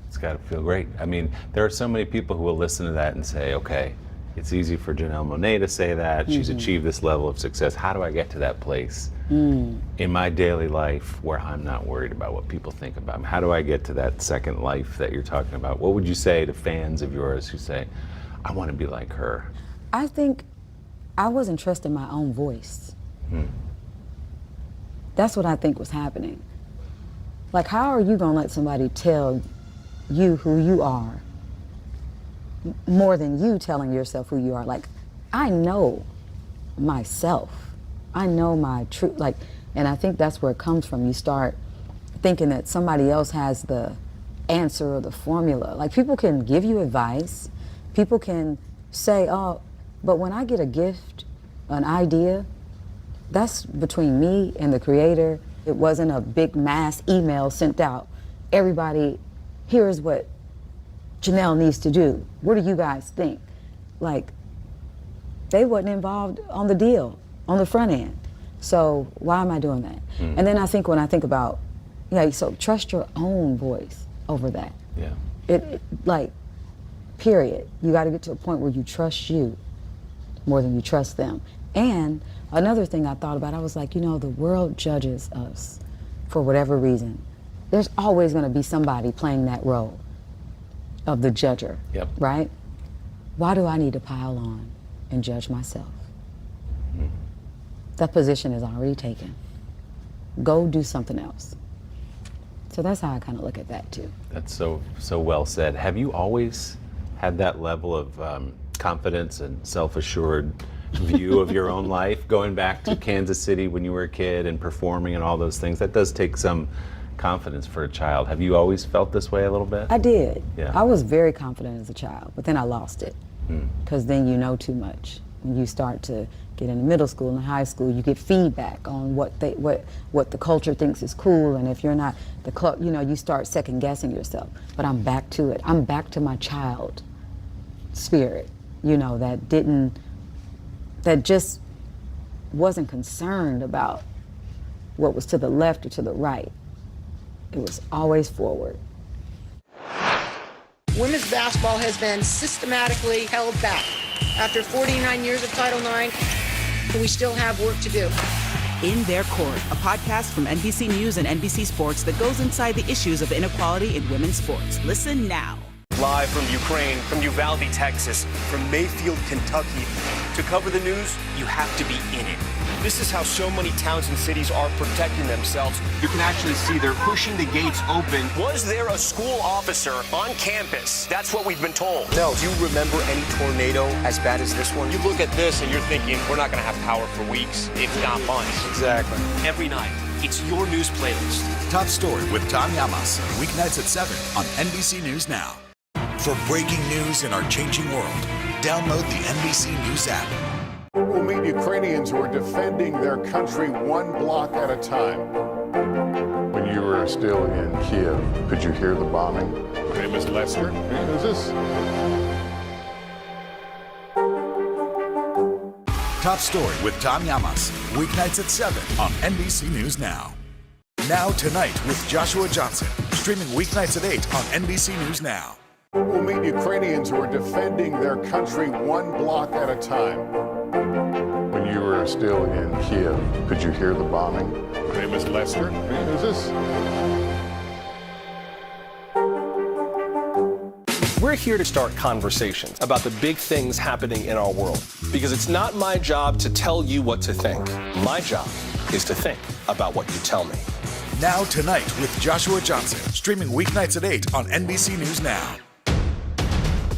It's got to feel great. I mean, there are so many people who will listen to that and say, okay, it's easy for Janelle Monáe to say that. She's achieved this level of success. How do I get to that place in my daily life where I'm not worried about what people think about me? How do I get to that second life that you're talking about? What would you say to fans of yours who say, I want to be like her? I think I wasn't trusting my own voice. That's what I think was happening. Like, how are you gonna let somebody tell you who you are more than you telling yourself who you are? Like, I know myself. I know my truth. Like, and I think that's where it comes from. You start thinking that somebody else has the answer or the formula. Like, people can give you advice. People can say, oh, but when I get a gift, an idea, that's between me and the creator. It wasn't a big mass email sent out. Everybody, here's what Janelle needs to do. What do you guys think? Like, they wasn't involved on the deal, on the front end. So why am I doing that? And then I think when I think about, yeah, so trust your own voice over that. Yeah. It like, period. You got to get to a point where you trust you more than you trust them. And another thing I thought about, I was like, you know, the world judges us for whatever reason. There's always going to be somebody playing that role of the judger, right? Why do I need to pile on and judge myself? That position is already taken. Go do something else. So that's how I kind of look at that too. That's so well said. Have you always had that level of confidence and self-assured view of your own life, going back to Kansas City when you were a kid and performing and all those things? That does take some confidence for a child. Have you always felt this way a little bit? I did. Yeah. I was very confident as a child, but then I lost it. Because then you know too much. When you start to get into middle school and high school, you get feedback on what the culture thinks is cool, and if you're not you know, you start second guessing yourself. But I'm back to it. I'm back to my child spirit, you know, that just wasn't concerned about what was to the left or to the right. It was always forward. Women's basketball has been systematically held back. After 49 years of Title IX, we still have work to do. In Their Court, a podcast from NBC News and NBC Sports that goes inside the issues of inequality in women's sports. Listen now. Live from Ukraine, from Uvalde, Texas, from Mayfield, Kentucky. To cover the news, you have to be in it. This is how so many towns and cities are protecting themselves. You can actually see they're pushing the gates open. Was there a school officer on campus? That's what we've been told. No. Do you remember any tornado as bad as this one? You look at this and you're thinking, we're not going to have power for weeks, if not months. Exactly. Every night, it's your news playlist. Top Story with Tom Llamas, weeknights at 7 on NBC News Now. For breaking news in our changing world, download the NBC News app. We'll meet Ukrainians who are defending their country one block at a time. When you were still in Kiev, could you hear the bombing? My name is Lester. Who's this? Top Story with Tom Llamas, weeknights at 7 on NBC News Now. Now Tonight with Joshua Johnson, streaming weeknights at 8 on NBC News Now. We'll meet Ukrainians who are defending their country one block at a time. When you were still in Kiev, could you hear the bombing? My name is Lester. Who's this? We're here to start conversations about the big things happening in our world, because it's not my job to tell you what to think. My job is to think about what you tell me. Now Tonight with Joshua Johnson, streaming weeknights at 8 on NBC News Now.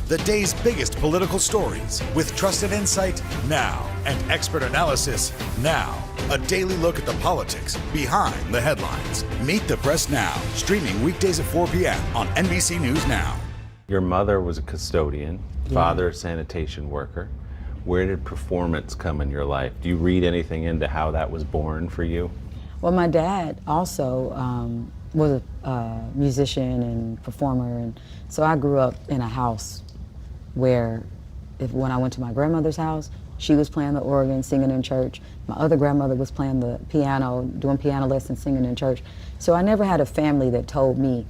The day's biggest political stories with trusted insight now and expert analysis now. A daily look at the politics behind the headlines. Meet the Press Now, streaming weekdays at 4 p.m. on NBC News Now. Your mother was a custodian, father a sanitation worker. Where did performance come in your life? Do you read anything into how that was born for you? Well, my dad also was a musician and performer, and so I grew up in a house where when I went to my grandmother's house, she was playing the organ, singing in church. My other grandmother was playing the piano, doing piano lessons, singing in church. So I never had a family that told me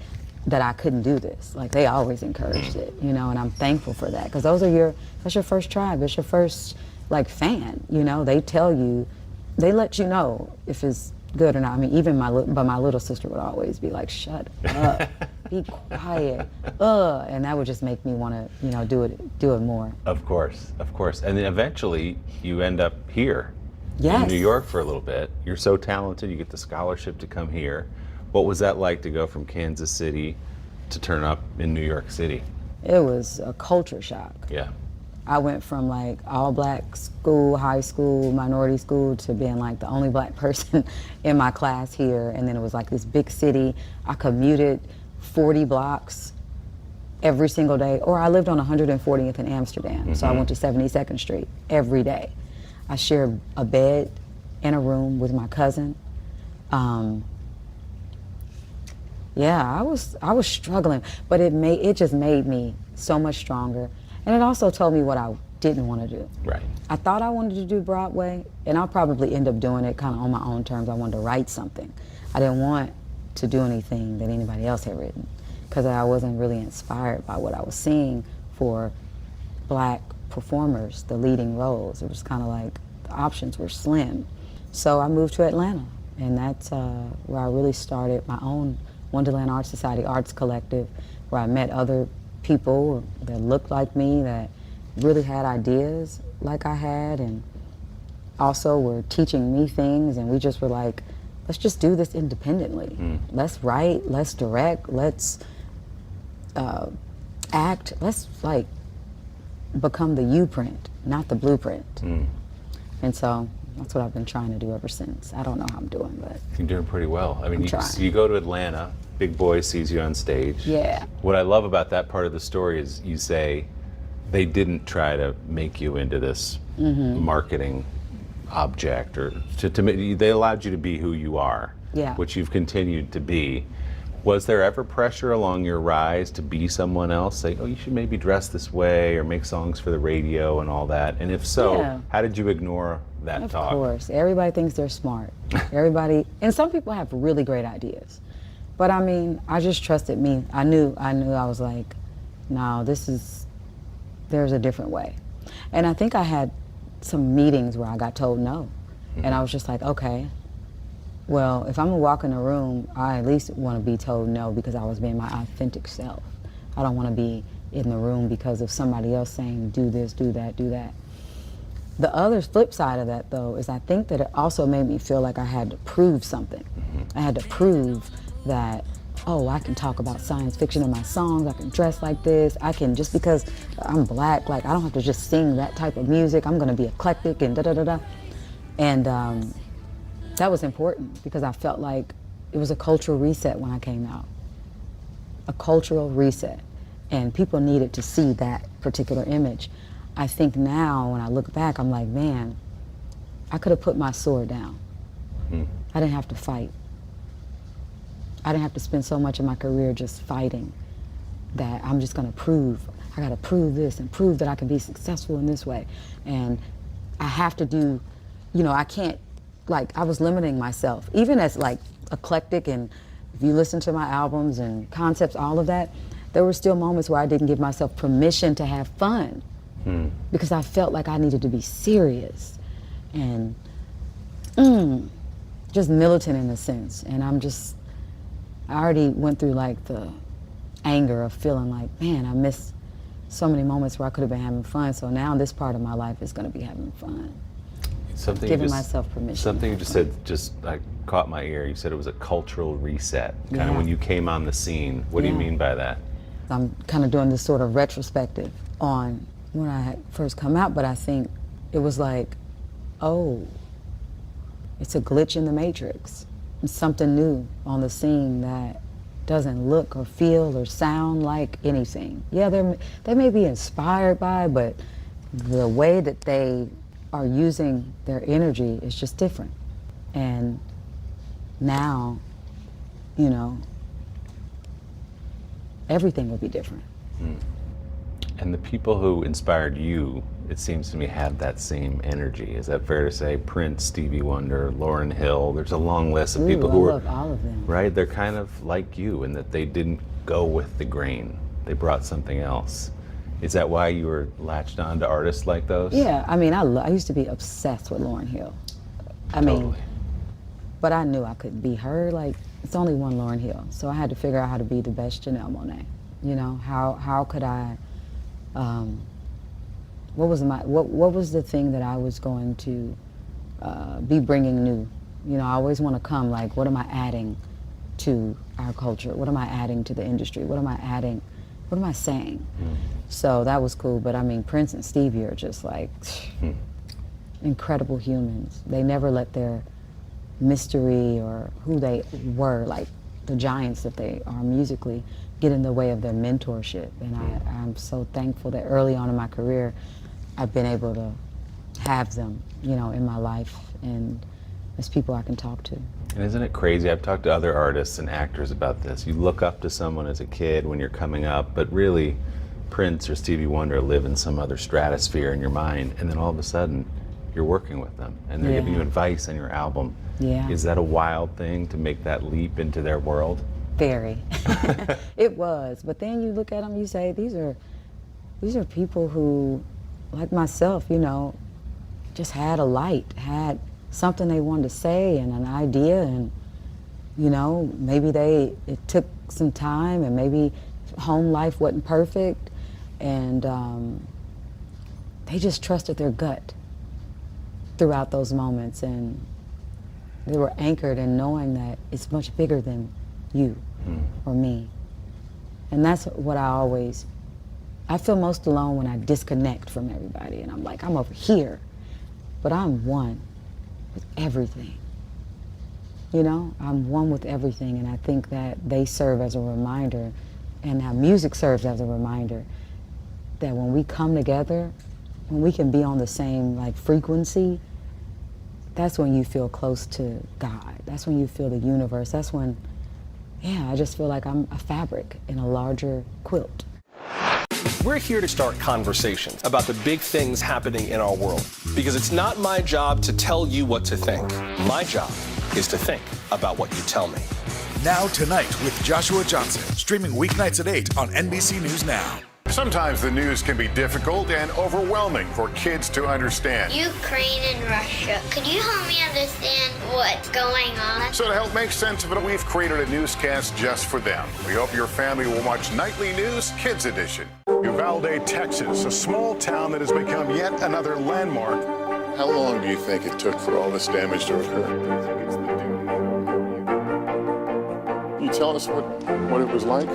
that I couldn't do this. Like, they always encouraged it, you know, and I'm thankful for that, because that's your first tribe, it's your first, like, fan, you know. They tell you, they let you know if it's good or not. I mean, even my little sister would always be like, shut up, be quiet, and that would just make me want to, you know, do it more. Of course. And then eventually you end up here in New York for a little bit. You're so talented, you get the scholarship to come here. What was that like to go from Kansas City to turn up in New York City? It was a culture shock. Yeah. I went from like all black school, high school, minority school, to being like the only black person in my class here. And then it was like this big city. I commuted 40 blocks every single day. Or I lived on 140th in Amsterdam. So I went to 72nd Street every day. I shared a bed in a room with my cousin. Yeah, I was struggling, but it just made me so much stronger. And it also told me what I didn't want to do. Right. I thought I wanted to do Broadway, and I'll probably end up doing it kind of on my own terms. I wanted to write something. I didn't want to do anything that anybody else had written, because I wasn't really inspired by what I was seeing for black performers, the leading roles. It was kind of like the options were slim. So I moved to Atlanta, and that's where I really started my own Wonderland Art Society Arts Collective, where I met other people that looked like me, that really had ideas like I had, and also were teaching me things, and we just were like, let's just do this independently. Let's write, let's direct, let's act, let's like become the U-print, not the blueprint. And so that's what I've been trying to do ever since. I don't know how I'm doing, but you're doing pretty well. I mean, you go to Atlanta, Big Boy sees you on stage. Yeah. What I love about that part of the story is you say they didn't try to make you into this marketing object, or they allowed you to be who you are, which you've continued to be. Was there ever pressure along your rise to be someone else? Say, oh, you should maybe dress this way or make songs for the radio and all that? And if so, how did you ignore that talk? Of course. Everybody thinks they're smart. Everybody, and some people have really great ideas. But I mean, I just trusted me. I knew I was like, no, there's a different way. And I think I had some meetings where I got told no. And I was just like, okay, well, if I'm gonna walk in a room, I at least wanna be told no because I was being my authentic self. I don't wanna be in the room because of somebody else saying, do this, do that, do that. The other flip side of that, though, is I think that it also made me feel like I had to prove something. I had to prove that, oh, I can talk about science fiction in my songs, I can dress like this, I can, just because I'm black, like, I don't have to just sing that type of music, I'm gonna be eclectic and da-da-da-da. And that was important because I felt like it was a cultural reset when I came out. A cultural reset. And people needed to see that particular image. I think now, when I look back, I'm like, man, I could have put my sword down. I didn't have to fight. I didn't have to spend so much of my career just fighting that I'm just gonna prove, I gotta prove this and prove that I can be successful in this way. And I have to do, you know, I can't, like, I was limiting myself. Even as like eclectic, and if you listen to my albums and concepts, all of that, there were still moments where I didn't give myself permission to have fun. Because I felt like I needed to be serious and just militant in a sense. And I already went through like the anger of feeling like, man, I missed so many moments where I could have been having fun. So now this part of my life is gonna be having fun. Giving myself permission. Something you just said just like caught my ear. You said it was a cultural reset. Kind of when you came on the scene. What do you mean by that? I'm kind of doing this sort of retrospective on when I had first come out, but I think it was like, oh, it's a glitch in the matrix. It's something new on the scene that doesn't look or feel or sound like anything. Yeah, they may be inspired by, but the way that they are using their energy is just different. And now, you know, everything will be different. And the people who inspired you, it seems to me, have that same energy. Is that fair to say? Prince, Stevie Wonder, Lauryn Hill. There's a long list of people who I love all of them. Right? They're kind of like you in that they didn't go with the grain. They brought something else. Is that why you were latched on to artists like those? Yeah, I mean, I used to be obsessed with Lauryn Hill. I mean, but I knew I couldn't be her. Like, it's only one Lauryn Hill. So I had to figure out how to be the best Janelle Monáe. You know, how could I, what was the thing that I was going to be bringing new? You know, I always want to come like, what am I adding to our culture? What am I adding to the industry? What am I adding? What am I saying? So that was cool, but I mean, Prince and Stevie are just like incredible humans. They never let their mystery or who they were, like the giants that they are musically, get in the way of their mentorship. And I'm so thankful that early on in my career, I've been able to have them, you know, in my life and as people I can talk to. And isn't it crazy? I've talked to other artists and actors about this. You look up to someone as a kid when you're coming up, but really Prince or Stevie Wonder live in some other stratosphere in your mind, and then all of a sudden you're working with them and they're giving you advice on your album. Yeah. Is that a wild thing to make that leap into their world? Very. It was, but then you look at them, you say, these are people who, like myself, you know, just had a light, had something they wanted to say and an idea, and you know, maybe it took some time, and maybe home life wasn't perfect, and they just trusted their gut throughout those moments, and they were anchored in knowing that it's much bigger than you or me. And that's what I feel most alone when I disconnect from everybody, and I'm like, I'm over here, but I'm one with everything. You know, I'm one with everything, and I think that they serve as a reminder, and how music serves as a reminder that when we come together, when we can be on the same like frequency, that's when you feel close to God. That's when you feel the universe. That's when, I just feel like I'm a fabric in a larger quilt. We're here to start conversations about the big things happening in our world, because it's not my job to tell you what to think. My job is to think about what you tell me. Now Tonight with Joshua Johnson, streaming weeknights at 8 on NBC News Now. Sometimes the news can be difficult and overwhelming for kids to understand. Ukraine and Russia. Could you help me understand what's going on? So to help make sense of it, we've created a newscast just for them. We hope your family will watch Nightly News Kids Edition. Uvalde, Texas, a small town that has become yet another landmark. How long do you think it took for all this damage to occur? You tell us what it was like?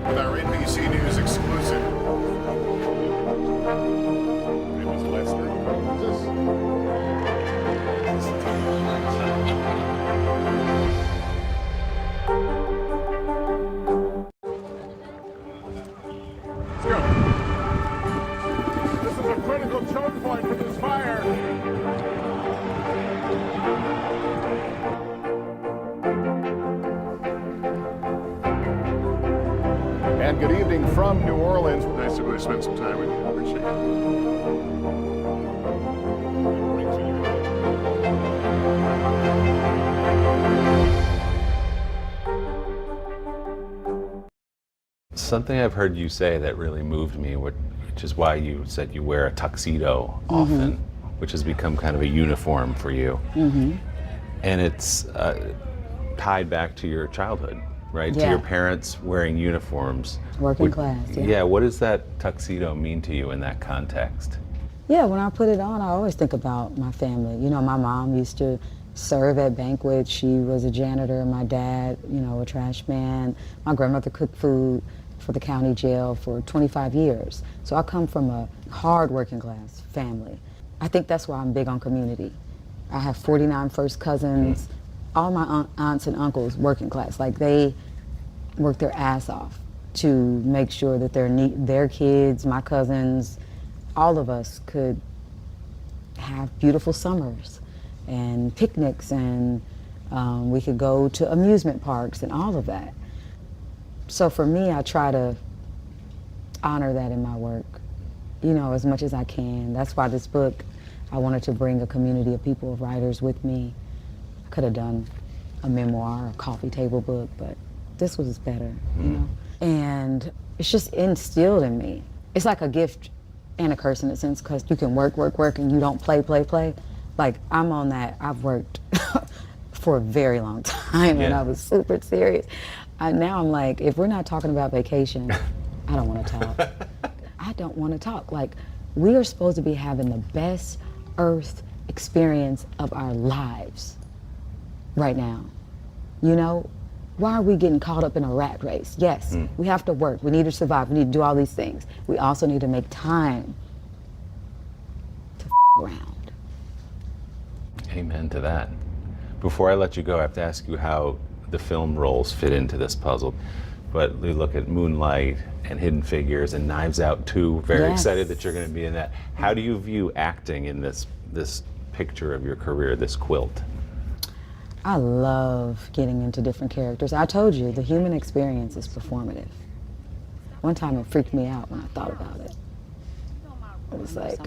With our NBC News exclusive. It was less than Let's go. This is a critical choke point for this fire. And good evening from New Orleans. Nice to really spend some time with you. I appreciate it. Something I've heard you say that really moved me, which is why you said you wear a tuxedo often, which has become kind of a uniform for you. And it's tied back to your childhood. Right, to your parents wearing uniforms. Working class, yeah. What does that tuxedo mean to you in that context? Yeah, when I put it on, I always think about my family. You know, my mom used to serve at banquets. She was a janitor. My dad, you know, a trash man. My grandmother cooked food for the county jail for 25 years. So I come from a hard working class family. I think that's why I'm big on community. I have 49 first cousins. All my aunts and uncles working class, like they work their ass off to make sure that their kids, my cousins, all of us could have beautiful summers and picnics, and we could go to amusement parks and all of that. So for me, I try to honor that in my work, you know, as much as I can. That's why this book, I wanted to bring a community of people, of writers with me. Could have done a memoir, a coffee table book, but this was better, you know? And it's just instilled in me. It's like a gift and a curse in a sense, because you can work, and you don't play. Like, I'm on that. I've worked for a very long time, and I was super serious. Now I'm like, if we're not talking about vacation, I don't want to talk. I don't want to talk. Like, we are supposed to be having the best Earth experience of our lives right now. You know, why are we getting caught up in a rat race? Yes, we have to work, we need to survive, we need to do all these things. We also need to make time to around. Amen to that. Before I let you go, I have to ask you how the film roles fit into this puzzle. But we look at Moonlight and Hidden Figures and Knives Out 2. Very excited that you're going to be in that. How do you view acting in this picture of your career, this quilt? I love getting into different characters. I told you, the human experience is performative. One time it freaked me out when I thought about it. It was like,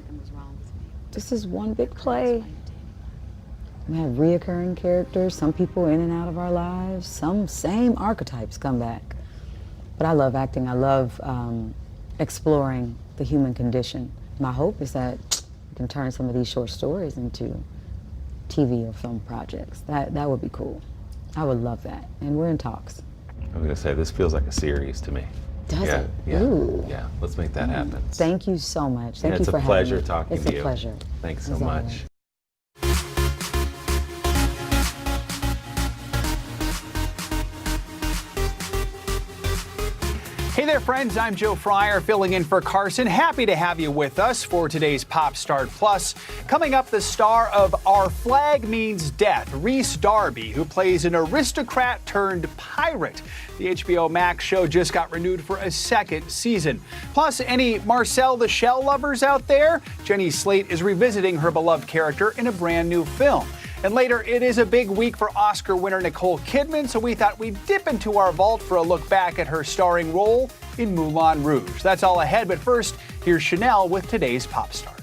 this is one big play. We have reoccurring characters, some people in and out of our lives, some same archetypes come back. But I love acting. I love exploring the human condition. My hope is that we can turn some of these short stories into TV or film projects. That would be cool. I would love that. And we're in talks. I was going to say, this feels like a series to me. Does it? Yeah. Ooh. Yeah, let's make that happen. Thank you so much. Thank you for having me. It's a pleasure talking to you. It's a pleasure. Thanks so much. Hey there, friends. I'm Joe Fryer, filling in for Carson. Happy to have you with us for today's Pop Start Plus. Coming up, the star of Our Flag Means Death, Rhys Darby, who plays an aristocrat turned pirate. The HBO Max show just got renewed for a second season. Plus, any Marcel the Shell lovers out there? Jenny Slate is revisiting her beloved character in a brand new film. And later, it is a big week for Oscar winner Nicole Kidman, so we thought we'd dip into our vault for a look back at her starring role in Moulin Rouge. That's all ahead, but first, here's Chanel with today's Pop Star.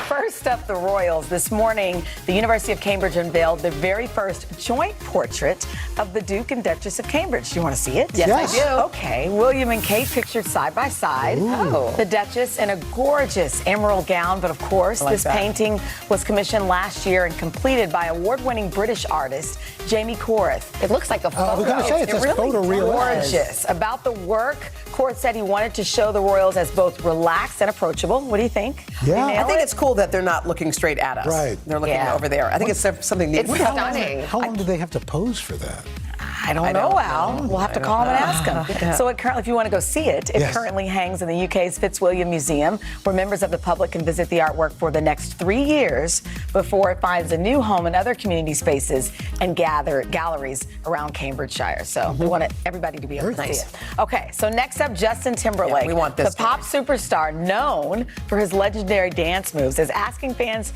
First up, the Royals. This morning, the University of Cambridge unveiled their very first joint portrait of the Duke and Duchess of Cambridge. Do you want to see it? Yes, I do. Okay, William and Kate pictured side by side. Ooh. The Duchess in a gorgeous emerald gown, but of course, this painting was commissioned last year and completed by award-winning British artist Jamie Coreth. It looks like a photo. I was going to say, it says photorealistic. Gorgeous. About the work, Coreth said he wanted to show the royals as both relaxed and approachable. What do you think? Yeah. I think it's cool that they're not looking straight at us. Right. They're looking over there. I think it's something neat. It's stunning. How long do they have to pose for that? I don't know, Al. We'll have to call him and ask him. So it currently, if you want to go see it, it currently hangs in the UK's Fitzwilliam Museum, where members of the public can visit the artwork for the next 3 years before it finds a new home in other community spaces and galleries around Cambridgeshire. So we want everybody to be able to see it. Okay, so next up, Justin Timberlake. Yeah, we want this the pop superstar, known for his legendary dance moves, is asking fans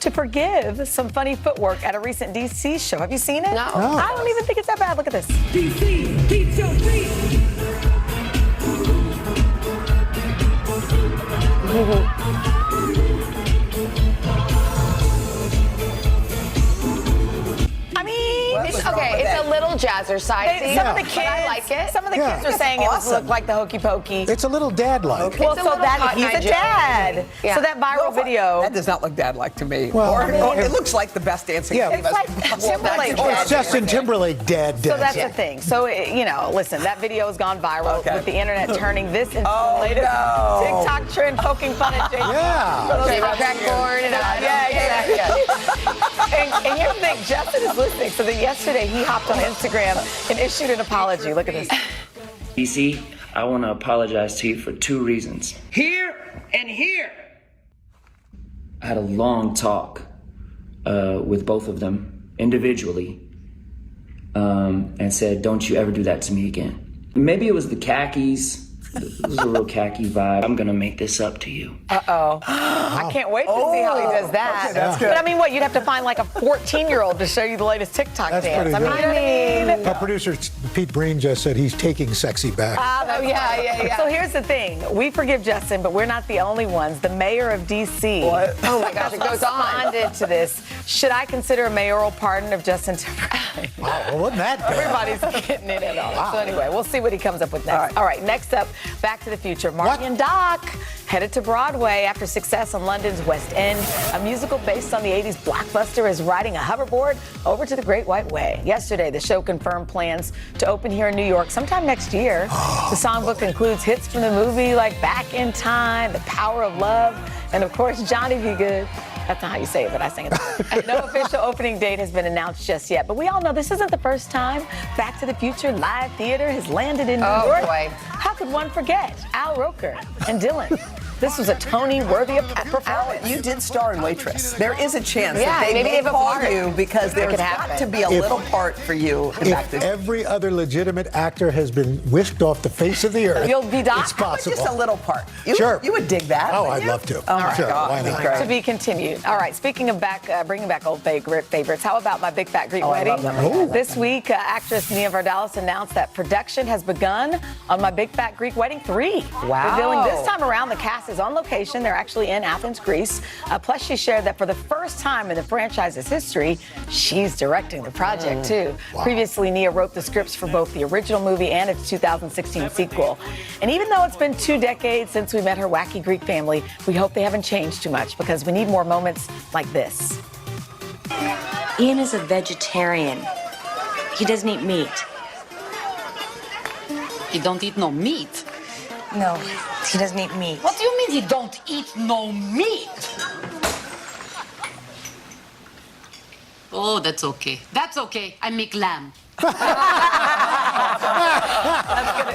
to forgive some funny footwork at a recent DC show. Have you seen it? No. I don't even think it's that bad. Look at this. DC, keep your feet. I mean, It's a little jazzercisey. Some of the kids, I like it. Some of the kids are saying it doesn't look like the Hokey Pokey. It's a little dad-like. Well, It's a so little that Cotton he's Eye a Joe. dad. Yeah. So that viral video. That does not look dad-like to me. Well, or it looks like the best dancing. Yeah. It's like Timberlake. Oh, it's Justin Timberlake dad. So that's the thing. So, listen, that video has gone viral with the internet turning this into the latest TikTok trend, poking fun at Jason. Backboard and all. And here's the thing, Justin is listening. So that yesterday he hopped on Instagram and issued an apology. Look at this. DC, I want to apologize to you for 2 reasons. Here and here. I had a long talk with both of them individually and said, don't you ever do that to me again. Maybe it was the khakis. It was a real khaki vibe. I'm going to make this up to you. Uh-oh. I can't wait to see how he does that. Okay, that's good. But I mean, what, you'd have to find like a 14-year-old to show you the latest TikTok That's dance. pretty I mean, good. you know what I mean? Our producer Pete Breen just said he's taking sexy back. Yeah. So here's the thing. We forgive Justin, but we're not the only ones. The mayor of D.C. Oh my gosh, it goes on. responded to this. Should I consider a mayoral pardon of Justin Timberlake? Wow, well, wasn't that bad? Everybody's getting in it all. So anyway, we'll see what he comes up with next. All right, next up, Back to the Future. Marty and Doc headed to Broadway after success on London's West End. A musical based on the 80s blockbuster is riding a hoverboard over to the Great White Way. Yesterday, the show confirmed plans to open here in New York sometime next year. The songbook includes hits from the movie like Back in Time, The Power of Love, and of course, Johnny B. Good. That's not how you say it, but I sang it. No official opening date has been announced just yet, but we all know this isn't the first time Back to the Future live theater has landed in New York. Boy. How could one forget Al Roker and Dylan? This was a Tony-worthy performance. You did star in Waitress. There is a chance Yeah, that they maybe may they've call applauded. you because there's could got happen. to be a little part for you. in Back If to- every other legitimate actor has been whisked off the face of the earth, You'll be Doc? it's possible. Just a little part. Sure. You would dig that. Oh, wouldn't I'd you? love to. Oh my Sure, God. why not? Great. To be continued. All right, speaking of bringing back old favorites, how about My Big Fat Greek I Wedding? love that movie. This week, actress Nia Vardalos announced that production has begun on My Big Fat Greek Wedding 3. Wow. Revealing this time around, the cast is on location. They're actually in Athens, Greece. Plus, she shared that for the first time in the franchise's history, she's directing the project, too. Wow. Previously, Nia wrote the scripts for both the original movie and its 2016 sequel. And even though it's been 2 decades since we met her wacky Greek family, we hope they haven't changed too much because we need more moments like this. Ian is a vegetarian. He doesn't eat meat. He don't eat no meat. No, he doesn't eat meat. What do you mean he don't eat no meat? Oh, that's okay. That's okay. I make lamb.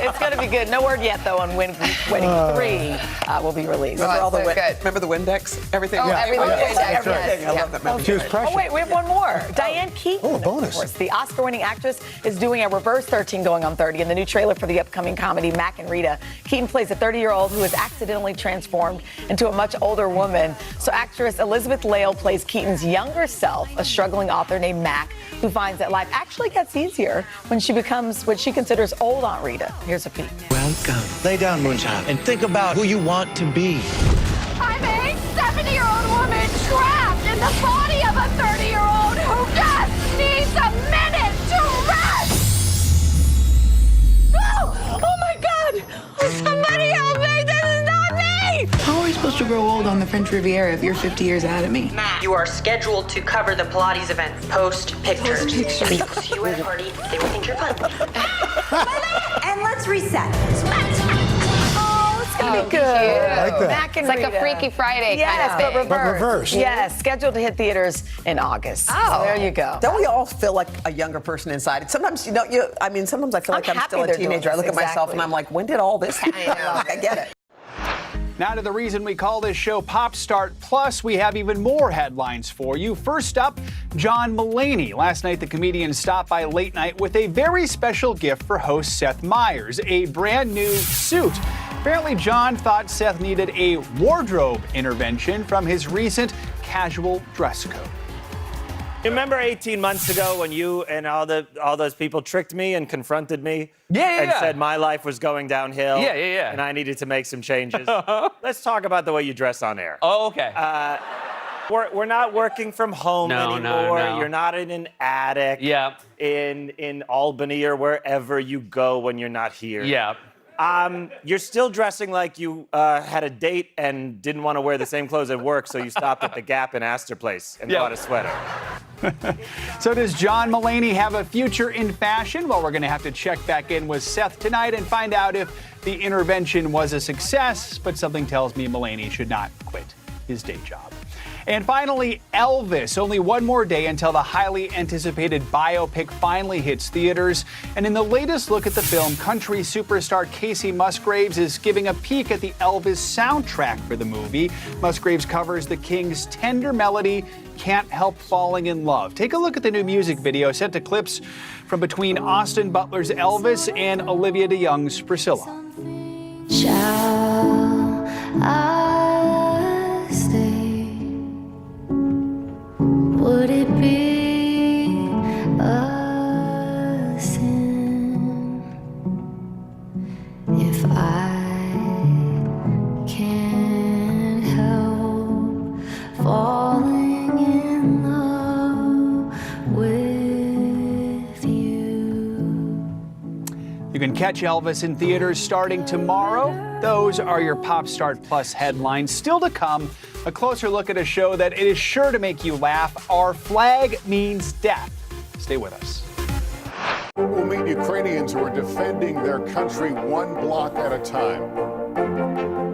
It's going to be good. No word yet, though, on when Wedding 3 will be released. Remember all the so good. remember the Windex? Everything. Oh, everything. Everything. Yes, I love that movie. She was precious. Oh, wait, we have one more. Diane Keaton. Oh, a bonus. Of course, the Oscar-winning actress is doing a reverse 13 going on 30 in the new trailer for the upcoming comedy Mac and Rita. Keaton plays a 30-year-old who is accidentally transformed into a much older woman. So actress Elizabeth Lale plays Keaton's younger self, a struggling author named Mac, who finds that life actually gets easier when she becomes what she considers old Aunt Rita. Here's a peek. Welcome. Lay down, Moonchild, and think about who you want to be. I'm a 70-year-old woman trapped in the body of a 30-year-old who just needs a minute to rest. supposed to grow old on the French Riviera if you're 50 years ahead of me. You are scheduled to cover the Pilates event. Post pictures. People see you at a party, they will think you're fun. And let's reset. It's gonna be good. I like that. Mac and It's like a Rita. Freaky Friday Yes, kind of thing. but reverse. reversed. Yes, scheduled to hit theaters in August. So there you go. Don't we all feel like a younger person inside? Sometimes sometimes I feel like I'm happy still a they're doing teenager. I look this, at myself and exactly. I'm like, when did all this happen? Like, I get it. Now to the reason we call this show Pop Start Plus. We have even more headlines for you. First up, John Mulaney. Last night, the comedian stopped by late night with a very special gift for host Seth Meyers, a brand new suit. Apparently, John thought Seth needed a wardrobe intervention from his recent casual dress code. Remember 18 months ago when you and all those people tricked me and confronted me? And said my life was going downhill. Yeah. And I needed to make some changes. Let's talk about the way you dress on air. Oh, okay. We're not working from home anymore. No. You're not in an attic. Yeah. In Albany or wherever you go when you're not here. Yeah. You're still dressing like you had a date and didn't want to wear the same clothes at work, so you stopped at the Gap in Astor Place and bought a sweater. So does John Mulaney have a future in fashion? Well, we're going to have to check back in with Seth tonight and find out if the intervention was a success, but something tells me Mulaney should not quit his day job. And finally, Elvis. Only one more day until the highly anticipated biopic finally hits theaters. And in the latest look at the film, country superstar Casey Musgraves is giving a peek at the Elvis soundtrack for the movie. Musgraves covers the King's tender melody, Can't Help Falling in Love. Take a look at the new music video set to clips from between Austin Butler's Elvis and Olivia DeYoung's Priscilla. Shall I stay? Would it be a sin if I can't help falling in love with you? You can catch Elvis in theaters starting tomorrow. Those are your Pop Start Plus headlines. Still to come, a closer look at a show that it is sure to make you laugh. Our Flag Means Death. Stay with us. We'll meet Ukrainians who are defending their country one block at a time.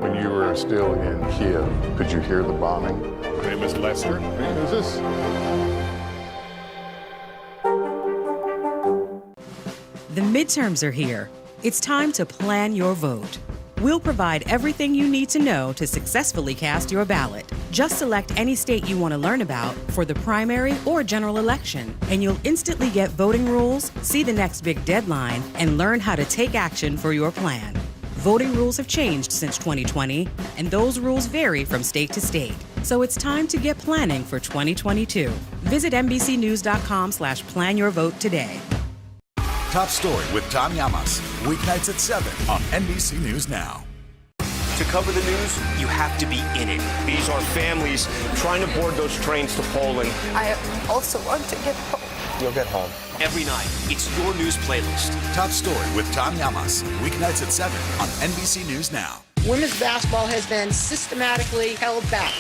When you were still in Kiev, could you hear the bombing? My name is Lester. Who's this? The midterms are here. It's time to plan your vote. We'll provide everything you need to know to successfully cast your ballot. Just select any state you want to learn about for the primary or general election, and you'll instantly get voting rules, see the next big deadline, and learn how to take action for your plan. Voting rules have changed since 2020, and those rules vary from state to state. So it's time to get planning for 2022. Visit NBCNews.com/plan your vote today. Top Story with Tom Llamas, weeknights at 7 on NBC News Now. To cover the news, you have to be in it. These are families trying to board those trains to Poland. I also want to get home. You'll get home. Every night, it's your news playlist. Top Story with Tom Llamas, weeknights at 7 on NBC News Now. Women's basketball has been systematically held back.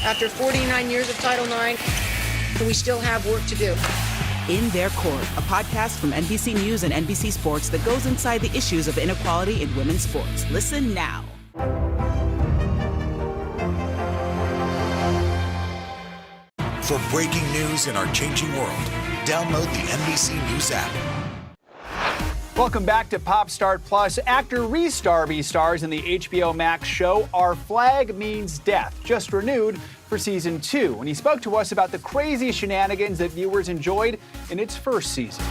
After 49 years of Title IX, we still have work to do. In Their Court, a podcast from NBC News and NBC Sports that goes inside the issues of inequality in women's sports. Listen now. For breaking news in our changing world, download the NBC News app. Welcome back to Pop Start Plus. Actor Rhys Darby stars in the HBO Max show Our Flag Means Death, just renewed for season 2. And he spoke to us about the crazy shenanigans that viewers enjoyed in its first season.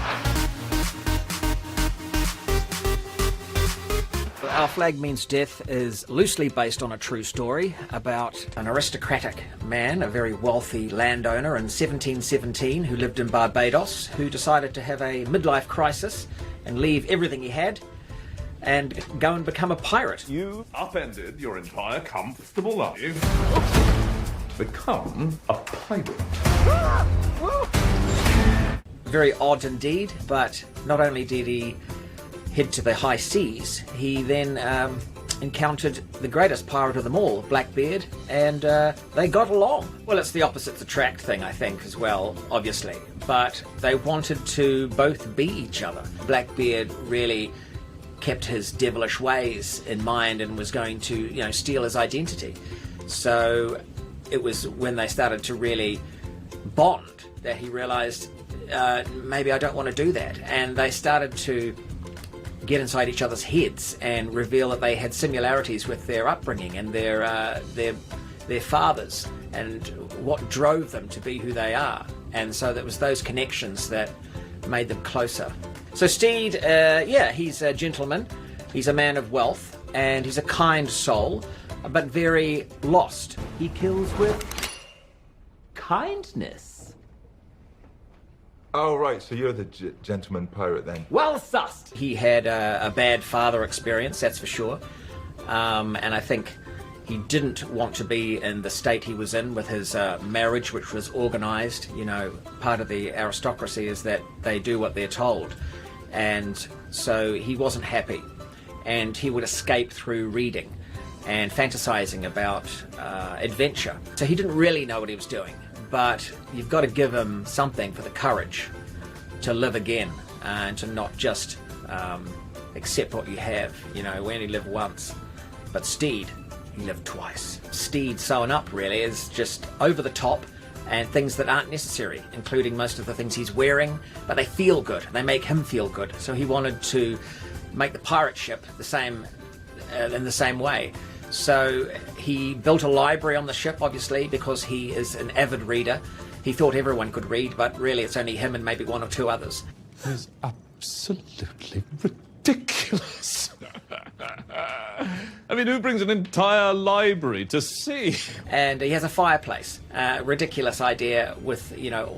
Our Flag Means Death is loosely based on a true story about an aristocratic man, a very wealthy landowner in 1717 who lived in Barbados, who decided to have a midlife crisis and leave everything he had and go and become a pirate. You upended your entire comfortable life to become a pirate. Very odd indeed, but not only did he head to the high seas, he then encountered the greatest pirate of them all, Blackbeard, and they got along. Well, it's the opposites attract thing, I think, as well, obviously. But they wanted to both be each other. Blackbeard really kept his devilish ways in mind and was going to, steal his identity. So it was when they started to really bond that he realized, maybe I don't want to do that. And they started to get inside each other's heads and reveal that they had similarities with their upbringing and their fathers and what drove them to be who they are. And so that was those connections that made them closer. So Steed, he's a gentleman, he's a man of wealth, and he's a kind soul, but very lost. He kills with kindness. Oh, right, so you're the gentleman pirate then? Well sussed! He had a bad father experience, that's for sure. And I think he didn't want to be in the state he was in with his marriage, which was organised. Part of the aristocracy is that they do what they're told. And so he wasn't happy. And he would escape through reading and fantasizing about adventure. So he didn't really know what he was doing. But you've got to give him something for the courage to live again and to not just accept what you have. We only live once. But Steed, he lived twice. Steed sewing up really is just over the top and things that aren't necessary, including most of the things he's wearing, but they feel good. They make him feel good. So he wanted to make the pirate ship the same in the same way. So he built a library on the ship, obviously, because he is an avid reader. He thought everyone could read, but really it's only him and maybe one or two others. It's absolutely ridiculous. I mean, who brings an entire library to see? And he has a fireplace. Ridiculous idea with,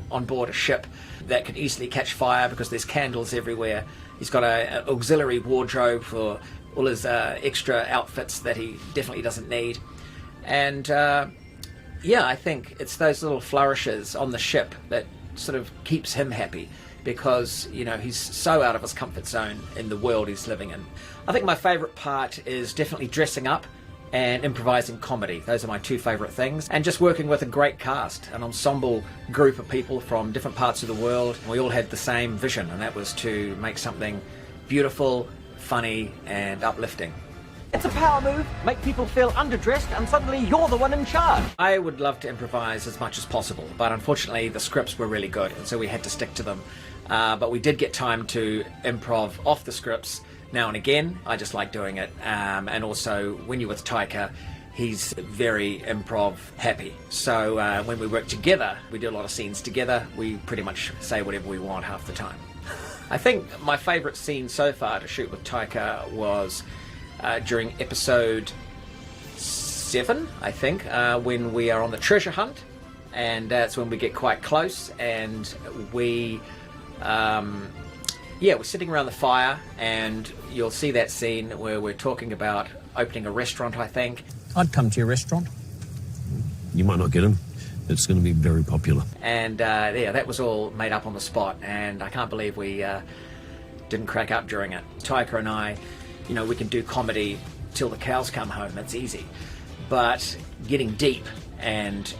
on board a ship that can easily catch fire because there's candles everywhere. He's got an auxiliary wardrobe for all his extra outfits that he definitely doesn't need. And I think it's those little flourishes on the ship that sort of keeps him happy because, he's so out of his comfort zone in the world he's living in. I think my favourite part is definitely dressing up and improvising comedy. Those are my two favourite things. And just working with a great cast, an ensemble group of people from different parts of the world. We all had the same vision, and that was to make something beautiful, funny, and uplifting. It's a power move. Make people feel underdressed and suddenly you're the one in charge. I would love to improvise as much as possible, but unfortunately the scripts were really good, and so we had to stick to them. But we did get time to improv off the scripts now and again. I just like doing it. And also, when you're with Taika, he's very improv happy. So when we work together, we do a lot of scenes together. We pretty much say whatever we want half the time. I think my favourite scene so far to shoot with Taika was during episode 7, I think, when we are on the treasure hunt. And that's when we get quite close, and we're sitting around the fire, and you'll see that scene where we're talking about opening a restaurant, I think. I'd come to your restaurant. You might not get him. It's going to be very popular. And that was all made up on the spot, and I can't believe we didn't crack up during it. Taika and I, we can do comedy till the cows come home. It's easy. But getting deep and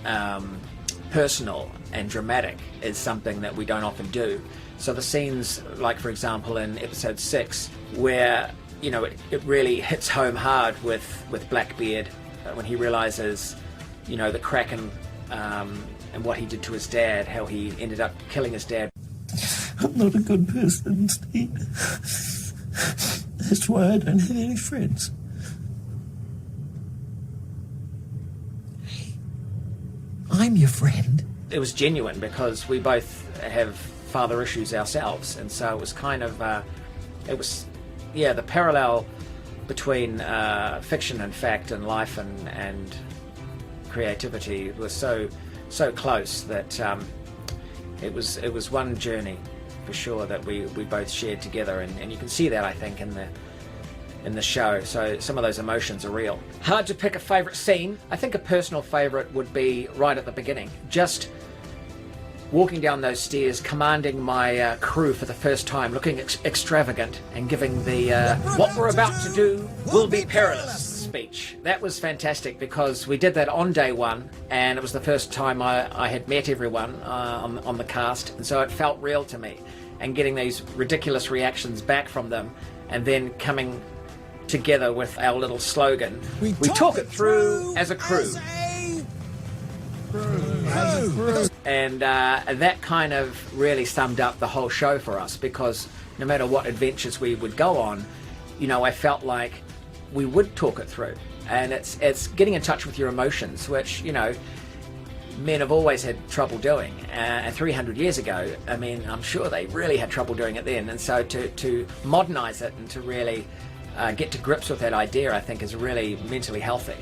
personal and dramatic is something that we don't often do. So the scenes, like for example in episode 6, where it really hits home hard with Blackbeard when he realizes the Kraken and what he did to his dad, how he ended up killing his dad. I'm not a good person, Steve. That's why I don't have any friends. Hey, I'm your friend. It was genuine because we both have father issues ourselves, and so it was kind of the parallel between fiction and fact and life and creativity was so close that it was one journey for sure that we both shared together, and you can see that, I think, in the show. So some of those emotions are real. Hard to pick a favourite scene. I think a personal favourite would be right at the beginning, just walking down those stairs, commanding my crew for the first time, looking extravagant and giving the what we're about to do will be perilous speech. That was fantastic because we did that on day one, and it was the first time I had met everyone on the cast, and so it felt real to me. And getting these ridiculous reactions back from them, and then coming together with our little slogan, we talk it through as a crew. And that kind of really summed up the whole show for us, because no matter what adventures we would go on, you know, I felt like we would talk it through. And it's getting in touch with your emotions, which, you know, men have always had trouble doing. 300 years ago, I mean, I'm sure they really had trouble doing it then. And so to modernize it and to really get to grips with that idea, I think is really mentally healthy.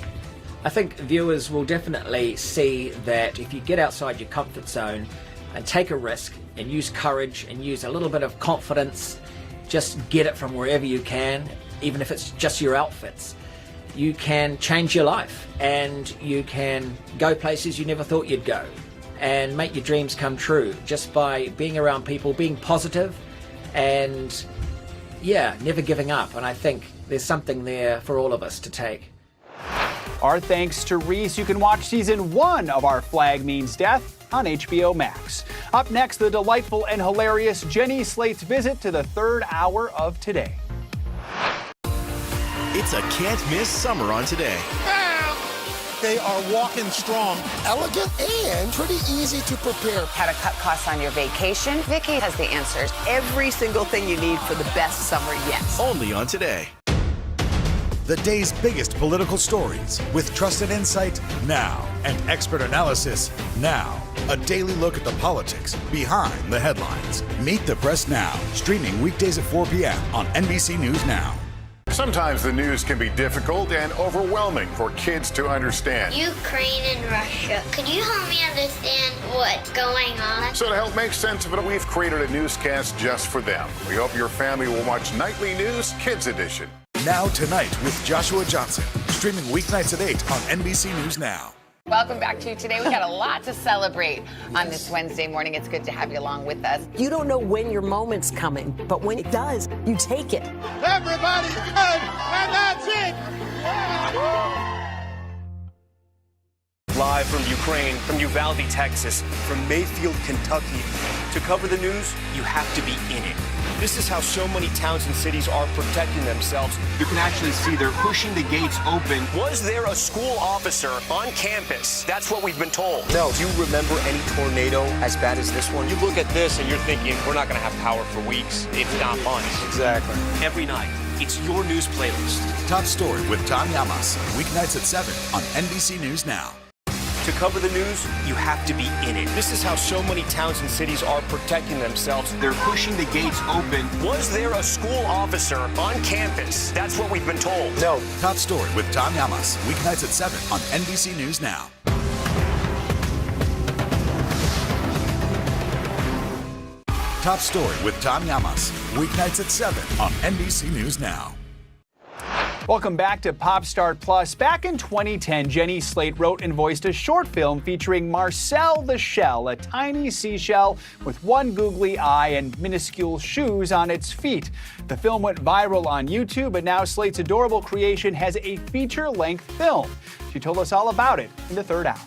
I think viewers will definitely see that if you get outside your comfort zone and take a risk and use courage and use a little bit of confidence, just get it from wherever you can, even if it's just your outfits, you can change your life and you can go places you never thought you'd go and make your dreams come true just by being around people, being positive, and yeah, never giving up. And I think there's something there for all of us to take. Our thanks to Reese. You can watch season 1 of Our Flag Means Death on HBO Max. Up next, the delightful and hilarious Jenny Slate's visit to the 3rd hour of Today. It's a can't-miss summer on Today. They are walking strong, elegant, and pretty easy to prepare. How to cut costs on your vacation? Vicky has the answers. Every single thing you need for the best summer yet. Only on Today. The day's biggest political stories with trusted insight now and expert analysis now. A daily look at the politics behind the headlines. Meet the Press Now, streaming weekdays at 4 p.m. on NBC News Now. Sometimes the news can be difficult and overwhelming for kids to understand. Ukraine and Russia. Could you help me understand what's going on? So to help make sense of it, we've created a newscast just for them. We hope your family will watch Nightly News Kids Edition. Now Tonight with Joshua Johnson, streaming weeknights at 8 on NBC News Now. Welcome back to Today. We got a lot to celebrate on this Wednesday morning. It's good to have you along with us. You don't know when your moment's coming, but when it does, you take it. Everybody's good, and that's it. Live from Ukraine, from Uvalde, Texas, from Mayfield, Kentucky. To cover the news, you have to be in it. This is how so many towns and cities are protecting themselves. You can actually see they're pushing the gates open. Was there a school officer on campus? That's what we've been told. No. Do you remember any tornado as bad as this one? You look at this and you're thinking, we're not going to have power for weeks, if not months. Exactly. Every night, it's your news playlist. Top Story with Tom Llamas, weeknights at 7 on NBC News Now. To cover the news, you have to be in it. This is how so many towns and cities are protecting themselves. They're pushing the gates open. Was there a school officer on campus? That's what we've been told. No. Top Story with Tom Llamas, weeknights at 7 on NBC News Now. Top Story with Tom Llamas, weeknights at 7 on NBC News Now. Welcome back to Pop Start Plus. Back in 2010, Jenny Slate wrote and voiced a short film featuring Marcel the Shell, a tiny seashell with one googly eye and minuscule shoes on its feet. The film went viral on YouTube, and now Slate's adorable creation has a feature-length film. She told us all about it in the 3rd hour.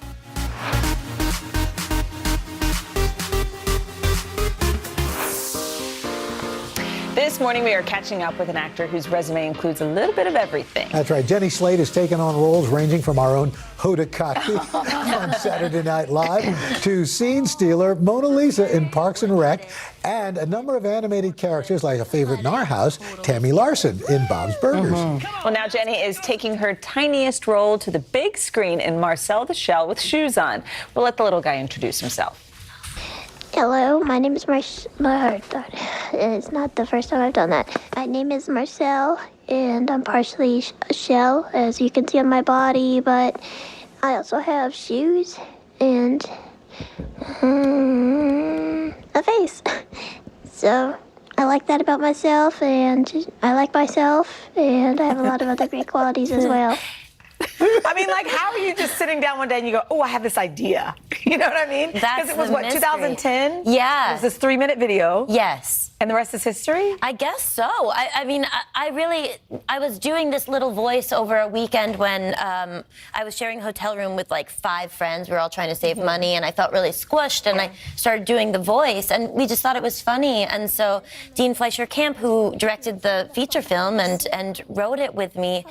This morning, we are catching up with an actor whose resume includes a little bit of everything. That's right. Jenny Slate has taken on roles ranging from our own Hoda Kotb on Saturday Night Live to scene stealer Mona Lisa in Parks and Rec, and a number of animated characters like a favorite in our house, Tammy Larson in Bob's Burgers. Well, now Jenny is taking her tiniest role to the big screen in Marcel the Shell with shoes on. We'll let the little guy introduce himself. Hello, my name is it's not the first time I've done that. My name is Marcel, and I'm partially a shell, as you can see on my body, but I also have shoes and a face. So I like that about myself, and I like myself, and I have a lot of other great qualities as well. I mean, like, how are you just sitting down one day and you go, oh, I have this idea? You know what I mean? Because it was, what, mystery. 2010? Yeah. It was this 3-minute video. Yes. And the rest is history? I guess so. I mean, I was doing this little voice over a weekend when I was sharing a hotel room with like 5 friends. We were all trying to save money, and I felt really squished, and I started doing the voice, and we just thought it was funny. And so Dean Fleischer-Camp, who directed the feature film and wrote it with me,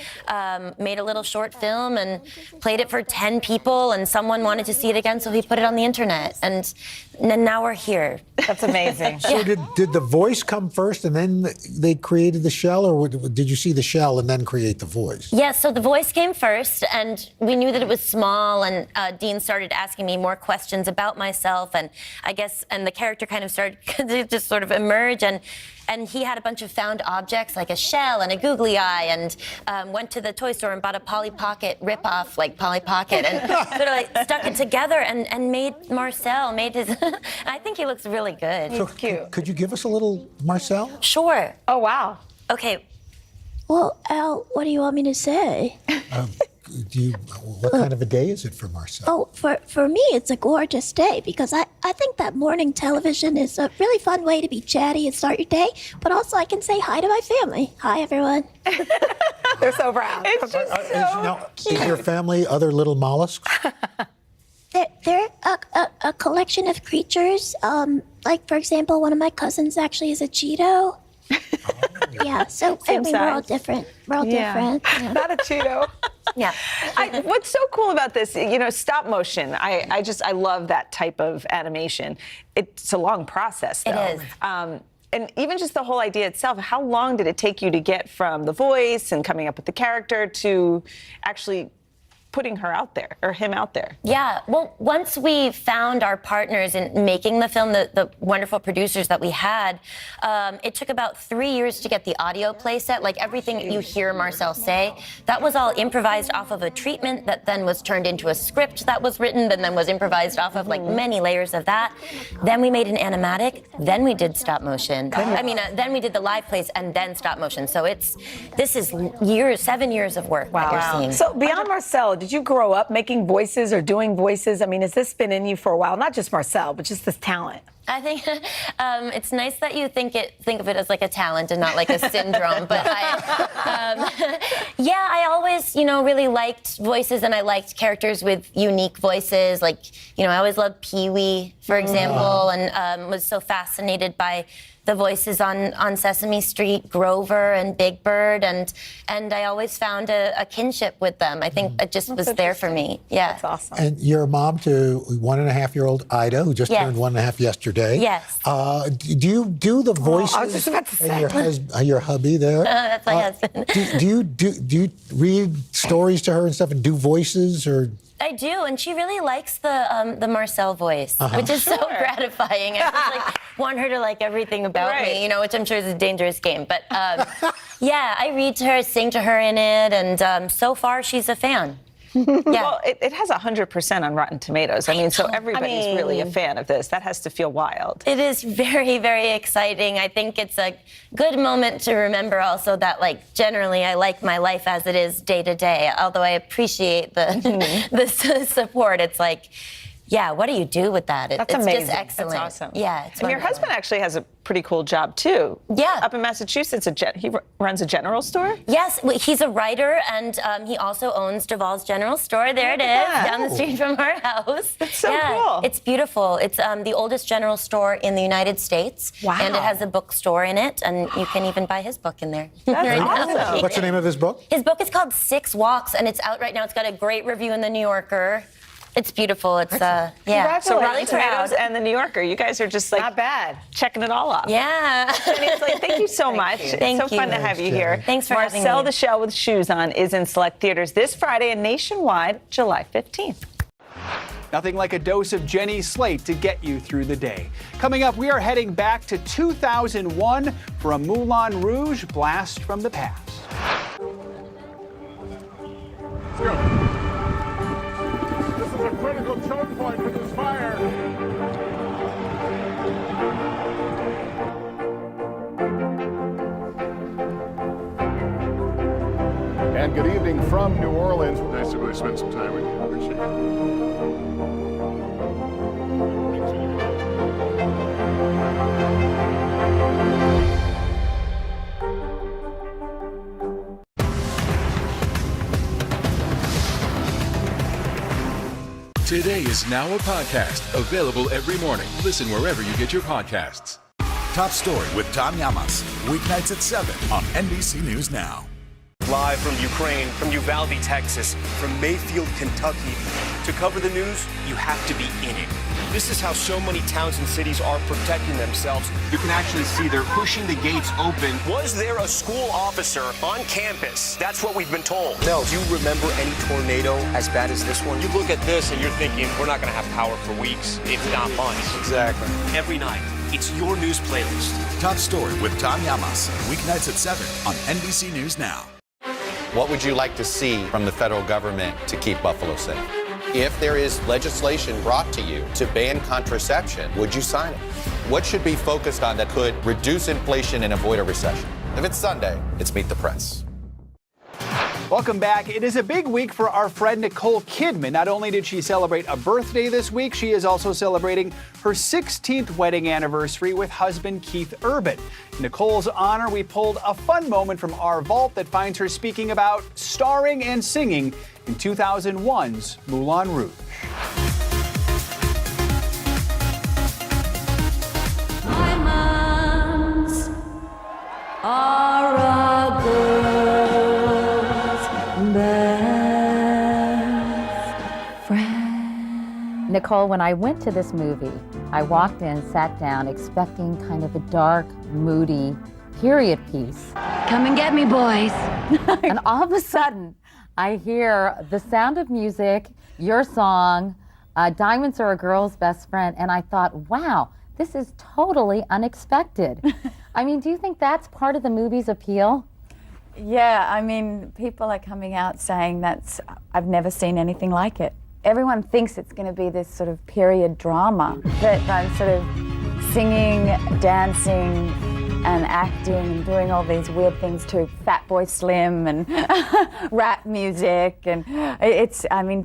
made a little short film and played it for 10 people, and someone wanted to see it again, so he put it on the internet, and now we're here. That's amazing. So did the voice come first and then they created the shell, or did you see the shell and then create the voice? Yes, so the voice came first, and we knew that it was small, and Dean started asking me more questions about myself, and I guess, and the character kind of started to just sort of emerge, and he had a bunch of found objects, like a shell and a googly eye, and went to the toy store and bought a Polly Pocket ripoff, like Polly Pocket, and sort of like stuck it together and made Marcel, made his, I think he looks really good. So cute. Could you give us a little Marcel? Sure. Oh, wow. Okay. Well, Al, what do you want me to say? What kind of a day is it for Marcel? Oh, for me, it's a gorgeous day because I think that morning television is a really fun way to be chatty and start your day, but also I can say hi to my family. Hi, everyone. They're so brown. It's just Now, is your family other little mollusks? They're a collection of creatures. Like, for example, one of my cousins actually is a Cheeto. Yeah, so I mean, we're all different. We're all different. Yeah. Not a Cheeto. Yeah. What's so cool about this, stop motion, I love that type of animation. It's a long process, though. It is. And even just the whole idea itself, how long did it take you to get from the voice and coming up with the character to actually putting her out there, or him out there? Yeah, well, once we found our partners in making the film, the wonderful producers that we had, it took about 3 years to get the audio play set. Like everything that you hear Marcel say, that was all improvised off of a treatment that then was turned into a script that was written, and then was improvised off of like many layers of that. Then we made an animatic, then we did stop motion. Then we did the live plays and then stop motion. So this is 7 years of work that you're seeing. So beyond Marcel, did you grow up making voices or doing voices? I mean, has this been in you for a while? Not just Marcel, but just this talent. I think it's nice that you think of it as like a talent and not like a syndrome. But I always, really liked voices, and I liked characters with unique voices. Like, I always loved Pee-wee, for example, and was so fascinated by the voices on Sesame Street, Grover and Big Bird, and I always found a kinship with them. I think it just was there for me. Yeah. That's awesome. And you're a mom to 1.5-year-old Ida, who just turned 1.5 yesterday. Yes. Do you do the voices? I was just about to say. Your hubby there? That's my husband. Do you read stories to her and stuff and do voices, or? I do, and she really likes the Marcel voice, which is so gratifying. I just want her to like everything about me, which I'm sure is a dangerous game. But yeah, I read to her, sing to her in it, and so far she's a fan. Yeah. Well, it has 100% on Rotten Tomatoes. I mean, so everybody's really a fan of this. That has to feel wild. It is very, very exciting. I think it's a good moment to remember also that, like, generally I like my life as it is day to day. Although I appreciate the support. It's like, yeah, what do you do with that? That's it's amazing. Just excellent. That's awesome. Yeah. And your husband actually has a pretty cool job, too. Yeah. Up in Massachusetts, he runs a general store? Yes, he's a writer, and he also owns Duval's General Store. There it is, down the street from our house. That's so cool. It's beautiful. It's the oldest general store in the United States. Wow. And it has a bookstore in it, and you can even buy his book in there. That's awesome. What's the name of his book? His book is called 6 Walks, and it's out right now. It's got a great review in The New Yorker. It's beautiful. It's yeah. So really Rotten Tomatoes and The New Yorker, you guys are just like not bad, checking it all off. Yeah. Jenny, thank you so much. Thank it's so you. fun to have you here. Thanks for having me. Marcel the Shell with Shoes On is in select theaters this Friday and nationwide July 15th. Nothing like a dose of Jenny Slate to get you through the day. Coming up, we are heading back to 2001 for a Moulin Rouge blast from the past. Let's go. This is a critical choke point for this fire. And good evening from New Orleans. Nice to meet to spend some time with you. Appreciate Today is now a podcast, available every morning. Listen wherever you get your podcasts. Top Story with Tom Llamas, weeknights at 7 on NBC News Now. Live from Ukraine, from Uvalde, Texas, from Mayfield, Kentucky. To cover the news, you have to be in it. This is how so many towns and cities are protecting themselves. You can actually see they're pushing the gates open. Was there a school officer on campus? That's what we've been told. Mel, do you remember any tornado as bad as this one? You look at this and you're thinking, we're not going to have power for weeks, if not months. Exactly. Every night, it's your news playlist. Top Story with Tom Llamas, weeknights at 7 on NBC News Now. What would you like to see from the federal government to keep Buffalo safe? If there is legislation brought to you to ban contraception, would you sign it? What should be focused on that could reduce inflation and avoid a recession? If it's Sunday, it's Meet the Press. Welcome back. It is a big week for our friend Nicole Kidman. Not only did she celebrate a birthday this week, she is also celebrating her 16th wedding anniversary with husband Keith Urban. In Nicole's honor, we pulled a fun moment from our vault that finds her speaking about starring and singing in 2001's Moulin Rouge. Diamonds are a girl's best friend. Nicole, when I went to this movie, I walked in, sat down, expecting kind of a dark, moody period piece. Come and get me, boys. And all of a sudden, I hear the sound of music, your song, Diamonds Are a Girl's Best Friend, and I thought, wow, this is totally unexpected. I mean, do you think that's part of the movie's appeal? Yeah, I mean, people are coming out saying I've never seen anything like it. Everyone thinks it's going to be this sort of period drama, but I'm sort of singing, dancing, and acting and doing all these weird things to Fatboy Slim and rap music, and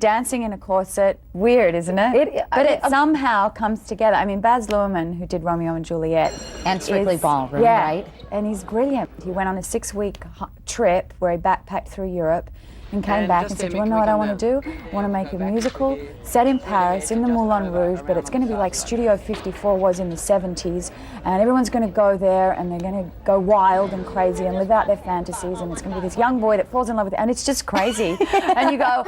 dancing in a corset, weird, isn't it? But it somehow comes together. I mean, Baz Luhrmann, who did Romeo and Juliet, and Strictly Ballroom, right? And he's brilliant. He went on a 6-week trip where he backpacked through Europe and came back and said, do you want to know what I want to do? I want to make a musical set in Paris, in the Moulin Rouge, but it's going to be like Studio 54 was in the 70s, and everyone's going to go there, and they're going to go wild and crazy and live out their fantasies, and it's going to be this young boy that falls in love with it, and it's just crazy. And you go,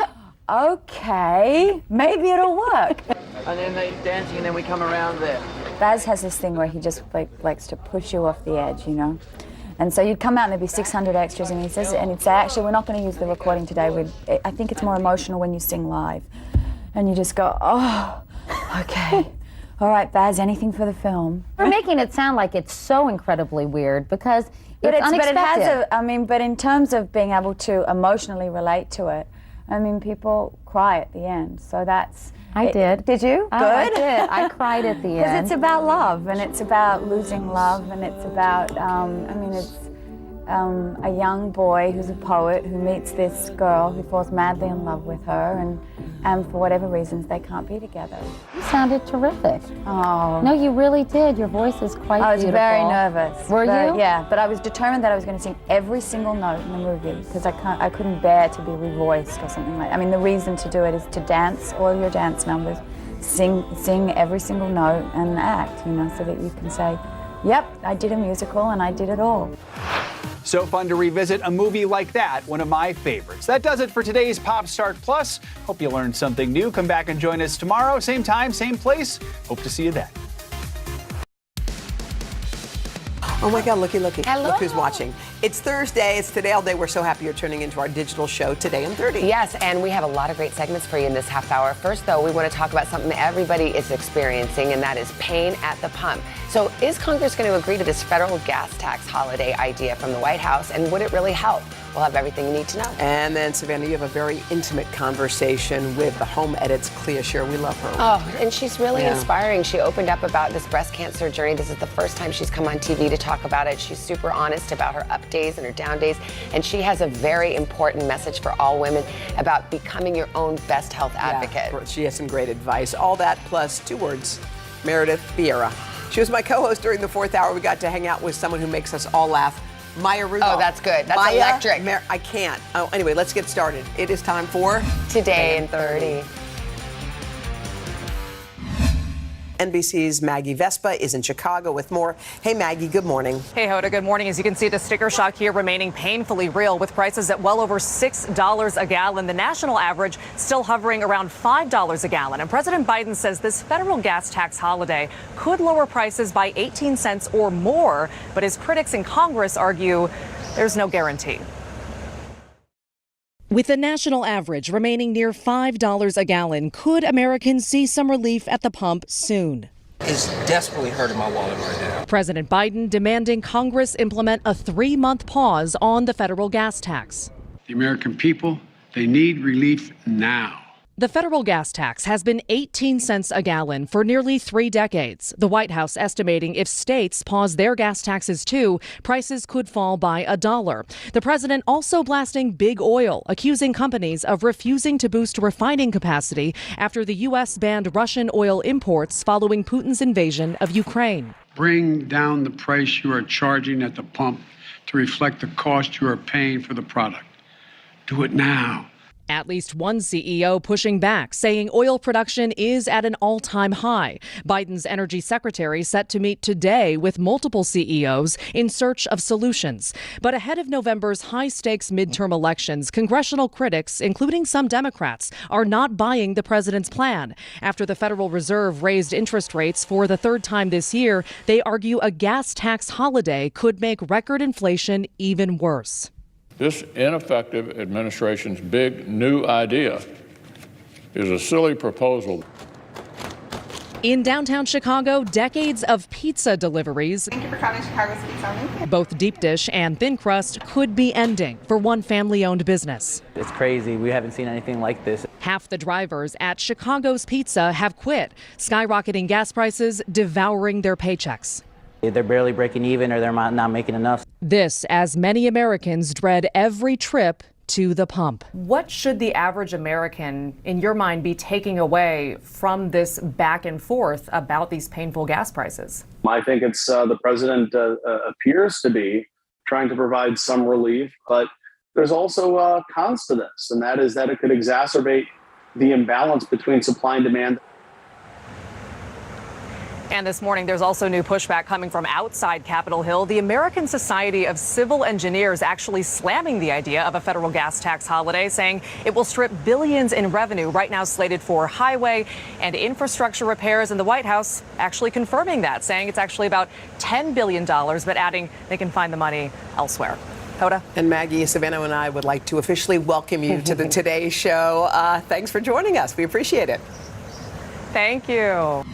okay, maybe it'll work. And then they dancing, and then we come around there. Baz has this thing where he just likes to push you off the edge, you know? And so you'd come out and there'd be 600 extras, and he'd say, actually, we're not going to use the recording today. I think it's more emotional when you sing live. And you just go, oh, okay. All right, Baz, anything for the film? We're making it sound like it's so incredibly weird because it's unexpected. But in terms of being able to emotionally relate to it, I mean, people cry at the end. So that's... I did. Did you? Oh, Good. I did. I cried at the end. Because it's about love, and it's about losing love, and it's about, it's a young boy who's a poet who meets this girl who falls madly in love with her, and for whatever reasons, they can't be together. You sounded terrific. Oh. No, you really did. Your voice is quite I was beautiful. very nervous. Were you? Yeah, but I was determined that I was going to sing every single note in the movie because I couldn't bear to be revoiced or something like that. I mean, the reason to do it is to dance all your dance numbers, sing every single note and act, you know, so that you can say, yep, I did a musical and I did it all. So fun to revisit a movie like that, one of my favorites. That does it for today's Pop Start Plus. Hope you learned something new. Come back and join us tomorrow, same time, same place. Hope to see you then. Oh my God, looky. Hello. Look who's watching. It's Thursday. It's Today All Day. We're so happy you're tuning into our digital show, Today in 30. Yes, and we have a lot of great segments for you in this half hour. First, though, we want to talk about something that everybody is experiencing, and that is pain at the pump. So is Congress going to agree to this federal gas tax holiday idea from the White House, and would it really help? we'll have everything you need to know. And then, Savannah, you have a very intimate conversation with the Home Edits Clea Shear. We love her. Oh, and she's really inspiring. She opened up about this breast cancer journey. This is the first time she's come on TV to talk about it. She's super honest about her up days and her down days. And she has a very important message for all women about becoming your own best health advocate. She has some great advice. All that plus 2 words, Meredith Vieira. She was my co-host during the 4th hour. We got to hang out with someone who makes us all laugh, Maya Rudolph. Oh, that's good. That's Maya, electric. I can't. Oh, anyway, let's get started. It is time for Today in 30. NBC's Maggie Vespa is in Chicago with more. Hey, Maggie, good morning. Hey, Hoda, good morning. As you can see, the sticker shock here remaining painfully real with prices at well over $6 a gallon. The national average still hovering around $5 a gallon. And President Biden says this federal gas tax holiday could lower prices by 18 cents or more. But his critics in Congress argue there's no guarantee. With the national average remaining near $5 a gallon, could Americans see some relief at the pump soon? It's desperately hurting my wallet right now. President Biden demanding Congress implement a 3-month pause on the federal gas tax. The American people, they need relief now. The federal gas tax has been 18 cents a gallon for nearly 3 decades. The White House estimating if states pause their gas taxes too, prices could fall by $1. The president also blasting big oil, accusing companies of refusing to boost refining capacity after the U.S. banned Russian oil imports following Putin's invasion of Ukraine. Bring down the price you are charging at the pump to reflect the cost you are paying for the product. Do it now. At least one CEO pushing back, saying oil production is at an all-time high. Biden's energy secretary set to meet today with multiple CEOs in search of solutions. But ahead of November's high-stakes midterm elections, congressional critics, including some Democrats, are not buying the president's plan. After the Federal Reserve raised interest rates for the 3rd time this year, they argue a gas tax holiday could make record inflation even worse. This ineffective administration's big new idea is a silly proposal. In downtown Chicago, decades of pizza deliveries, Thank you for calling Chicago's Pizza. both deep dish and thin crust, could be ending for one family-owned business. It's crazy. We haven't seen anything like this. Half the drivers at Chicago's Pizza have quit, skyrocketing gas prices devouring their paychecks. They're barely breaking even or they're not making enough. This as many Americans dread every trip to the pump. What should the average American, in your mind, be taking away from this back and forth about these painful gas prices? I think it's the president appears to be trying to provide some relief, but there's also cons to this, and that is that it could exacerbate the imbalance between supply and demand. And this morning, there's also new pushback coming from outside Capitol Hill. The American Society of Civil Engineers actually slamming the idea of a federal gas tax holiday, saying it will strip billions in revenue right now slated for highway and infrastructure repairs. And the White House actually confirming that, saying it's actually about $10 billion, but adding they can find the money elsewhere. Hoda. And Maggie, Savannah, and I would like to officially welcome you to the Today Show. Thanks for joining us. We appreciate it. Thank you.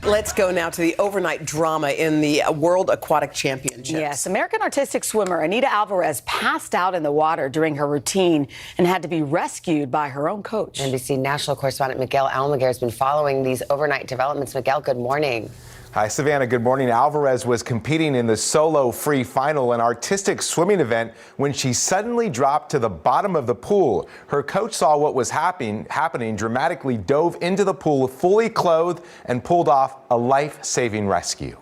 Let's go now to the overnight drama in the World Aquatic Championships. Yes, American artistic swimmer Anita Alvarez passed out in the water during her routine and had to be rescued by her own coach. NBC national correspondent Miguel Almaguer has been following these overnight developments. Miguel, good morning. Hi, Savannah. Good morning. Alvarez was competing in the solo free final, an artistic swimming event, when she suddenly dropped to the bottom of the pool. Her coach saw what was happening, dramatically dove into the pool fully clothed and pulled off a life-saving rescue.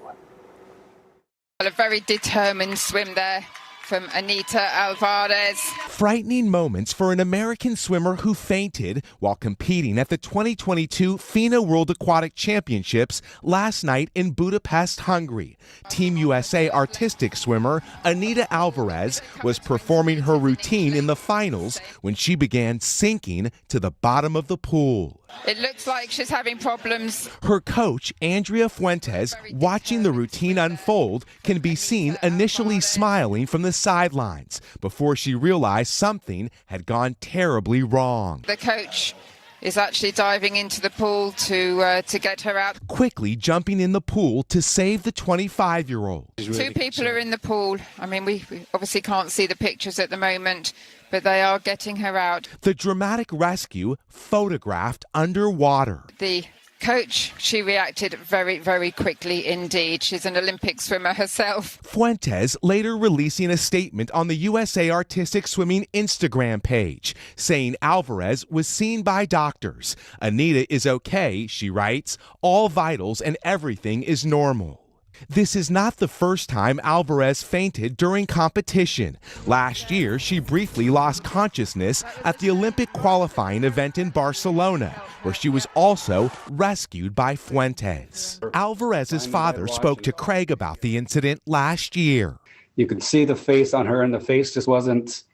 A very determined swim there from Anita Alvarez. Frightening moments for an American swimmer who fainted while competing at the 2022 FINA World Aquatic Championships last night in Budapest, Hungary. Team USA artistic swimmer Anita Alvarez was performing her routine in the finals when she began sinking to the bottom of the pool. It looks like she's having problems. Her coach, Andrea Fuentes, watching the routine unfold, can be seen initially smiling from the sidelines before she realized something had gone terribly wrong. The coach is actually diving into the pool to get her out. Quickly jumping in the pool to save the 25-year-old. Two people are in the pool. I mean, we obviously can't see the pictures at the moment, but they are getting her out. The dramatic rescue photographed underwater. The coach, she reacted very, very quickly indeed. She's an Olympic swimmer herself. Fuentes later releasing a statement on the USA Artistic Swimming Instagram page, saying Alvarez was seen by doctors. Anita is okay, she writes. All vitals and everything is normal. This is not the first time Alvarez fainted during competition. Last year, she briefly lost consciousness at the Olympic qualifying event in Barcelona, where she was also rescued by Fuentes. Alvarez's father spoke to Craig about the incident last year. You could see the face on her, and the face just wasn't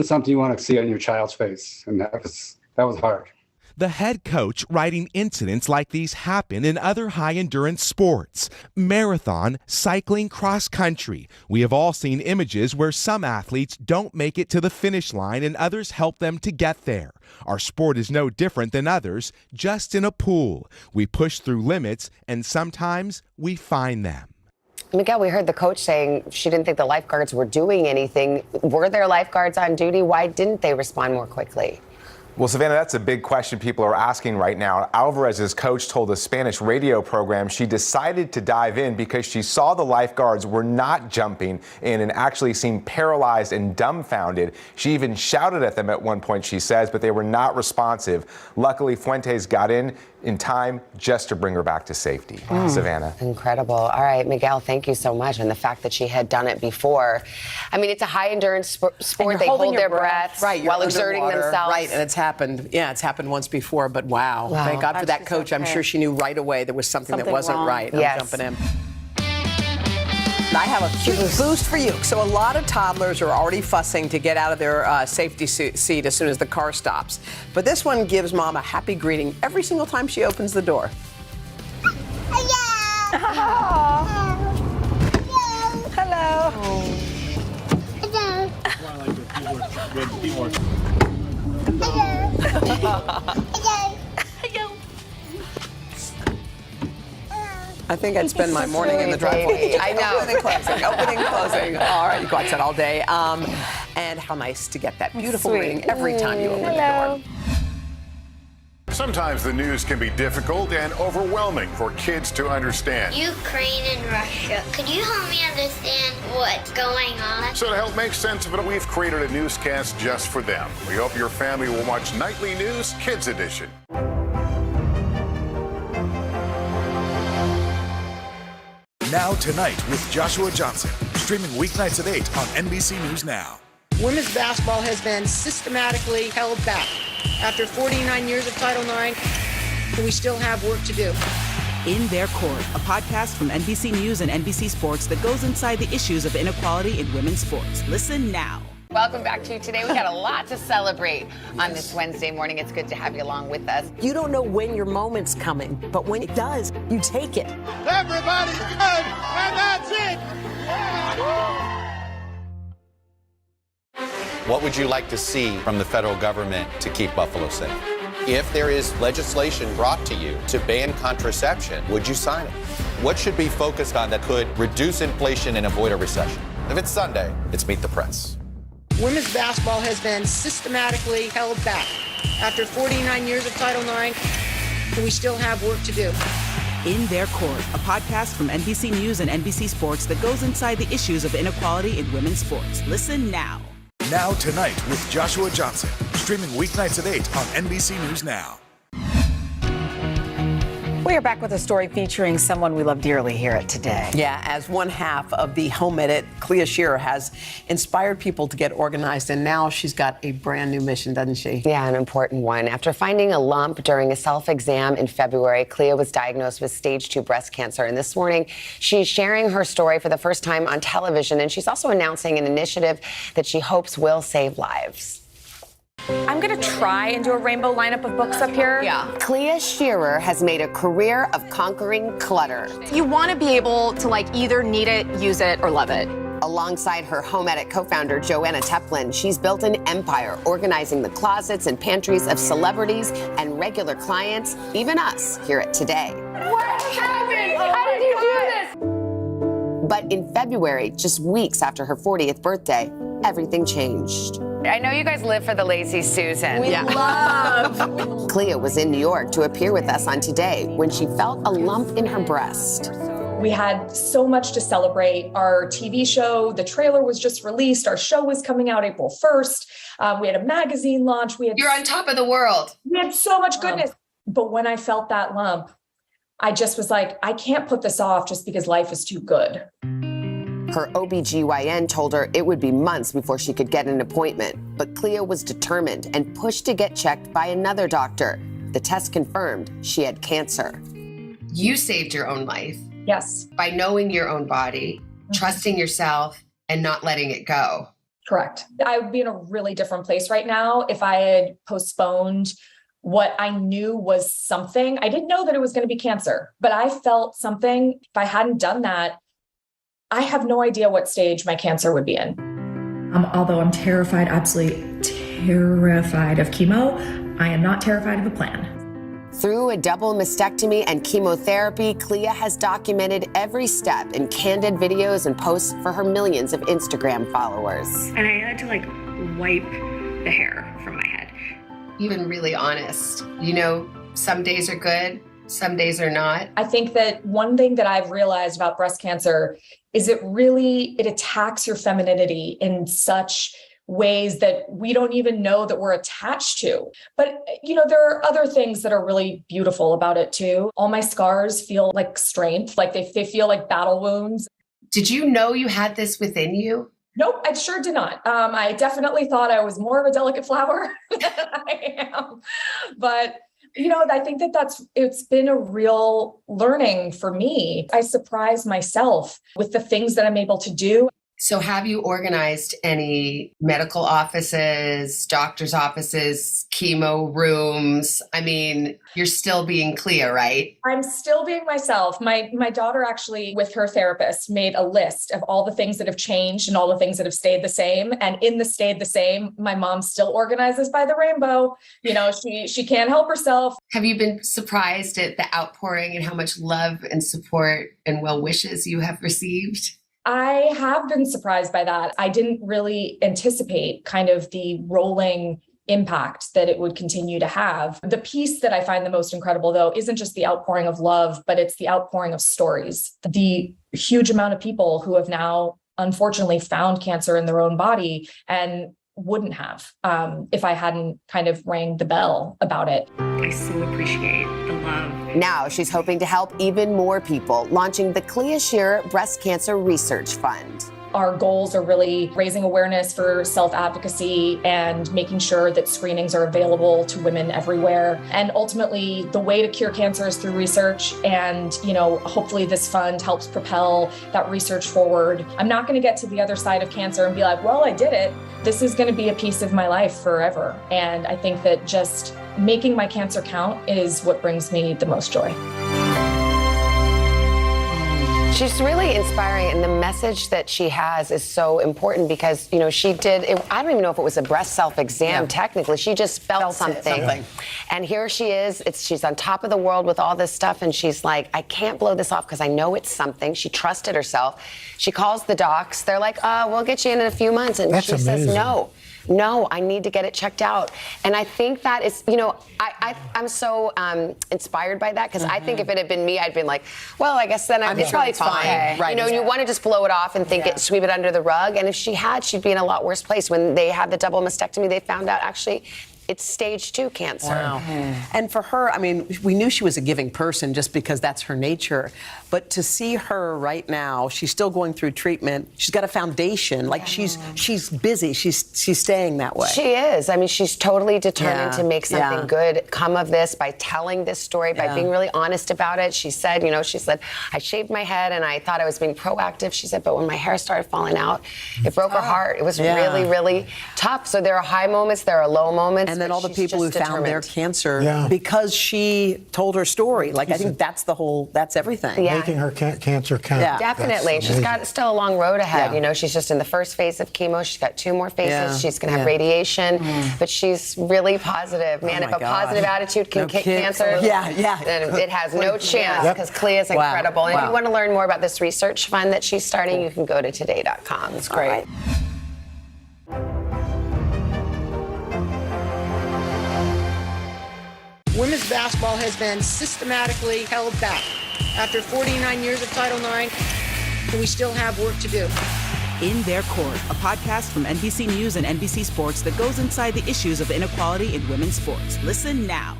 something you want to see on your child's face, and that was hard. The head coach writing incidents like these happen in other high-endurance sports. Marathon, cycling, cross-country. We have all seen images where some athletes don't make it to the finish line and others help them to get there. Our sport is no different than others, just in a pool. We push through limits and sometimes we find them. Miguel, we heard the coach saying she didn't think the lifeguards were doing anything. Were there lifeguards on duty? Why didn't they respond more quickly? Well, Savannah, that's a big question people are asking right now. Alvarez's coach told a Spanish radio program she decided to dive in because she saw the lifeguards were not jumping in and actually seemed paralyzed and dumbfounded. She even shouted at them at one point, she says, but they were not responsive. Luckily, Fuentes got in time just to bring her back to safety. Savannah. Incredible. All right, Miguel, thank you so much. And the fact that she had done it before. I mean, it's a high endurance sport. They hold their breath while exerting themselves. Right, and it's happened. Yeah, it's happened once before, but wow. Thank God for that coach. I'm sure she knew right away there was something that wasn't wrong. right. Yes. I'm jumping in. I have a cute boost for you. So a lot of toddlers are already fussing to get out of their safety seat as soon as the car stops. But this one gives mom a happy greeting every single time she opens the door. Hello. I think I'd spend my morning in the driveway. I know. Opening, closing. All right, you go outside all day. And how nice to get that beautiful greeting every time you open the door. Sometimes the news can be difficult and overwhelming for kids to understand. Ukraine and Russia. Could you help me understand what's going on? So to help make sense of it, we've created a newscast just for them. We hope your family will watch Nightly News Kids Edition. Now Tonight with Joshua Johnson, streaming weeknights at 8 on NBC News Now. Women's basketball has been systematically held back. After 49 years of Title IX, we still have work to do. In Their Court, a podcast from NBC News and NBC Sports that goes inside the issues of inequality in women's sports. Listen now. Welcome back to Today. We got a lot to celebrate on this Wednesday morning. It's good to have you along with us. You don't know when your moment's coming, but when it does, you take it. Everybody's good, and that's it. What would you like to see from the federal government to keep Buffalo safe? If there is legislation brought to you to ban contraception, would you sign it? What should be focused on that could reduce inflation and avoid a recession? If it's Sunday, it's Meet the Press. Women's basketball has been systematically held back. After 49 years of Title IX, we still have work to do. In Their Court, a podcast from NBC News and NBC Sports that goes inside the issues of inequality in women's sports. Listen now. Now Tonight with Joshua Johnson, streaming weeknights at 8 on NBC News Now. We are back with a story featuring someone we love dearly here at Today. Yeah, as one half of the Home Edit, Clea Shearer has inspired people to get organized, and now she's got a brand new mission, doesn't she? Yeah, an important one. After finding a lump during a self-exam in February, Clea was diagnosed with stage 2 breast cancer. And this morning, she's sharing her story for the first time on television, and she's also announcing an initiative that she hopes will save lives. I'm going to try and do a rainbow lineup of books up here. Yeah. Clea Shearer has made a career of conquering clutter. You want to be able to either need it, use it, or love it. Alongside her Home Edit co-founder, Joanna Teplin, she's built an empire, organizing the closets and pantries of celebrities and regular clients, even us here at Today. What happened? How did you do this? But in February, just weeks after her 40th birthday, everything changed. I know you guys live for the Lazy Susan. We love. Clea was in New York to appear with us on Today when she felt a lump in her breast. We had so much to celebrate. Our TV show, the trailer was just released. Our show was coming out April 1st. We had a magazine launch. You're on top of the world. We had so much goodness. But when I felt that lump, I just was like, I can't put this off just because life is too good. Her OBGYN told her it would be months before she could get an appointment, but Clea was determined and pushed to get checked by another doctor. The test confirmed she had cancer. You saved your own life. Yes. By knowing your own body, trusting yourself, and not letting it go. Correct. I would be in a really different place right now if I had postponed what I knew was something. I didn't know that it was going to be cancer, but I felt something. If I hadn't done that, I have no idea what stage my cancer would be in. Although I'm terrified, absolutely terrified of chemo, I am not terrified of a plan. Through a double mastectomy and chemotherapy, Clea has documented every step in candid videos and posts for her millions of Instagram followers. And I had to wipe the hair from my head. You've been really honest. You know, some days are good, some days are not. I think that one thing that I've realized about breast cancer is it attacks your femininity in such ways that we don't even know that we're attached to. But, there are other things that are really beautiful about it too. All my scars feel like strength, like they feel like battle wounds. Did you know you had this within you? Nope, I sure did not. I definitely thought I was more of a delicate flower than I am. But I think it's been a real learning for me. I surprise myself with the things that I'm able to do. So have you organized any medical offices, doctor's offices, chemo rooms? I mean, you're still being Clea, right? I'm still being myself. My daughter actually, with her therapist, made a list of all the things that have changed and all the things that have stayed the same. And in the stayed the same, my mom still organizes by the rainbow. She can't help herself. Have you been surprised at the outpouring and how much love and support and well wishes you have received? I have been surprised by that. I didn't really anticipate kind of the rolling impact that it would continue to have. The piece that I find the most incredible, though, isn't just the outpouring of love, but it's the outpouring of stories. The huge amount of people who have now, unfortunately, found cancer in their own body and wouldn't have if I hadn't kind of rang the bell about it. I so appreciate the love. Now she's hoping to help even more people, launching the Clea Shearer Breast Cancer Research Fund. Our goals are really raising awareness for self-advocacy and making sure that screenings are available to women everywhere. And ultimately, the way to cure cancer is through research. And, hopefully this fund helps propel that research forward. I'm not going to get to the other side of cancer and be like, well, I did it. This is going to be a piece of my life forever. And I think that just making my cancer count is what brings me the most joy. She's really inspiring, and the message that she has is so important because, she did, I don't even know if it was a breast self-exam, technically. She just felt something. And here she is, she's on top of the world with all this stuff, and she's like, I can't blow this off because I know it's something. She trusted herself. She calls the docs. They're like, we'll get you in a few months. And she says, no, I need to get it checked out. And I think that is, I'm so inspired by that because I think if it had been me, I'd been like, well, I guess then it's probably fine. Right. You want to just blow it off and sweep it under the rug. And if she had, she'd be in a lot worse place. When they had the double mastectomy, they found out actually it's stage 2 cancer. Wow. And for her, I mean, we knew she was a giving person just because that's her nature. But to see her right now, she's still going through treatment. She's got a foundation. Like she's busy. She's staying that way. She is. I mean, she's totally determined to make something good come of this by telling this story, by being really honest about it. She said, I shaved my head and I thought I was being proactive. She said, but when my hair started falling out, it broke her heart. It was really, really tough. So there are high moments, there are low moments. but then all the she's people who just found their determined. cancer because she told her story. Like, I think that's everything. Yeah. Making her cancer count. Yeah. Definitely. She's got still a long road ahead. You know, she's just in the first phase of chemo. She's got 2 more phases. Yeah. She's going to have radiation, but she's really positive. Man, if a positive attitude can kick cancer, then it has no chance because Clea's incredible. And if you want to learn more about this research fund that she's starting, you can go to today.com. It's great. Women's basketball has been systematically held back. After 49 years of Title IX, we still have work to do. In Their Court, a podcast from NBC News and NBC Sports that goes inside the issues of inequality in women's sports. Listen now.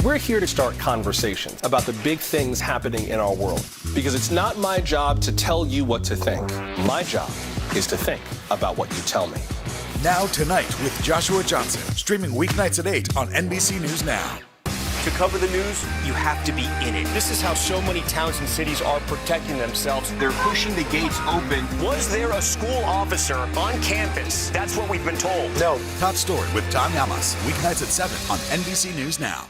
We're here to start conversations about the big things happening in our world, because it's not my job to tell you what to think. My job is to think about what you tell me. Now Tonight with Joshua Johnson, streaming weeknights at 8 on NBC News Now. To cover the news, you have to be in it. This is how so many towns and cities are protecting themselves. They're pushing the gates open. Was there a school officer on campus? That's what we've been told. No. Top Story with Tom Yamas, weeknights at 7 on NBC News Now.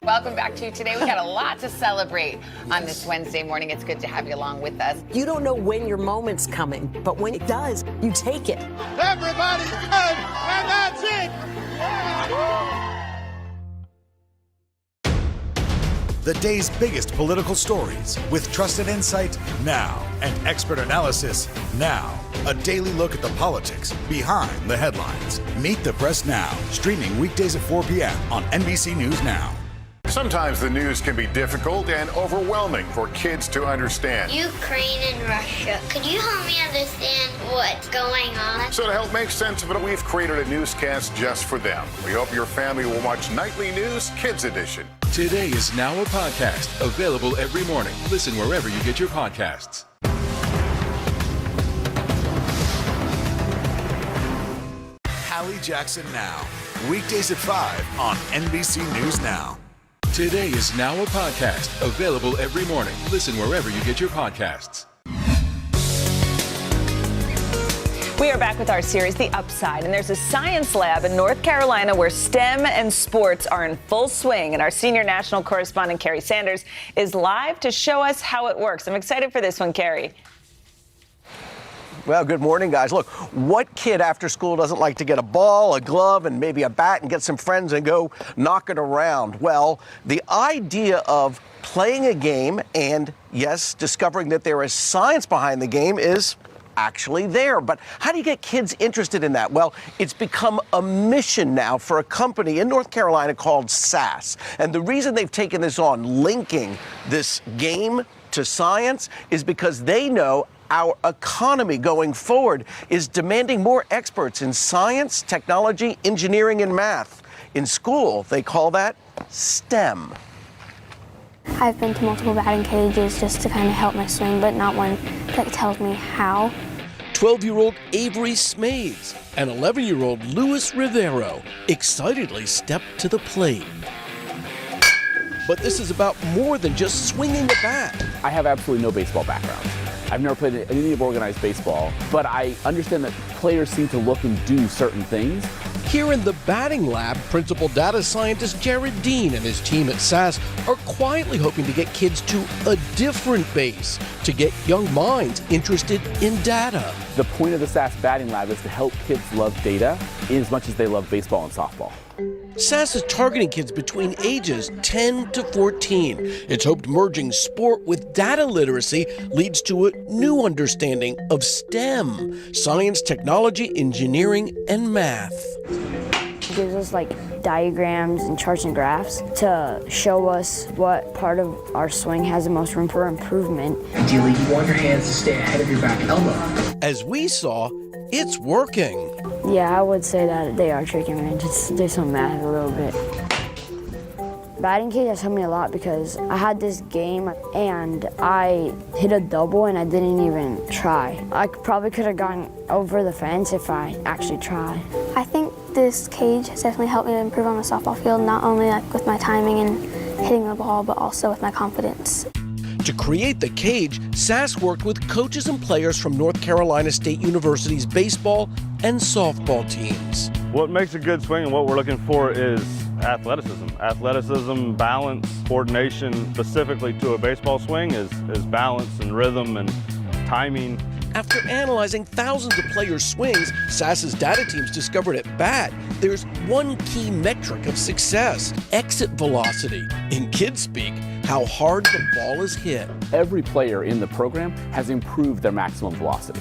Welcome back to Today. We got a lot to celebrate on this Wednesday morning. It's good to have you along with us. You don't know when your moment's coming, but when it does, you take it. Everybody's good, and that's it. The day's biggest political stories with trusted insight now and expert analysis now. A daily look at the politics behind the headlines. Meet the Press Now, streaming weekdays at 4 p.m. on NBC News Now. Sometimes the news can be difficult and overwhelming for kids to understand. Ukraine and Russia. Could you help me understand what's going on? So to help make sense of it, we've created a newscast just for them. We hope your family will watch Nightly News Kids Edition. Today is now a podcast, available every morning. Listen wherever you get your podcasts. Hallie Jackson Now, weekdays at 5 on NBC News Now. Today is now a podcast, available every morning. Listen wherever you get your podcasts. We are back with our series, The Upside, and there's a science lab in North Carolina where STEM and sports are in full swing, and our senior national correspondent, Carrie Sanders, is live to show us how it works. I'm excited for this one, Carrie. Well, good morning, guys. Look, what kid after school doesn't like to get a ball, a glove, and maybe a bat and get some friends and go knock it around? Well, the idea of playing a game and, yes, discovering that there is science behind the game is actually there. But how do you get kids interested in that? Well, it's become a mission now for a company in North Carolina called SAS. And the reason they've taken this on, linking this game to science, is because they know our economy going forward is demanding more experts in science, technology, engineering, and math. In school, they call that STEM. I've been to multiple batting cages just to kind of help my swing, but not one that tells me how. 12-year-old Avery Smays and 11-year-old Luis Rivero excitedly stepped to the plate. But this is about more than just swinging a bat. I have absolutely no baseball background. I've never played any of organized baseball, but I understand that players seem to look and do certain things. Here in the batting lab, principal data scientist Jared Dean and his team at SAS are quietly hoping to get kids to a different base, to get young minds interested in data. The point of the SAS batting lab is to help kids love data as much as they love baseball and softball. SAS is targeting kids between ages 10 to 14. It's hoped merging sport with data literacy leads to a new understanding of STEM, science, technology, engineering, and math. It gives us like diagrams and charts and graphs to show us what part of our swing has the most room for improvement. Ideally, you want your hands to stay ahead of your back elbow. As we saw, it's working. Yeah, I would say that they are tricking me. Just do some math a little bit. Batting cage has helped me a lot because I had this game and I hit a double and I didn't even try. I probably could have gone over the fence if I actually tried. I think this cage has definitely helped me to improve on the softball field, not only like with my timing and hitting the ball, but also with my confidence. To create the cage, Sass worked with coaches and players from North Carolina State University's baseball and softball teams. What makes a good swing and what we're looking for is athleticism. Athleticism, balance, coordination, specifically to a baseball swing is balance and rhythm and timing. After analyzing thousands of players' swings, Sass's data teams discovered at bat, there's one key metric of success: exit velocity. In kid speak, how hard the ball is hit. Every player in the program has improved their maximum velocity.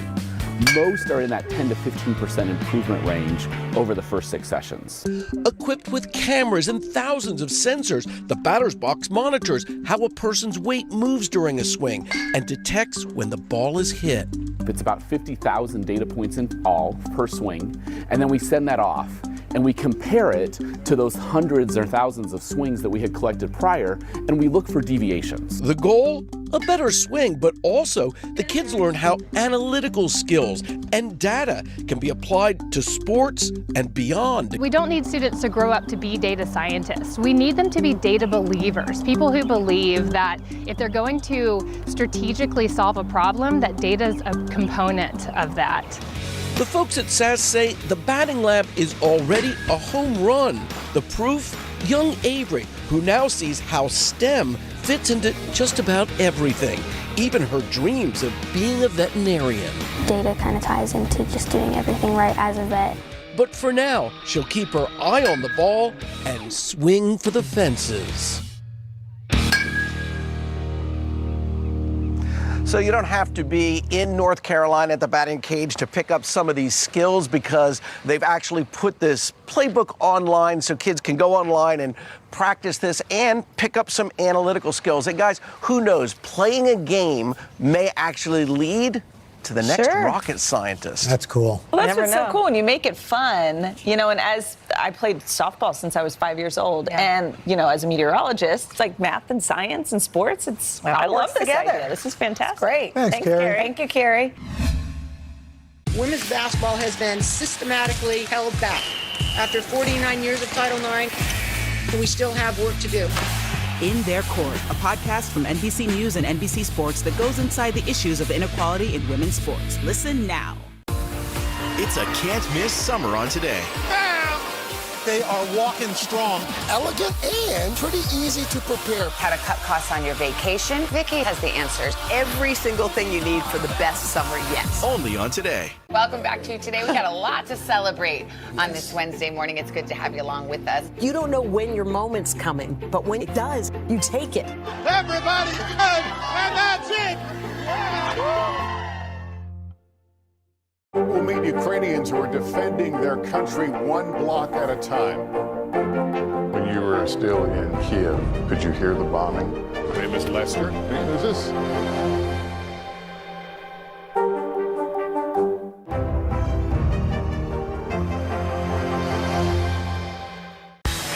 Most are in that 10 to 15% improvement range over the first 6 sessions. Equipped with cameras and thousands of sensors, the batter's box monitors how a person's weight moves during a swing and detects when the ball is hit. It's about 50,000 data points in all per swing, and then we send that off and we compare it to those hundreds or thousands of swings that we had collected prior, and we look for deviations. The goal? A better swing, but also the kids learn how analytical skills and data can be applied to sports and beyond. We don't need students to grow up to be data scientists. We need them to be data believers, people who believe that if they're going to strategically solve a problem, that data is a component of that. The folks at SAS say the batting lab is already a home run. The proof? Young Avery, who now sees how STEM fits into just about everything, even her dreams of being a veterinarian. Data kind of ties into just doing everything right as a vet. But for now, she'll keep her eye on the ball and swing for the fences. So you don't have to be in North Carolina at the batting cage to pick up some of these skills, because they've actually put this playbook online so kids can go online and practice this and pick up some analytical skills. And guys, who knows, playing a game may actually lead to the next rocket scientist. That's cool. Well, that's what's so cool, and you make it fun, you know. And as I played softball since I was 5 years old, and you know, as a meteorologist, it's like math and science and sports. I love this idea. This is fantastic. Great. Thanks, Carrie. Thank you, Carrie. Women's basketball has been systematically held back. After 49 years of Title IX, we still have work to do. In Their Court, a podcast from NBC News and NBC Sports that goes inside the issues of inequality in women's sports. Listen now. It's a can't-miss summer on Today. They are walking strong, elegant, and pretty easy to prepare. How to cut costs on your vacation? Vicki has the answers. Every single thing you need for the best summer yet. Only on Today. Welcome back to Today. We got a lot to celebrate on this Wednesday morning. It's good to have you along with us. You don't know when your moment's coming, but when it does, you take it. Everybody good, and that's it. We'll meet Ukrainians who are defending their country one block at a time. When you were still in Kiev, could you hear the bombing? My name is Lester. Hey, who's this?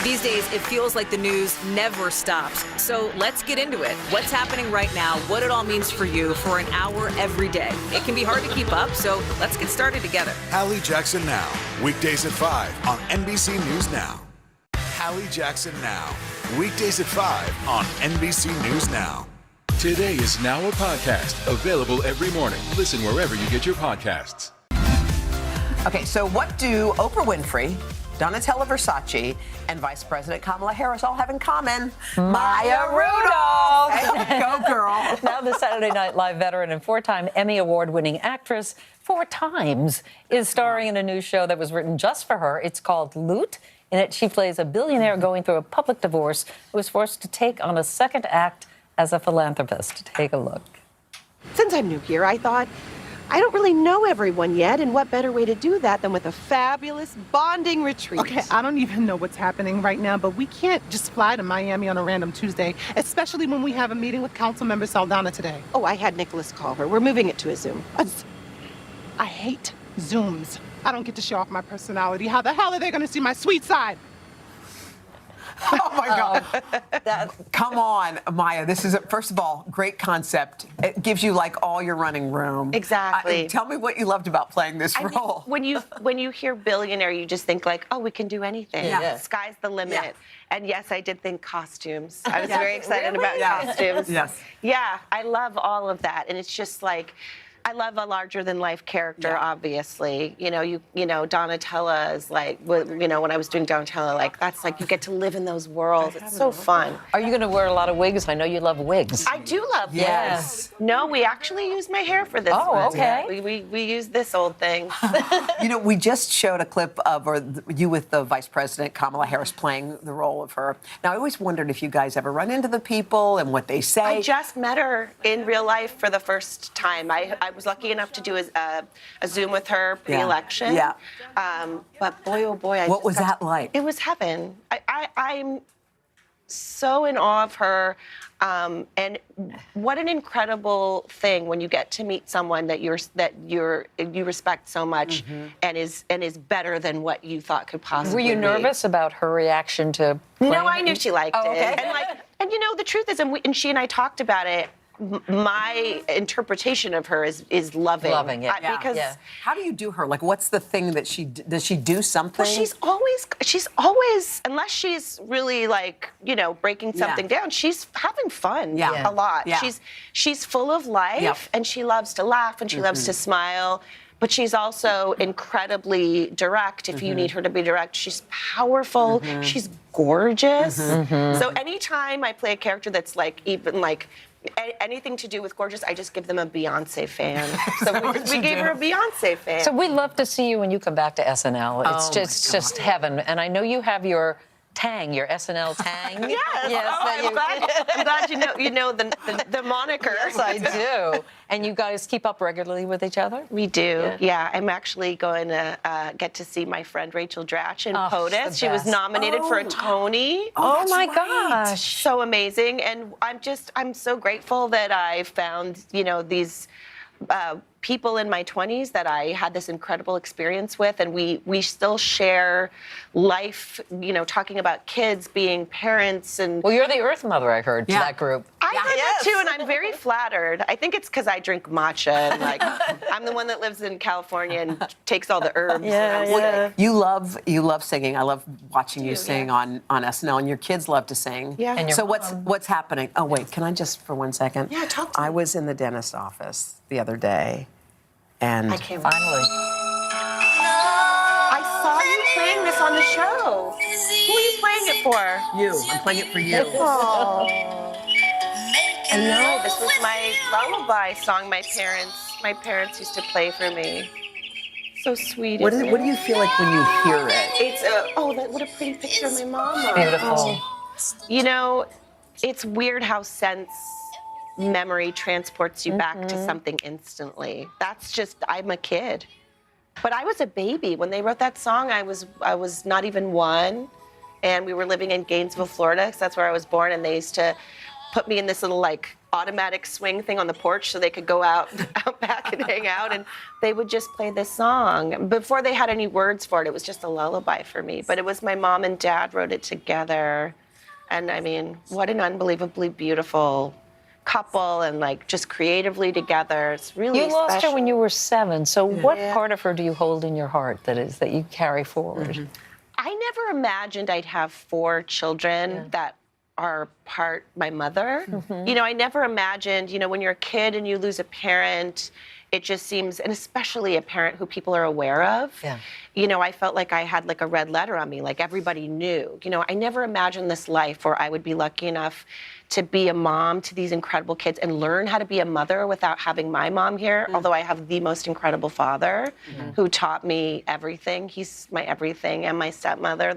These days, it feels like the news never stops. So let's get into it. What's happening right now, what it all means for you for an hour every day. It can be hard to keep up, so let's get started together. Hallie Jackson Now, weekdays at 5 on NBC News Now. Hallie Jackson Now, weekdays at 5 on NBC News Now. Today is now a podcast, available every morning. Listen wherever you get your podcasts. Okay, so what do Oprah Winfrey, Donatella Versace, and Vice President Kamala Harris all have in common? Maya Rudolph! Go, girl. Now the Saturday Night Live veteran and 4-time Emmy Award-winning actress, 4 times, is starring in a new show that was written just for her. It's called Loot. In it, she plays a billionaire going through a public divorce who is forced to take on a second act as a philanthropist. Take a look. Since I'm new here, I thought, I don't really know everyone yet, and what better way to do that than with a fabulous bonding retreat? Okay, I don't even know what's happening right now, but we can't just fly to Miami on a random Tuesday, especially when we have a meeting with Councilmember Saldana today. Oh, I had Nicholas call her. We're moving it to a Zoom. I hate Zooms. I don't get to show off my personality. How the hell are they going to see my sweet side? Oh my God. Come on, Maya. This is, first of all, great concept. It gives you like all your running room. Exactly. Tell me what you loved about playing this I role. mean, when you hear billionaire, you just think like, oh, we can do anything. Yeah. Sky's the limit. Yeah. And yes, I did think costumes. I was Yeah. very excited Really? about costumes. Yes. Yeah, I love all of that. And it's just like, I love a larger than life character, obviously. You know, Donatella is like, when I was doing Donatella, like, that's like, you get to live in those worlds. It's so fun. Are you going to wear a lot of wigs? I know you love wigs. I do love Yes. wigs. No, we actually used my hair for this Oh, one. okay. We used this old thing. You know, we just showed a clip of you with the Vice President Kamala Harris playing the role of her. Now, I always wondered if you guys ever run into the people and what they say. I just met her in real life for the first time. I was lucky enough to do a Zoom with her pre-election. Yeah. But boy, oh boy. What was that like? It was heaven. I'm so in awe of her. And what an incredible thing when you get to meet someone that you respect so much and is better than what you thought could possibly be. Were you nervous about her reaction to playing? No, I knew she liked Oh, okay. it. And you know, the truth is, and she and I talked about it. My interpretation of her is loving. Loving it. Because how do you do her? Like, what's the thing that does she do something? well, she's always, unless she's really like, breaking something down, she's having fun a lot. Yeah. She's full of life and she loves to laugh and she loves to smile. But she's also incredibly direct if you need her to be direct. She's powerful. She's gorgeous. So anytime I play a character that's like even like anything to do with gorgeous, I just give them a Beyonce fan. So we gave her a Beyonce fan. So we'd love to see you when you come back to SNL. It's just heaven. And I know you have your tang, your SNL tang. Yes. I'm glad you know the moniker. Yes, I do. And you guys keep up regularly with each other? We do. Yeah. I'm actually going to get to see my friend Rachel Dratch in POTUS. She was nominated for a Tony. Oh my gosh. So amazing. And I'm so grateful that I found, these people in my 20s that I had this incredible experience with, and we still share life, talking about kids, being parents, and... Well, you're the Earth Mother, I heard, to that group. I heard that too, and I'm very flattered. I think it's because I drink matcha, and I'm the one that lives in California and takes all the herbs. You love singing. I love watching you sing on SNL, and your kids love to sing. Yeah. And so what's happening? Oh wait, can I just for 1 second? Yeah, talk to me. I was in the dentist's office the other day, and I can't finally. I saw you playing this on the show. Who are you playing it for? You. I'm playing it for you. Oh. I know. This was my lullaby song. My parents used to play for me. So sweet. What do you feel like when you hear it? It's what a pretty picture of my mama. Beautiful. It's weird how sense memory transports you back to something instantly. That's just, I'm a kid. But I was a baby. When they wrote that song, I was not even one. And we were living in Gainesville, Florida, because that's where I was born. And they used to put me in this little automatic swing thing on the porch so they could go out back and hang out. And they would just play this song. Before they had any words for it, it was just a lullaby for me. But it was my mom and dad wrote it together. And I mean, what an unbelievably beautiful couple, and just creatively together. It's really You lost special. her when you were 7. So what part of her do you hold in your heart that you carry forward? I never imagined I'd have 4 children that are part my mother. I never imagined, when you're a kid and you lose a parent, it just seems, and especially a parent who people are aware of. Yeah. I felt like I had a red letter on me, like everybody knew. I never imagined this life where I would be lucky enough to be a mom to these incredible kids and learn how to be a mother without having my mom here, although I have the most thrill father who taught me everything. He's my everything, and my stepmother.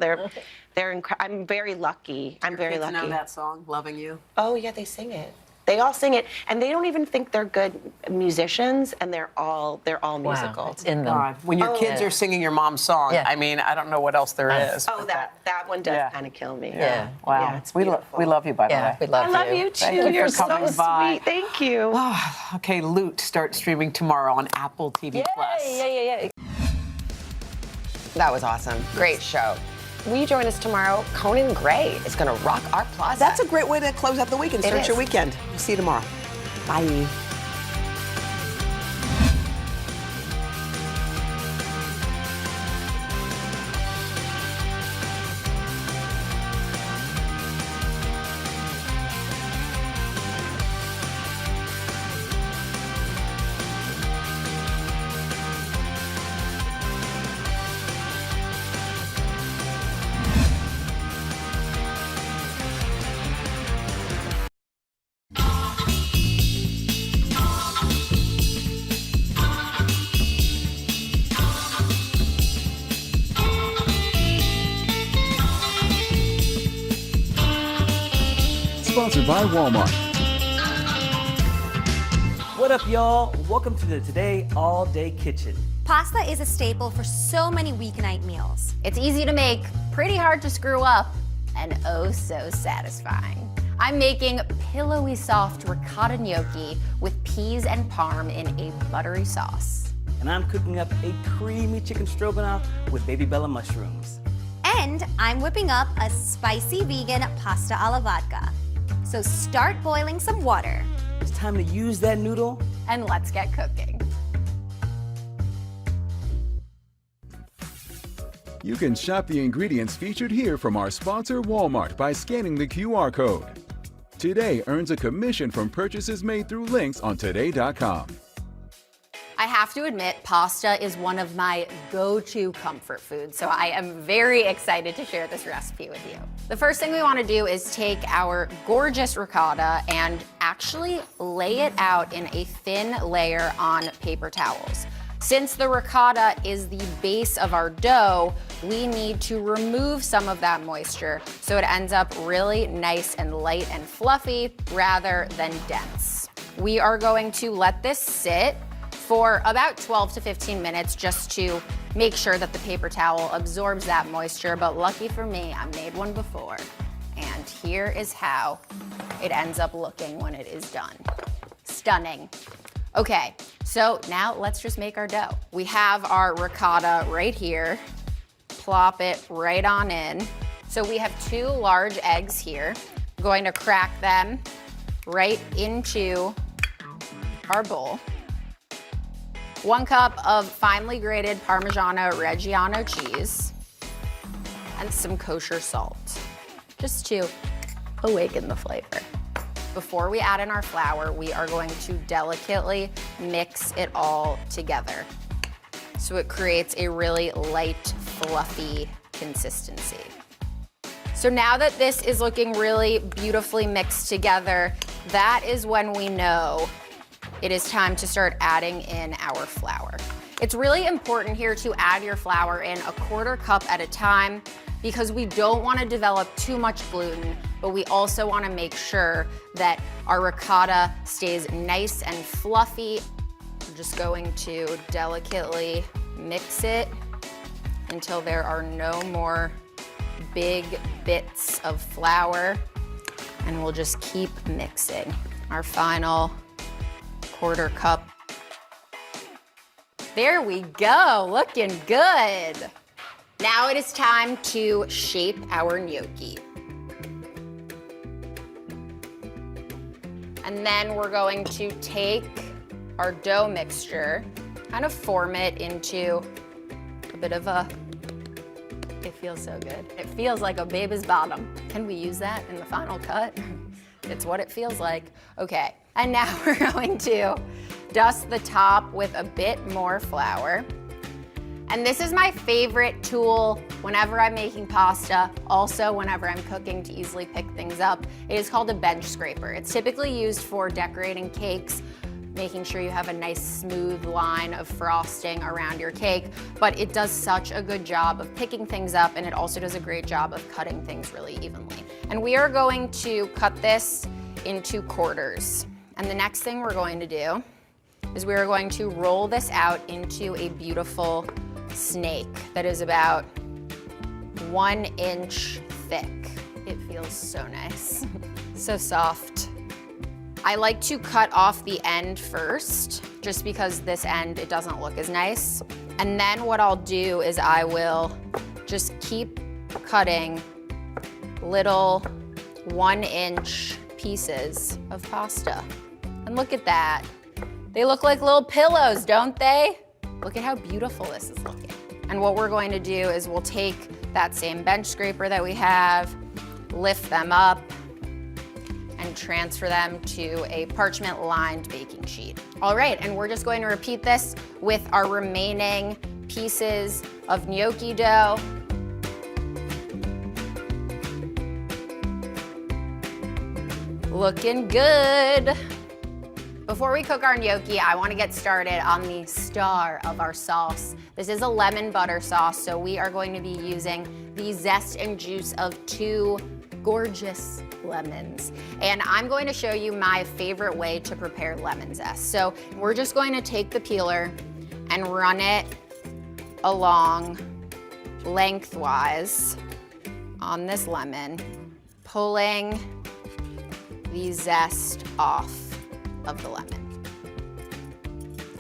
I'm very lucky. I'm very lucky. Know that song, Loving You? Oh, yeah, they sing it. They all sing it, and they don't even think they're good musicians, and they're all musical. Wow, it's in them. God. When your kids are singing your mom's song, I mean, I don't know what else there is. Oh, that one does kind of kill me. Yeah. Wow. Yeah, it's we love you, by the way. We love you. I love you too. Thank you You're for coming so by. sweet. Thank you. Okay, Loot starts streaming tomorrow on Apple TV+. Yeah. That was awesome. Great show. Will you join us tomorrow? Conan Gray is going to rock our plaza. That's a great way to close out the week and start your weekend. We'll see you tomorrow. Bye. Sponsored by Walmart. What up, y'all? Welcome to the Today All Day Kitchen. Pasta is a staple for so many weeknight meals. It's easy to make, pretty hard to screw up, and oh so satisfying. I'm making pillowy soft ricotta gnocchi with peas and parm in a buttery sauce. And I'm cooking up a creamy chicken stroganoff with baby bella mushrooms. And I'm whipping up a spicy vegan pasta alla vodka. So start boiling some water. It's time to use that noodle. And let's get cooking. You can shop the ingredients featured here from our sponsor, Walmart, by scanning the QR code. Today earns a commission from purchases made through links on today.com. I have to admit, pasta is one of my go-to comfort foods, so I am very excited to share this recipe with you. The first thing we want to do is take our gorgeous ricotta and actually lay it out in a thin layer on paper towels. Since the ricotta is the base of our dough, we need to remove some of that moisture so it ends up really nice and light and fluffy rather than dense. We are going to let this sit for about 12 to 15 minutes just to make sure that the paper towel absorbs that moisture, but lucky for me, I made one before. And here is how it ends up looking when it is done. Stunning. Okay, so now let's just make our dough. We have our ricotta right here. Plop it right on in. So we have 2 large eggs here. I'm going to crack them right into our bowl. 1 cup of finely grated Parmigiano Reggiano cheese and some kosher salt, just to awaken the flavor. Before we add in our flour, we are going to delicately mix it all together so it creates a really light, fluffy consistency. So now that this is looking really beautifully mixed together, that is when we know it is time to start adding in our flour. It's really important here to add your flour in 1/4 cup at a time because we don't want to develop too much gluten, but we also want to make sure that our ricotta stays nice and fluffy. We're just going to delicately mix it until there are no more big bits of flour, and we'll just keep mixing. Our final 1/4 cup. There we go, looking good. Now it is time to shape our gnocchi. And then we're going to take our dough mixture, kind of form it into a bit of a, it feels so good. It feels like a baby's bottom. Can we use that in the final cut? It's what it feels like. Okay, and now we're going to dust the top with a bit more flour. And this is my favorite tool whenever I'm making pasta, also whenever I'm cooking to easily pick things up. It is called a bench scraper. It's typically used for decorating cakes, making sure you have a nice smooth line of frosting around your cake, but it does such a good job of picking things up, and it also does a great job of cutting things really evenly. And we are going to cut this into quarters. And the next thing we're going to do is we are going to roll this out into a beautiful snake that is about 1 inch thick. It feels so nice, so soft. I like to cut off the end first, just because this end, it doesn't look as nice. And then what I'll do is I will just keep cutting little 1-inch pieces of pasta. And look at that. They look like little pillows, don't they? Look at how beautiful this is looking. And what we're going to do is we'll take that same bench scraper that we have, lift them up, and transfer them to a parchment-lined baking sheet. All right, and we're just going to repeat this with our remaining pieces of gnocchi dough. Looking good. Before we cook our gnocchi, I want to get started on the star of our sauce. This is a lemon butter sauce, so we are going to be using the zest and juice of 2 gorgeous lemons. And I'm going to show you my favorite way to prepare lemon zest. So we're just going to take the peeler and run it along lengthwise on this lemon, pulling the zest off of the lemon.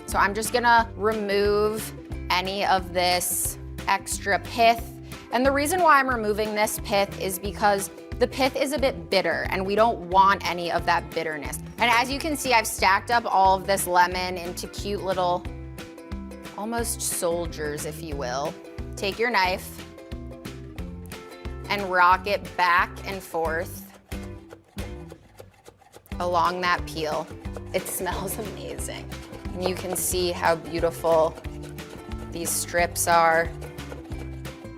So I'm just gonna remove any of this extra pith. And the reason why I'm removing this pith is because the pith is a bit bitter and we don't want any of that bitterness. And as you can see, I've stacked up all of this lemon into cute little, almost soldiers, if you will. Take your knife and rock it back and forth along that peel. It smells amazing. And you can see how beautiful these strips are.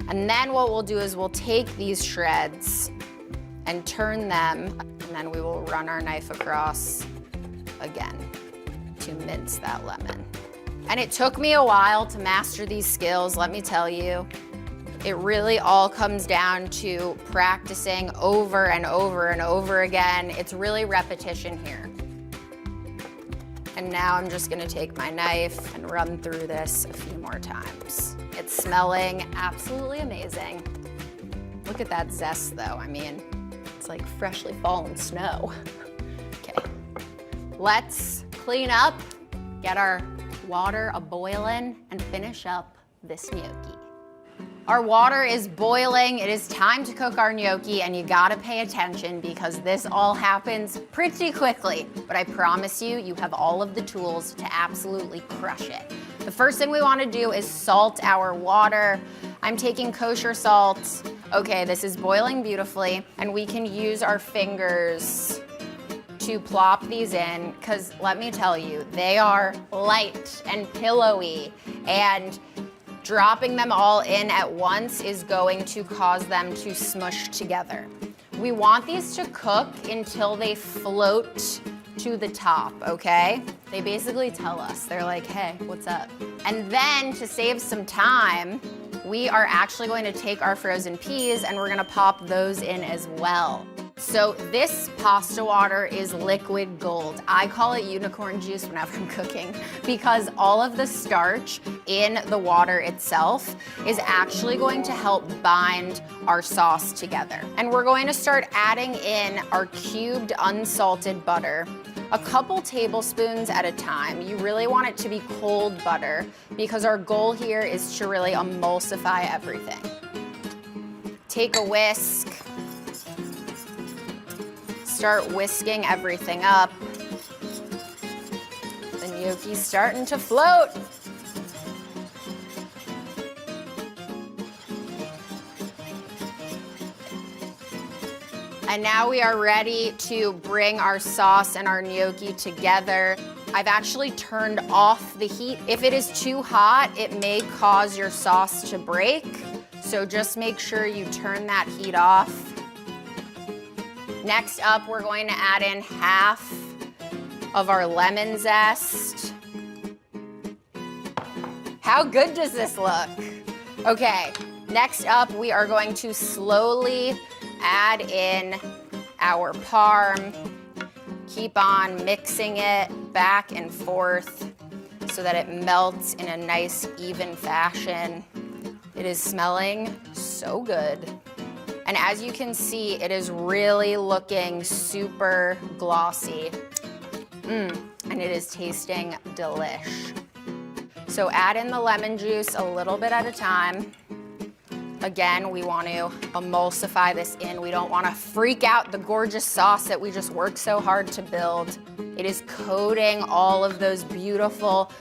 And then what we'll do is we'll take these shreds and turn them, and then we will run our knife across again to mince that lemon. And it took me a while to master these skills, let me tell you. It really all comes down to practicing over and over and over again. It's really repetition here. And now I'm just gonna take my knife and run through this a few more times. It's smelling absolutely amazing. Look at that zest though. I mean, it's like freshly fallen snow. Okay, let's clean up, get our water a-boiling, and finish up this gnocchi. Our water is boiling. It is time to cook our gnocchi, and you gotta pay attention because this all happens pretty quickly. But I promise you, you have all of the tools to absolutely crush it. The first thing we wanna do is salt our water. I'm taking kosher salt. Okay, this is boiling beautifully, and we can use our fingers to plop these in, because let me tell you, they are light and pillowy, and dropping them all in at once is going to cause them to smush together. We want these to cook until they float to the top, okay? They basically tell us, they're like, hey, what's up? And then to save some time, we are actually going to take our frozen peas and we're gonna pop those in as well. So this pasta water is liquid gold. I call it unicorn juice whenever I'm cooking because all of the starch in the water itself is actually going to help bind our sauce together. And we're going to start adding in our cubed unsalted butter, a couple tablespoons at a time. You really want it to be cold butter because our goal here is to really emulsify everything. Take a whisk. Start whisking everything up. The gnocchi's starting to float. And now we are ready to bring our sauce and our gnocchi together. I've actually turned off the heat. If it is too hot, it may cause your sauce to break. So just make sure you turn that heat off. Next up, we're going to add in half of our lemon zest. How good does this look? Okay, next up, we are going to slowly add in our parm. Keep on mixing it back and forth so that it melts in a nice, even fashion. It is smelling so good. And as you can see, it is really looking super glossy. And it is tasting delish. So add in the lemon juice a little bit at a time. Again, we want to emulsify this in. We don't want to freak out the gorgeous sauce that we just worked so hard to build. It is coating all of those beautiful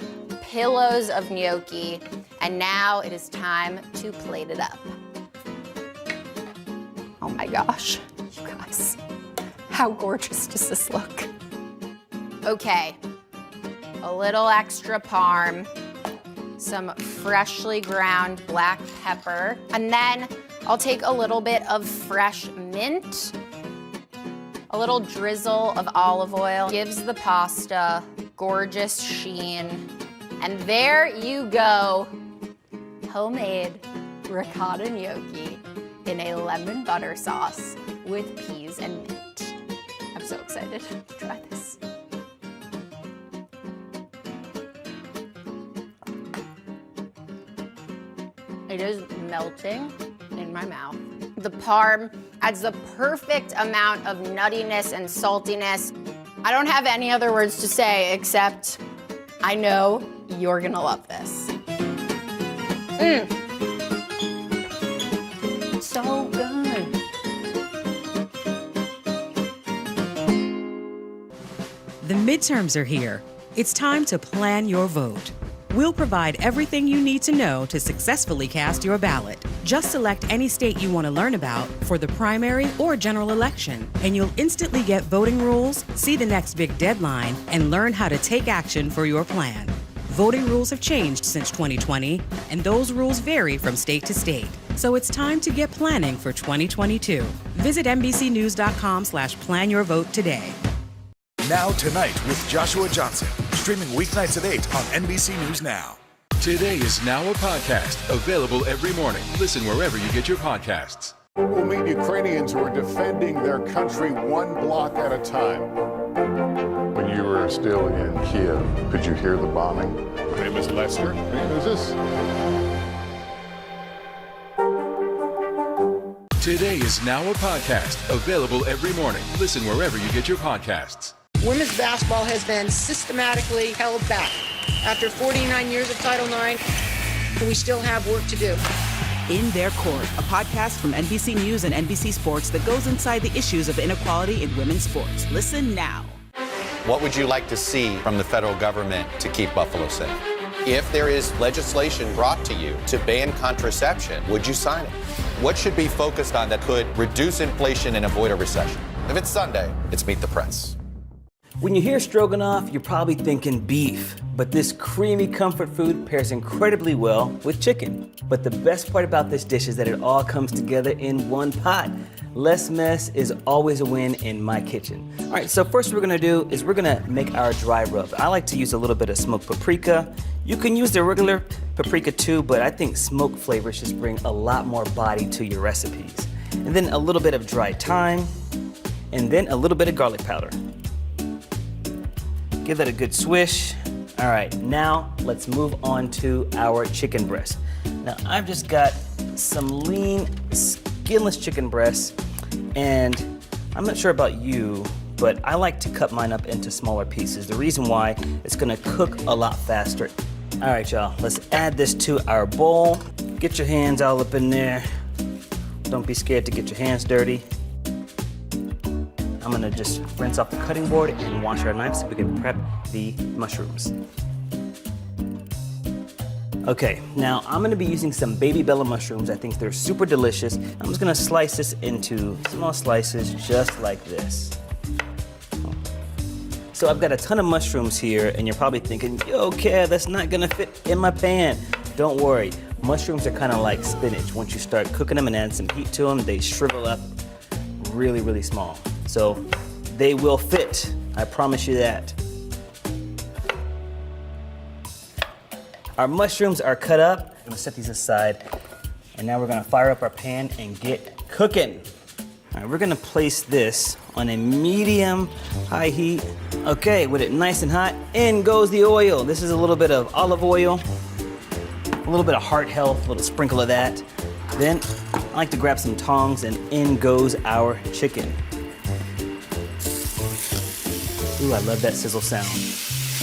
pillows of gnocchi. And now it is time to plate it up. Oh my gosh, you guys, how gorgeous does this look? Okay, a little extra parm, some freshly ground black pepper, and then I'll take a little bit of fresh mint, a little drizzle of olive oil, gives the pasta gorgeous sheen, and there you go, homemade ricotta gnocchi in a lemon butter sauce with peas and mint. I'm so excited to try this. It is melting in my mouth. The parm adds the perfect amount of nuttiness and saltiness. I don't have any other words to say except I know you're gonna love this. So good. The midterms are here. It's time to plan your vote. We'll provide everything you need to know to successfully cast your ballot. Just select any state you want to learn about for the primary or general election, and you'll instantly get voting rules, see the next big deadline, and learn how to take action for your plan. Voting rules have changed since 2020, and those rules vary from state to state. So it's time to get planning for 2022. Visit NBCNews.com/planyourvote today. Now Tonight with Joshua Johnson, streaming weeknights at 8 on NBC News Now. Today is now a podcast, available every morning. Listen wherever you get your podcasts. We'll meet Ukrainians who are defending their country one block at a time. When you were still in Kiev, could you hear the bombing? My name is Lester. Who's this? Today is now a podcast, available every morning. Listen wherever you get your podcasts. Women's basketball has been systematically held back. After 49 years of Title IX, we still have work to do. In Their Court, a podcast from NBC News and NBC Sports that goes inside the issues of inequality in women's sports. Listen now. What would you like to see from the federal government to keep Buffalo safe? If there is legislation brought to you to ban contraception, would you sign it? What should be focused on that could reduce inflation and avoid a recession? If it's Sunday, it's Meet the Press. When you hear stroganoff, you're probably thinking beef, but this creamy comfort food pairs incredibly well with chicken. But the best part about this dish is that it all comes together in one pot. Less mess is always a win in my kitchen. All right, so first what we're gonna do is we're gonna make our dry rub. I like to use a little bit of smoked paprika. You can use the regular paprika too, but I think smoked flavors just bring a lot more body to your recipes. And then a little bit of dried thyme, and then a little bit of garlic powder. Give that a good swish. All right, now let's move on to our chicken breast. Now I've just got some lean, skinless chicken breasts, and I'm not sure about you, but I like to cut mine up into smaller pieces. The reason why, it's gonna cook a lot faster. All right, y'all, let's add this to our bowl. Get your hands all up in there. Don't be scared to get your hands dirty. I'm gonna just rinse off the cutting board and wash our knives so we can prep the mushrooms. Okay, now I'm gonna be using some baby bella mushrooms. I think they're super delicious. I'm just gonna slice this into small slices just like this. So I've got a ton of mushrooms here, and you're probably thinking, yo, Kev, that's not gonna fit in my pan. Don't worry, mushrooms are kind of like spinach. Once you start cooking them and add some heat to them, they shrivel up really, really small. So they will fit, I promise you that. Our mushrooms are cut up. I'm gonna set these aside. And now we're gonna fire up our pan and get cooking. All right, we're gonna place this on a medium high heat. Okay, with it nice and hot, in goes the oil. This is a little bit of olive oil, a little bit of heart health, a little sprinkle of that. Then I like to grab some tongs and in goes our chicken. Ooh, I love that sizzle sound.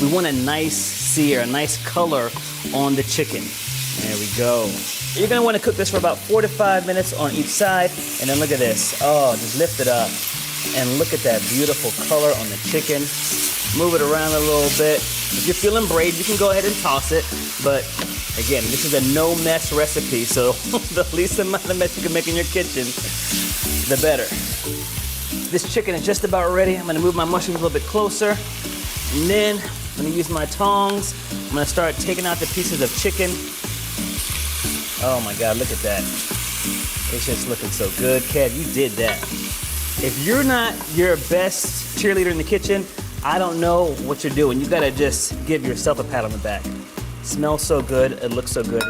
We want a nice sear, a nice color on the chicken. There we go. You're gonna wanna cook this for about 4 to 5 minutes on each side, and then look at this. Oh, just lift it up, and look at that beautiful color on the chicken. Move it around a little bit. If you're feeling brave, you can go ahead and toss it, but again, this is a no-mess recipe, so the least amount of mess you can make in your kitchen, the better. This chicken is just about ready. I'm gonna move my mushrooms a little bit closer, and then I'm gonna use my tongs. I'm gonna start taking out the pieces of chicken. Oh my God, look at that. It's just looking so good. Kev, you did that. If you're not your best cheerleader in the kitchen, I don't know what you're doing. You gotta just give yourself a pat on the back. Smells so good, it looks so good.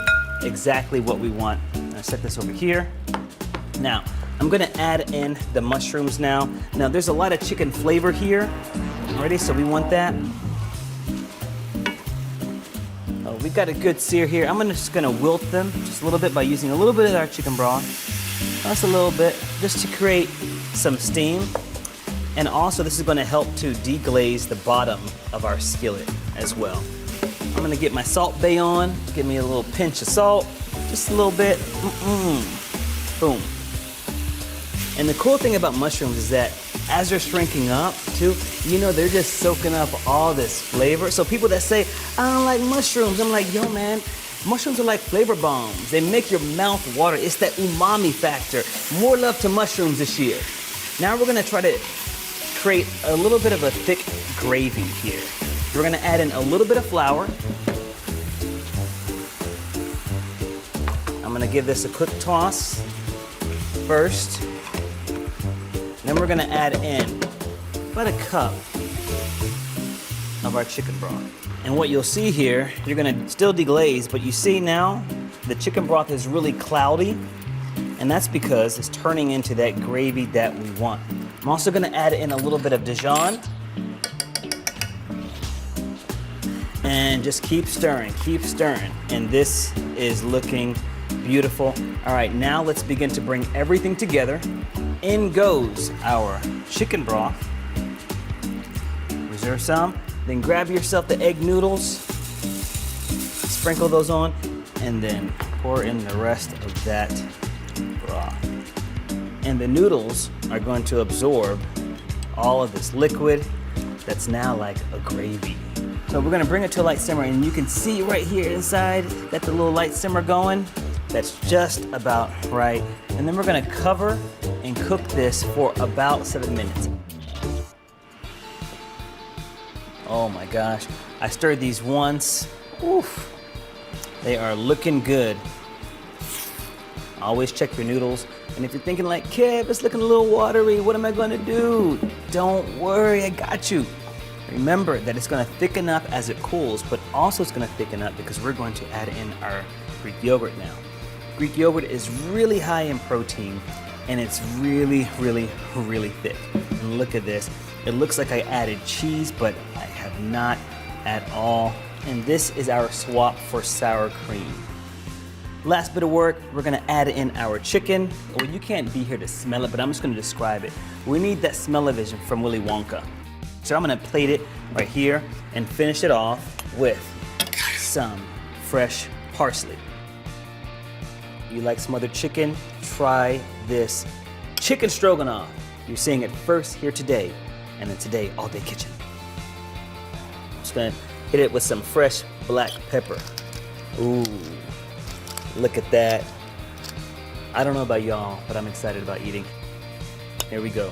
Exactly what we want. I'm gonna set this over here. Now, I'm gonna add in the mushrooms now. Now, there's a lot of chicken flavor here. Ready? So we want that. Oh, we got a good sear here. I'm just gonna wilt them just a little bit by using a little bit of our chicken broth. Just a little bit, just to create some steam. And also, this is gonna help to deglaze the bottom of our skillet as well. I'm gonna get my Salt Bay on. Give me a little pinch of salt, just a little bit. Boom. And the cool thing about mushrooms is that as they're shrinking up too, you know, they're just soaking up all this flavor. So people that say, I don't like mushrooms, I'm like, yo man, mushrooms are like flavor bombs. They make your mouth water. It's that umami factor. More love to mushrooms this year. Now we're gonna try to create a little bit of a thick gravy here. We're gonna add in a little bit of flour. I'm gonna give this a quick toss first. Then we're gonna add in about a cup of our chicken broth. And what you'll see here, you're gonna still deglaze, but you see now the chicken broth is really cloudy, and that's because it's turning into that gravy that we want. I'm also gonna add in a little bit of Dijon. And just keep stirring, and this is looking beautiful. All right, now let's begin to bring everything together. In goes our chicken broth. Reserve some, then grab yourself the egg noodles, sprinkle those on, and then pour in the rest of that broth. And the noodles are going to absorb all of this liquid that's now like a gravy. So we're gonna bring it to a light simmer, and you can see right here inside, got the little light simmer going. That's just about right. And then we're gonna cover and cook this for about 7 minutes. Oh my gosh, I stirred these once. Oof, they are looking good. Always check your noodles. And if you're thinking like, Kev, it's looking a little watery, what am I gonna do? Don't worry, I got you. Remember that it's gonna thicken up as it cools, but also it's gonna thicken up because we're going to add in our Greek yogurt now. Greek yogurt is really high in protein, and it's really, really, really thick. And look at this. It looks like I added cheese, but I have not at all. And this is our swap for sour cream. Last bit of work, we're gonna add in our chicken. Well, you can't be here to smell it, but I'm just gonna describe it. We need that smell-o-vision from Willy Wonka. So I'm gonna plate it right here and finish it off with some fresh parsley. You like smothered chicken? Try this chicken stroganoff. You're seeing it first here today, and then today, All Day Kitchen. I'm just gonna hit it with some fresh black pepper. Ooh, look at that. I don't know about y'all, but I'm excited about eating. Here we go.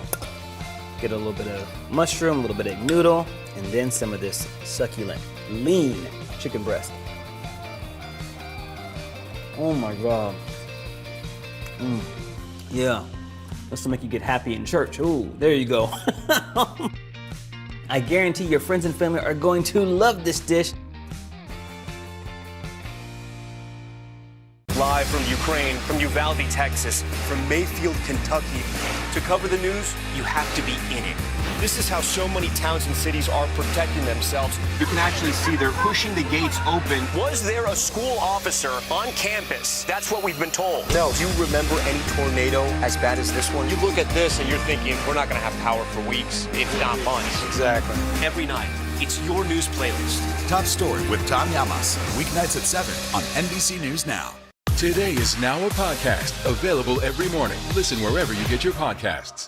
Get a little bit of mushroom, a little bit of egg noodle, and then some of this succulent, lean chicken breast. Oh my God. Yeah, this will make you get happy in church. Ooh, there you go. I guarantee your friends and family are going to love this dish. Live from Ukraine, from Uvalde, Texas, from Mayfield, Kentucky. To cover the news, you have to be in it. This is how so many towns and cities are protecting themselves. You can actually see they're pushing the gates open. Was there a school officer on campus? That's what we've been told. No. Do you remember any tornado as bad as this one? You look at this and you're thinking, we're not going to have power for weeks, if not months. Exactly. Every night, it's your news playlist. Top Story with Tom Yamas, weeknights at 7 on NBC News Now. Today is now a podcast, available every morning. Listen wherever you get your podcasts.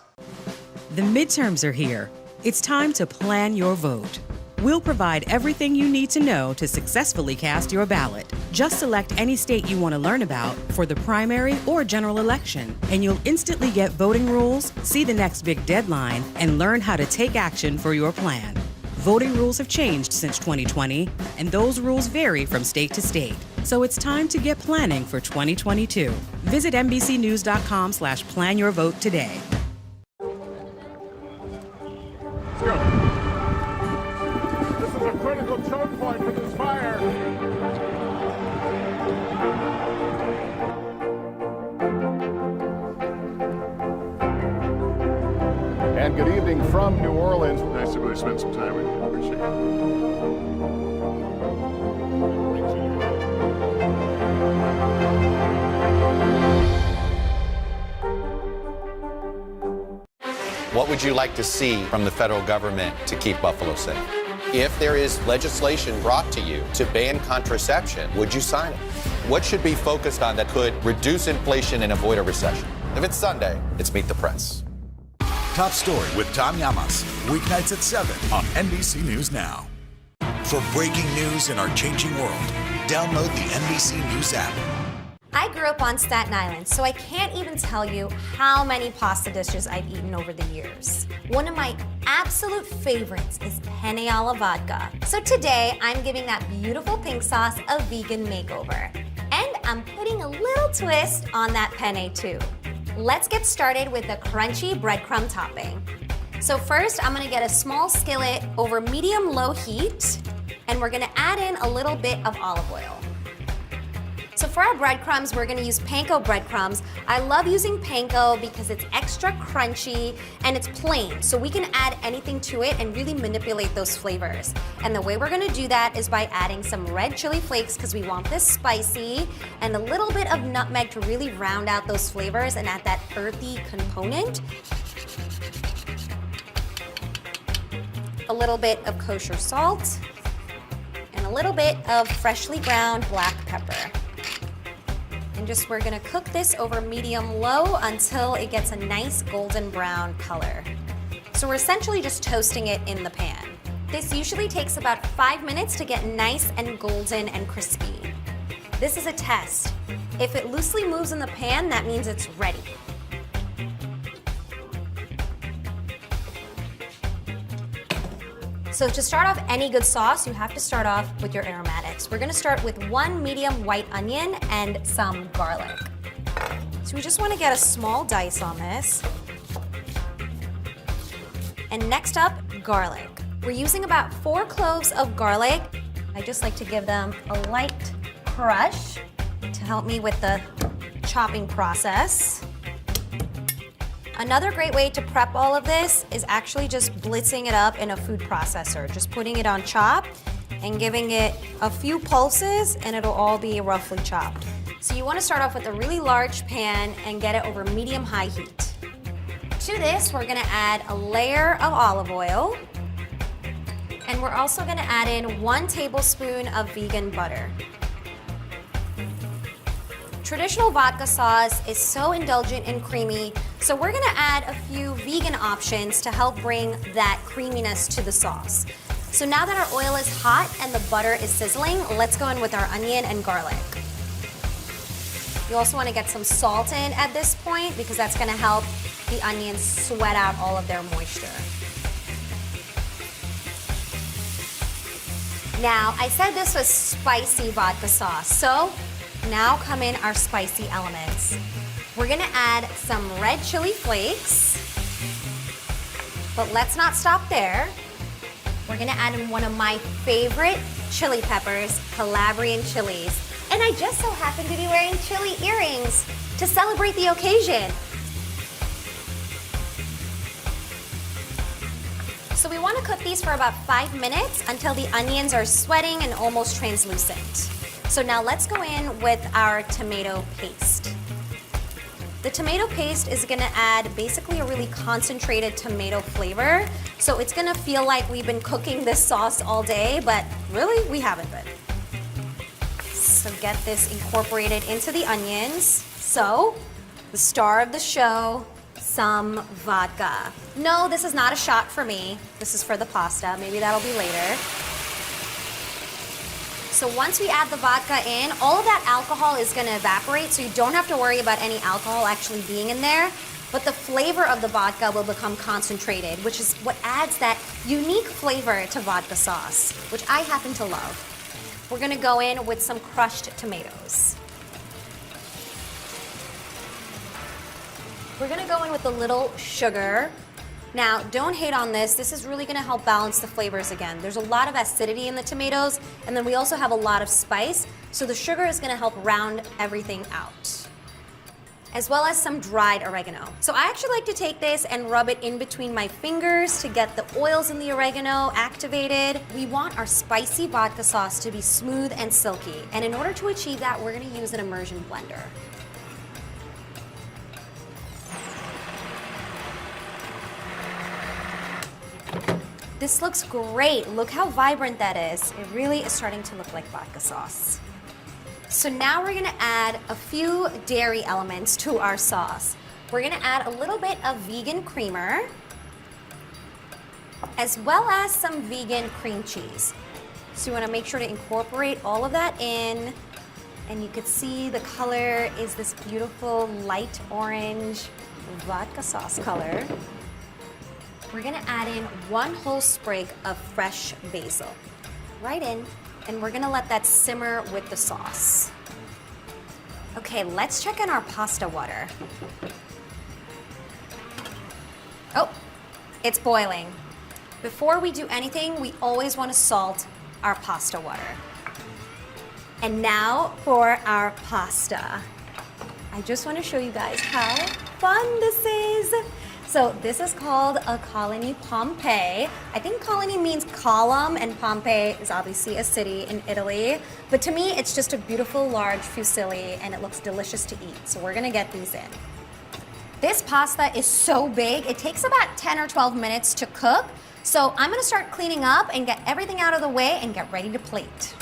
The midterms are here. It's time to plan your vote. We'll provide everything you need to know to successfully cast your ballot. Just select any state you want to learn about for the primary or general election, and you'll instantly get voting rules, see the next big deadline, and learn how to take action for your plan. Voting rules have changed since 2020, and those rules vary from state to state. So it's time to get planning for 2022. Visit NBCnews.com/plan your vote today. Let's go. This is a critical choke point for this fire. And good evening from New Orleans. Nice to really spend some time with you. Appreciate it. What would you like to see from the federal government to keep Buffalo safe? If there is legislation brought to you to ban contraception, would you sign it? What should be focused on that could reduce inflation and avoid a recession? If it's Sunday, it's Meet the Press. Top Story with Tom Llamas, weeknights at 7 on NBC News Now. For breaking news in our changing world, download the NBC News app. I grew up on Staten Island, so I can't even tell you how many pasta dishes I've eaten over the years. One of my absolute favorites is penne alla vodka. So today, I'm giving that beautiful pink sauce a vegan makeover. And I'm putting a little twist on that penne too. Let's get started with the crunchy breadcrumb topping. So first, I'm gonna get a small skillet over medium-low heat, and we're gonna add in a little bit of olive oil. So for our breadcrumbs, we're gonna use panko breadcrumbs. I love using panko because it's extra crunchy and it's plain, so we can add anything to it and really manipulate those flavors. And the way we're gonna do that is by adding some red chili flakes because we want this spicy, and a little bit of nutmeg to really round out those flavors and add that earthy component. A little bit of kosher salt, and a little bit of freshly ground black pepper. And we're gonna cook this over medium-low until it gets a nice golden brown color. So we're essentially just toasting it in the pan. This usually takes about 5 minutes to get nice and golden and crispy. This is a test. If it loosely moves in the pan, that means it's ready. So to start off any good sauce, you have to start off with your aromatics. We're gonna start with 1 medium white onion and some garlic. So we just wanna get a small dice on this. And next up, garlic. We're using about 4 cloves of garlic. I just like to give them a light crush to help me with the chopping process. Another great way to prep all of this is actually just blitzing it up in a food processor. Just putting it on chop and giving it a few pulses and it'll all be roughly chopped. So you want to start off with a really large pan and get it over medium-high heat. To this, we're gonna add a layer of olive oil, and we're also gonna add in 1 tablespoon of vegan butter. Traditional vodka sauce is so indulgent and creamy, so we're gonna add a few vegan options to help bring that creaminess to the sauce. So now that our oil is hot and the butter is sizzling, let's go in with our onion and garlic. You also wanna get some salt in at this point because that's gonna help the onions sweat out all of their moisture. Now, I said this was spicy vodka sauce, so now come in our spicy elements. We're gonna add some red chili flakes, but let's not stop there. We're gonna add in one of my favorite chili peppers, Calabrian chilies. And I just so happen to be wearing chili earrings to celebrate the occasion. So we wanna cook these for about 5 minutes until the onions are sweating and almost translucent. So now let's go in with our tomato paste. The tomato paste is gonna add basically a really concentrated tomato flavor. So it's gonna feel like we've been cooking this sauce all day, but really we haven't been. So get this incorporated into the onions. So, the star of the show, some vodka. No, this is not a shot for me. This is for the pasta. Maybe that'll be later. So once we add the vodka in, all of that alcohol is gonna evaporate, so you don't have to worry about any alcohol actually being in there, but the flavor of the vodka will become concentrated, which is what adds that unique flavor to vodka sauce, which I happen to love. We're gonna go in with some crushed tomatoes. We're gonna go in with a little sugar. Now, don't hate on this. This is really gonna help balance the flavors again. There's a lot of acidity in the tomatoes, and then we also have a lot of spice, so the sugar is gonna help round everything out. As well as some dried oregano. So I actually like to take this and rub it in between my fingers to get the oils in the oregano activated. We want our spicy vodka sauce to be smooth and silky, and in order to achieve that, we're gonna use an immersion blender. This looks great. Look how vibrant that is. It really is starting to look like vodka sauce. So now we're gonna add a few dairy elements to our sauce. We're gonna add a little bit of vegan creamer, as well as some vegan cream cheese. So you wanna make sure to incorporate all of that in, and you can see the color is this beautiful light orange vodka sauce color. We're gonna add in 1 whole sprig of fresh basil. Right in, and we're gonna let that simmer with the sauce. Okay, let's check in our pasta water. Oh, it's boiling. Before we do anything, we always wanna salt our pasta water. And now for our pasta. I just wanna show you guys how fun this is. So this is called a Colony Pompeii. I think Colony means column, and Pompeii is obviously a city in Italy. But to me, it's just a beautiful large fusilli, and it looks delicious to eat. So we're gonna get these in. This pasta is so big, it takes about 10 or 12 minutes to cook. So I'm gonna start cleaning up and get everything out of the way and get ready to plate.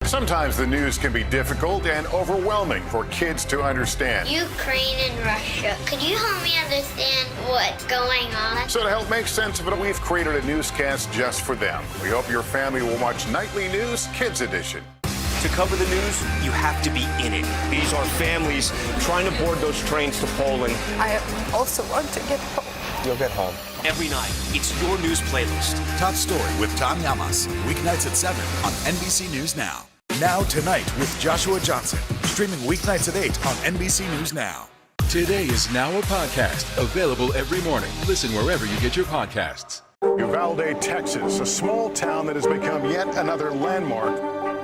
Sometimes the news can be difficult and overwhelming for kids to understand. Ukraine and Russia. Could you help me understand what's going on? So to help make sense of it, we've created a newscast just for them. We hope your family will watch Nightly News Kids Edition. To cover the news, you have to be in it. These are families trying to board those trains to Poland. I also want to get home. You'll get home. Every night, it's your news playlist. Top Story with Tom Yamas. Weeknights at 7 on NBC News Now. Now Tonight with Joshua Johnson. Streaming weeknights at 8 on NBC News Now. Today is now a podcast, available every morning. Listen wherever you get your podcasts. Uvalde, Texas, a small town that has become yet another landmark.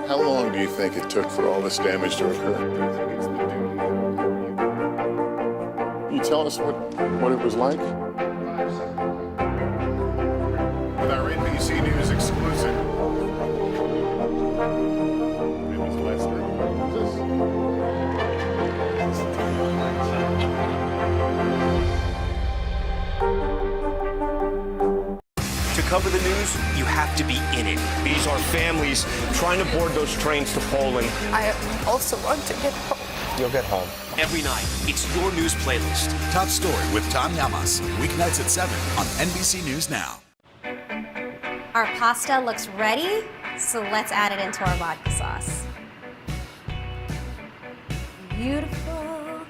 How long do you think it took for all this damage to occur? Can you tell us what it was like? With our NBC News exclusive. To cover the news, you have to be in it. These are families trying to board those trains to Poland. I also want to get home. You'll get home. Every night, it's your news playlist. Top Story with Tom Yamas. Weeknights at 7 on NBC News Now. Our pasta looks ready, so let's add it into our vodka sauce. Beautiful.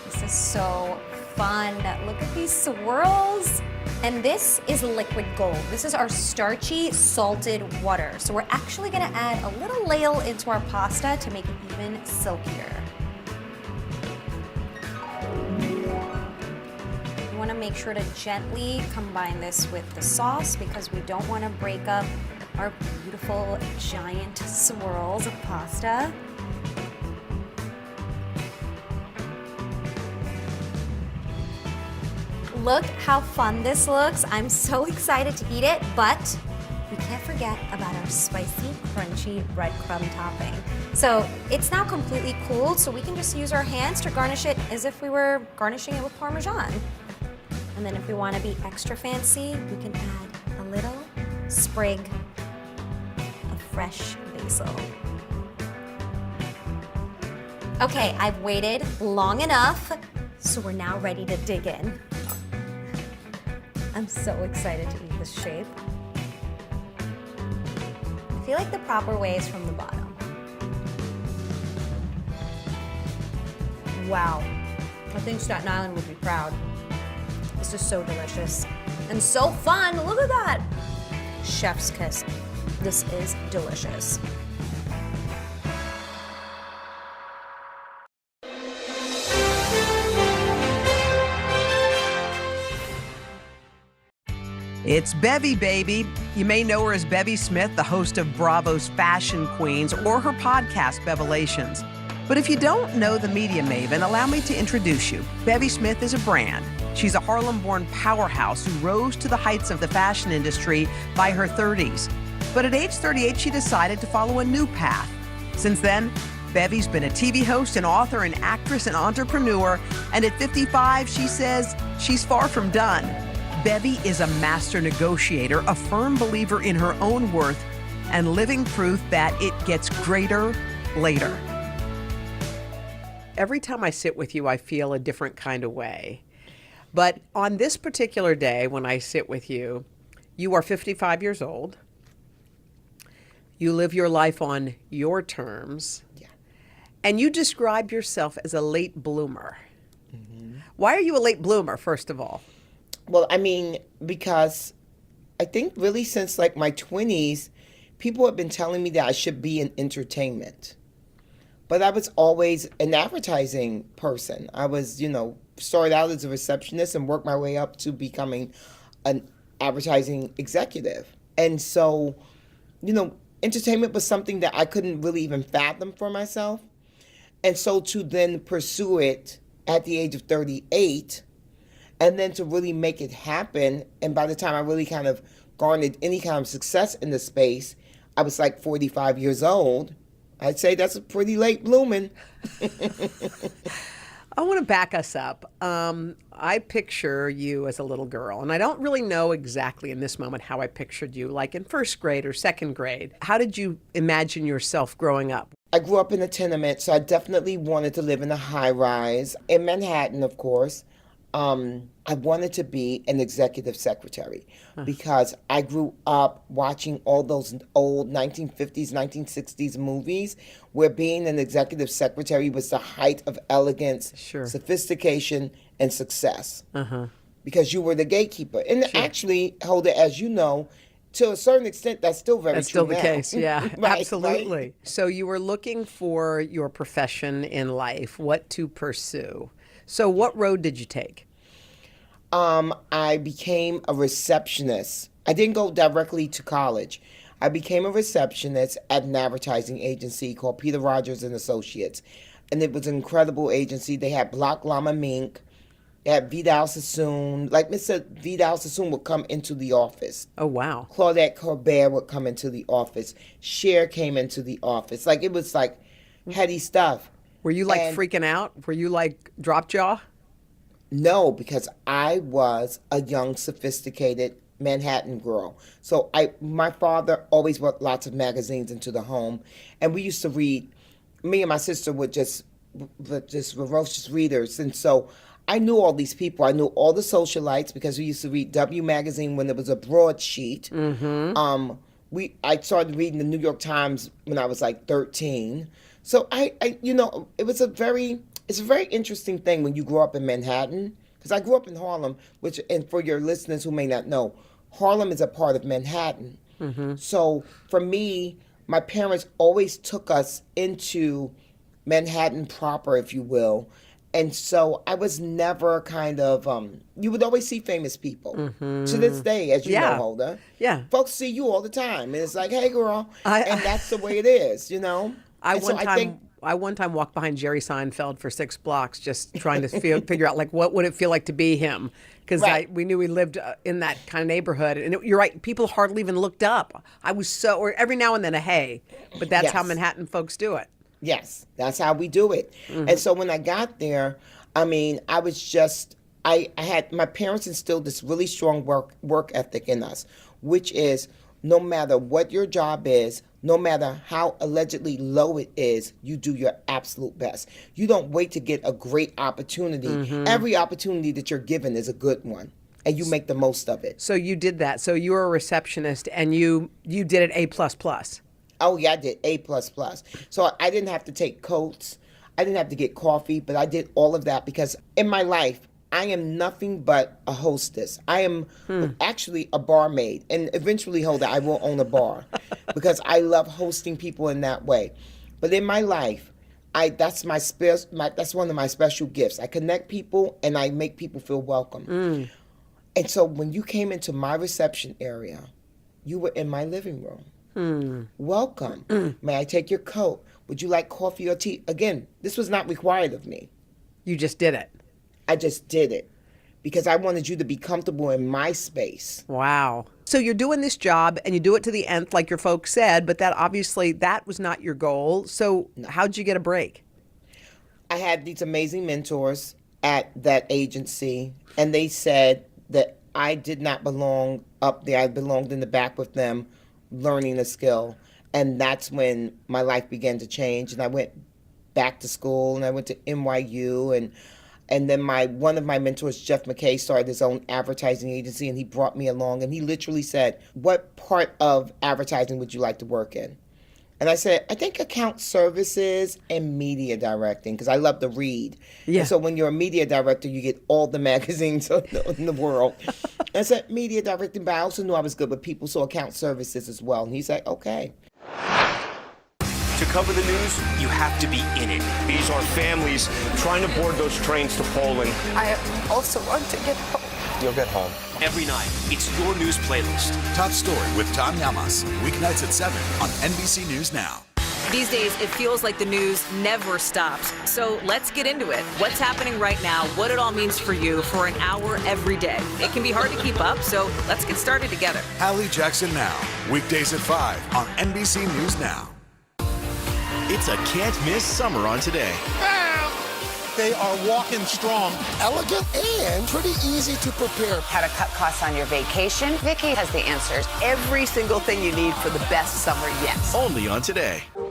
This is so fun. Look at these swirls. And this is liquid gold. This is our starchy, salted water. So we're actually gonna add a little ladle into our pasta to make it even silkier. You wanna make sure to gently combine this with the sauce because we don't wanna break up our beautiful giant swirls of pasta. Look how fun this looks. I'm so excited to eat it, but we can't forget about our spicy, crunchy breadcrumb topping. So it's now completely cooled, so we can just use our hands to garnish it as if we were garnishing it with Parmesan. And then if we want to be extra fancy, we can add a little sprig of fresh basil. Okay, I've waited long enough, so we're now ready to dig in. I'm so excited to eat this shape. I feel like the proper way is from the bottom. Wow, I think Staten Island would be proud. This is so delicious and so fun. Look at that. Chef's kiss. This is delicious. It's Bevy, baby. You may know her as Bevy Smith, the host of Bravo's Fashion Queens, or her podcast, Bevelations. But if you don't know the media maven, allow me to introduce you. Bevy Smith is a brand. She's a Harlem-born powerhouse who rose to the heights of the fashion industry by her 30s. But at age 38, she decided to follow a new path. Since then, Bevy's been a TV host, an author, an actress, an entrepreneur, and at 55, she says she's far from done. Bevy is a master negotiator, a firm believer in her own worth, and living proof that it gets greater later. Every time I sit with you, I feel a different kind of way. But on this particular day, when I sit with you, you are 55 years old. You live your life on your terms. Yeah. And you describe yourself as a late bloomer. Mm-hmm. Why are you a late bloomer, first of all? Well, I mean, because I think really since like my 20s, people have been telling me that I should be in entertainment. But I was always an advertising person. I was, started out as a receptionist and worked my way up to becoming an advertising executive. And so, entertainment was something that I couldn't really even fathom for myself. And so to then pursue it at the age of 38, and then to really make it happen, and by the time I really kind of garnered any kind of success in the space, I was like 45 years old. I'd say that's a pretty late blooming. I want to back us up. I picture you as a little girl, and I don't really know exactly in this moment how I pictured you, like in first grade or second grade. How did you imagine yourself growing up? I grew up in a tenement, so I definitely wanted to live in a high-rise in Manhattan, of course. I wanted to be an executive secretary because I grew up watching all those old 1950s, 1960s movies where being an executive secretary was the height of elegance, sophistication, and success. Because you were the gatekeeper. And actually, Holder, as you know, to a certain extent, that's still very true. That's still the case, yeah, Right, absolutely. right? So you were looking for your profession in life, what to pursue. So what road did you take? I became a receptionist. I didn't go directly to college. I became a receptionist at an advertising agency called Peter Rogers and Associates. And it was an incredible agency. They had Block Lama Mink. They had Vidal Sassoon. Like Mr. Vidal Sassoon would come into the office. Oh, wow. Claudette Colbert would come into the office. Cher came into the office. Like, it was like heady stuff. Were you like freaking out? Were you like drop jaw? No, because I was a young, sophisticated Manhattan girl. So my father always brought lots of magazines into the home, and we used to read. Me and my sister would just ferocious readers, and so I knew all these people. I knew all the socialites because we used to read W magazine when there was a broadsheet. Mm-hmm. I started reading the New York Times when I was like 13. So it's a very interesting thing when you grow up in Manhattan, because I grew up in Harlem, and for your listeners who may not know, Harlem is a part of Manhattan. Mm-hmm. So for me, my parents always took us into Manhattan proper, if you will. And so I was never kind of, you would always see famous people. Mm-hmm. To this day, as you know, Holder. Yeah. Folks see you all the time. And it's like, hey, girl. And that's the way it is, I one time walked behind Jerry Seinfeld for 6 blocks just trying to figure out, like, what would it feel like to be him? Because we knew we lived in that kind of neighborhood. And you're right, people hardly even looked up. Or every now and then a hey. But that's how Manhattan folks do it. Yes, that's how we do it. Mm-hmm. And so when I got there, I I had my parents instilled this really strong work ethic in us, which is no matter what your job is, no matter how allegedly low it is, you do your absolute best. You don't wait to get a great opportunity. Every opportunity that you're given is a good one, and you make the most of it. So you did that. So you were a receptionist, and you did it A++. Oh yeah, I did A++. So I didn't have to take coats. I didn't have to get coffee, but I did all of that because in my life, I am nothing but a hostess. I am actually a barmaid, and eventually, I will own a bar because I love hosting people in that way. But in my life, that's one of my special gifts. I connect people and I make people feel welcome. And so when you came into my reception area, you were in my living room. Welcome. May I take your coat? Would you like coffee or tea? Again, this was not required of me. You just did it. I just did it because I wanted you to be comfortable in my space. Wow. So you're doing this job and you do it to the nth, like your folks said, but that was not your goal. So how'd you get a break? I had these amazing mentors at that agency, and they said that I did not belong up there. I belonged in the back with them, learning a skill. And that's when my life began to change. And I went back to school, and I went to NYU, and then one of my mentors, Jeff McKay, started his own advertising agency, and he brought me along, and he literally said, what part of advertising would you like to work in? And I said, I think account services and media directing, because I love to read. Yeah. And so when you're a media director, you get all the magazines in the world. And I said, media directing, but I also knew I was good with people, so account services as well. And he's like, okay. To cover the news, you have to be in it. These are families trying to board those trains to Poland. I also want to get home. You'll get home. Every night, it's your news playlist. Top Story with Tom Yamas, weeknights at 7 on NBC News Now. These days, it feels like the news never stops. So let's get into it. What's happening right now, what it all means for you for an hour every day. It can be hard to keep up, so let's get started together. Hallie Jackson Now, weekdays at 5 on NBC News Now. It's a can't-miss summer on Today. They are walking strong, elegant, and pretty easy to prepare. How to cut costs on your vacation? Vicky has the answers. Every single thing you need for the best summer yet. Only on Today. Let's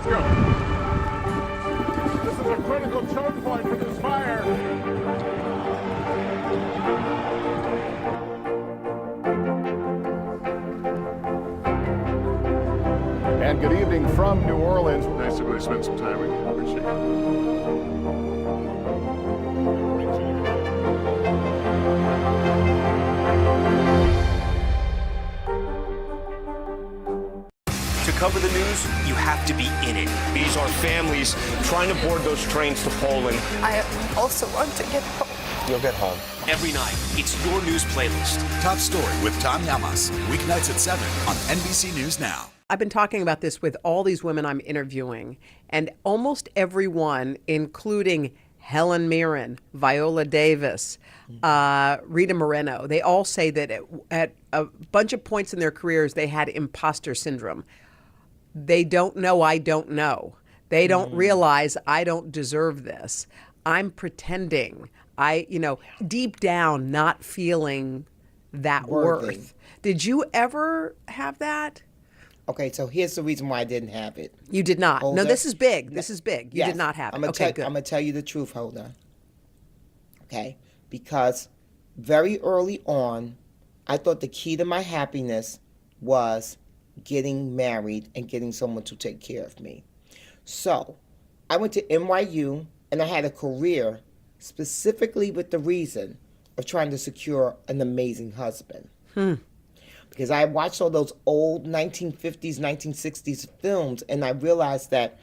go. This is a critical choke point for this fire. And good evening from New Orleans. Nice to really spend some time with you. Appreciate To cover the news, you have to be in it. These are families trying to board those trains to Poland. I also want to get home. You'll get home. Every night, it's your news playlist. Top Story with Tom Yamas, weeknights at 7 on NBC News Now. I've been talking about this with all these women I'm interviewing, and almost everyone, including Helen Mirren, Viola Davis, Rita Moreno, they all say that at a bunch of points in their careers, they had imposter syndrome. They don't know I don't know. They don't realize I don't deserve this. I'm pretending. Deep down, not feeling that worth. Did you ever have that? Okay, so here's the reason why I didn't have it. You did not. Hold No, up. this is big. This is big. You did not have it. Okay, good. I'm going to tell you the truth, Holder. Okay? Because very early on, I thought the key to my happiness was getting married and getting someone to take care of me. So I went to NYU, and I had a career specifically with the reason of trying to secure an amazing husband. Because I watched all those old 1950s, 1960s films, and I realized that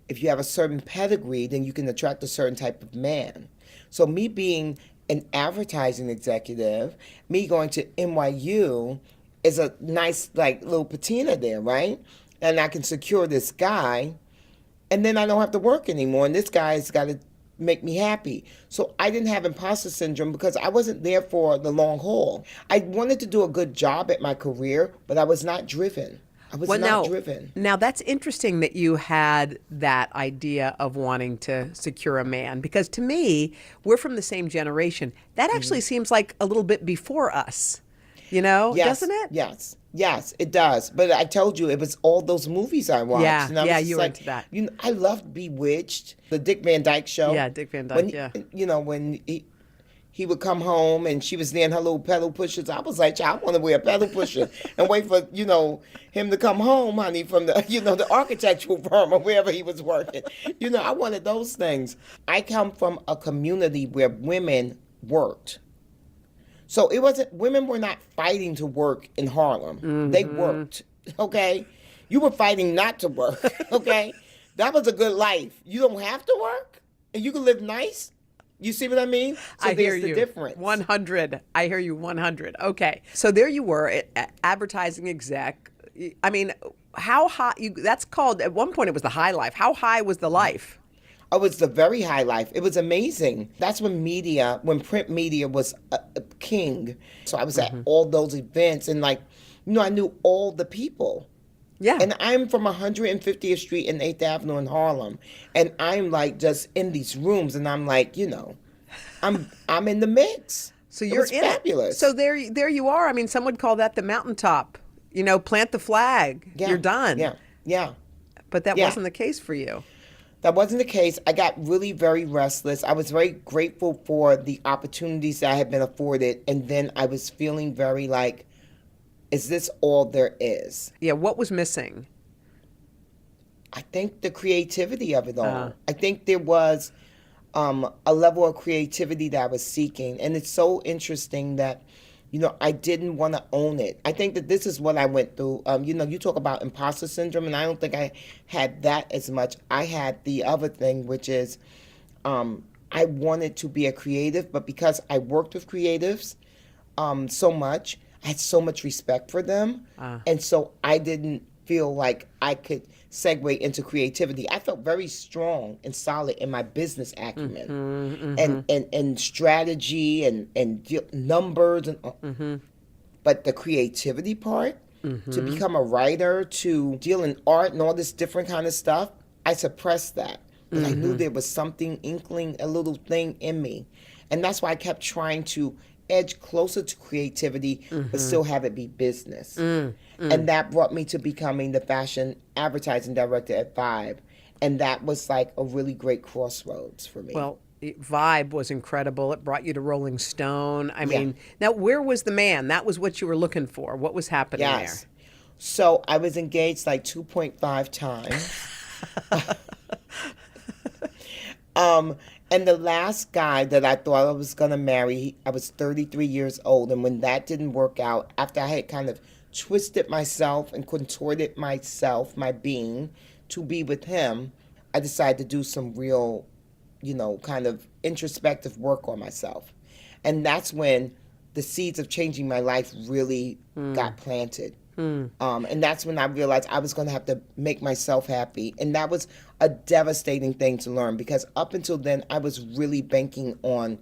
if you have a certain pedigree, then you can attract a certain type of man. So me being an advertising executive, me going to NYU is a nice, little patina there, right? And I can secure this guy, and then I don't have to work anymore, and this guy's got to make me happy. So I didn't have imposter syndrome because I wasn't there for the long haul. I wanted to do a good job at my career, but I was not driven. I was not driven. Now, that's interesting that you had that idea of wanting to secure a man, because to me, we're from the same generation. That actually seems like a little bit before us, doesn't it? Yes, it does. But I told you, it was all those movies I watched. Yeah, and I was just you were into that. I loved Bewitched, the Dick Van Dyke Show. Yeah, Dick Van Dyke, when he would come home and she was there in her little pedal pushers. I was like, I want to wear a pedal pusher and wait for, him to come home, honey, from the, the architectural firm or wherever he was working. I wanted those things. I come from a community where women worked. So women were not fighting to work in Harlem. Mm-hmm. They worked, okay? You were fighting not to work, okay? That was a good life. You don't have to work and you can live nice. You see what I mean? So I hear you. The difference. 100. I hear you 100. Okay. So there you were, advertising exec. I mean, how high, that's called, at one point it was the high life. How high was the life? Oh, it was the very high life. It was amazing. That's when print media was a king. So I was at all those events and I knew all the people. Yeah. And I'm from 150th Street and 8th Avenue in Harlem. And I'm just in these rooms and I'm I'm in the mix. So you're fabulous. So there you are. I mean, some would call that the mountaintop. Plant the flag. Yeah. You're done. Yeah. But that wasn't the case for you. That wasn't the case. I got really very restless. I was very grateful for the opportunities that I had been afforded. And then I was feeling very is this all there is? Yeah, what was missing? I think the creativity of it all. I think there was a level of creativity that I was seeking. And it's so interesting that, I didn't want to own it. I think that this is what I went through. You talk about imposter syndrome, and I don't think I had that as much. I had the other thing, which is I wanted to be a creative, but because I worked with creatives so much, I had so much respect for them. And so I didn't feel like I could segue into creativity. I felt very strong and solid in my business acumen and strategy and numbers. But the creativity part, to become a writer, to deal in art and all this different kind of stuff, I suppressed that. But I knew there was something inkling, a little thing in me. And that's why I kept trying to edge closer to creativity, but still have it be business. And that brought me to becoming the fashion advertising director at Vibe. And that was a really great crossroads for me. Well, Vibe was incredible. It brought you to Rolling Stone. I mean, now where was the man? That was what you were looking for. What was happening there? So I was engaged 2.5 times. And the last guy that I thought I was going to marry, I was 33 years old. And when that didn't work out, after I had kind of twisted myself and contorted myself, my being, to be with him, I decided to do some real, kind of introspective work on myself. And that's when the seeds of changing my life really got planted. And that's when I realized I was going to have to make myself happy. And that was a devastating thing to learn, because up until then, I was really banking on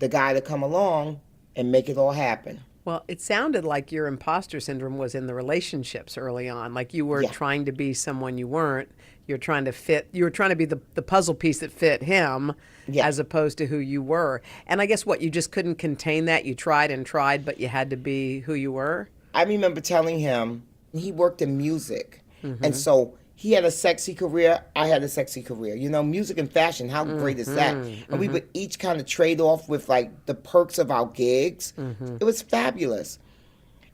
the guy to come along and make it all happen. Well, it sounded like your imposter syndrome was in the relationships early on. Like you were trying to be someone you weren't. You were trying to be the puzzle piece that fit him as opposed to who you were. And I guess you just couldn't contain that. You tried and tried, but you had to be who you were. I remember telling him, he worked in music. And so he had a sexy career, I had a sexy career. Music and fashion, how great is that? And we would each kind of trade off with the perks of our gigs. It was fabulous.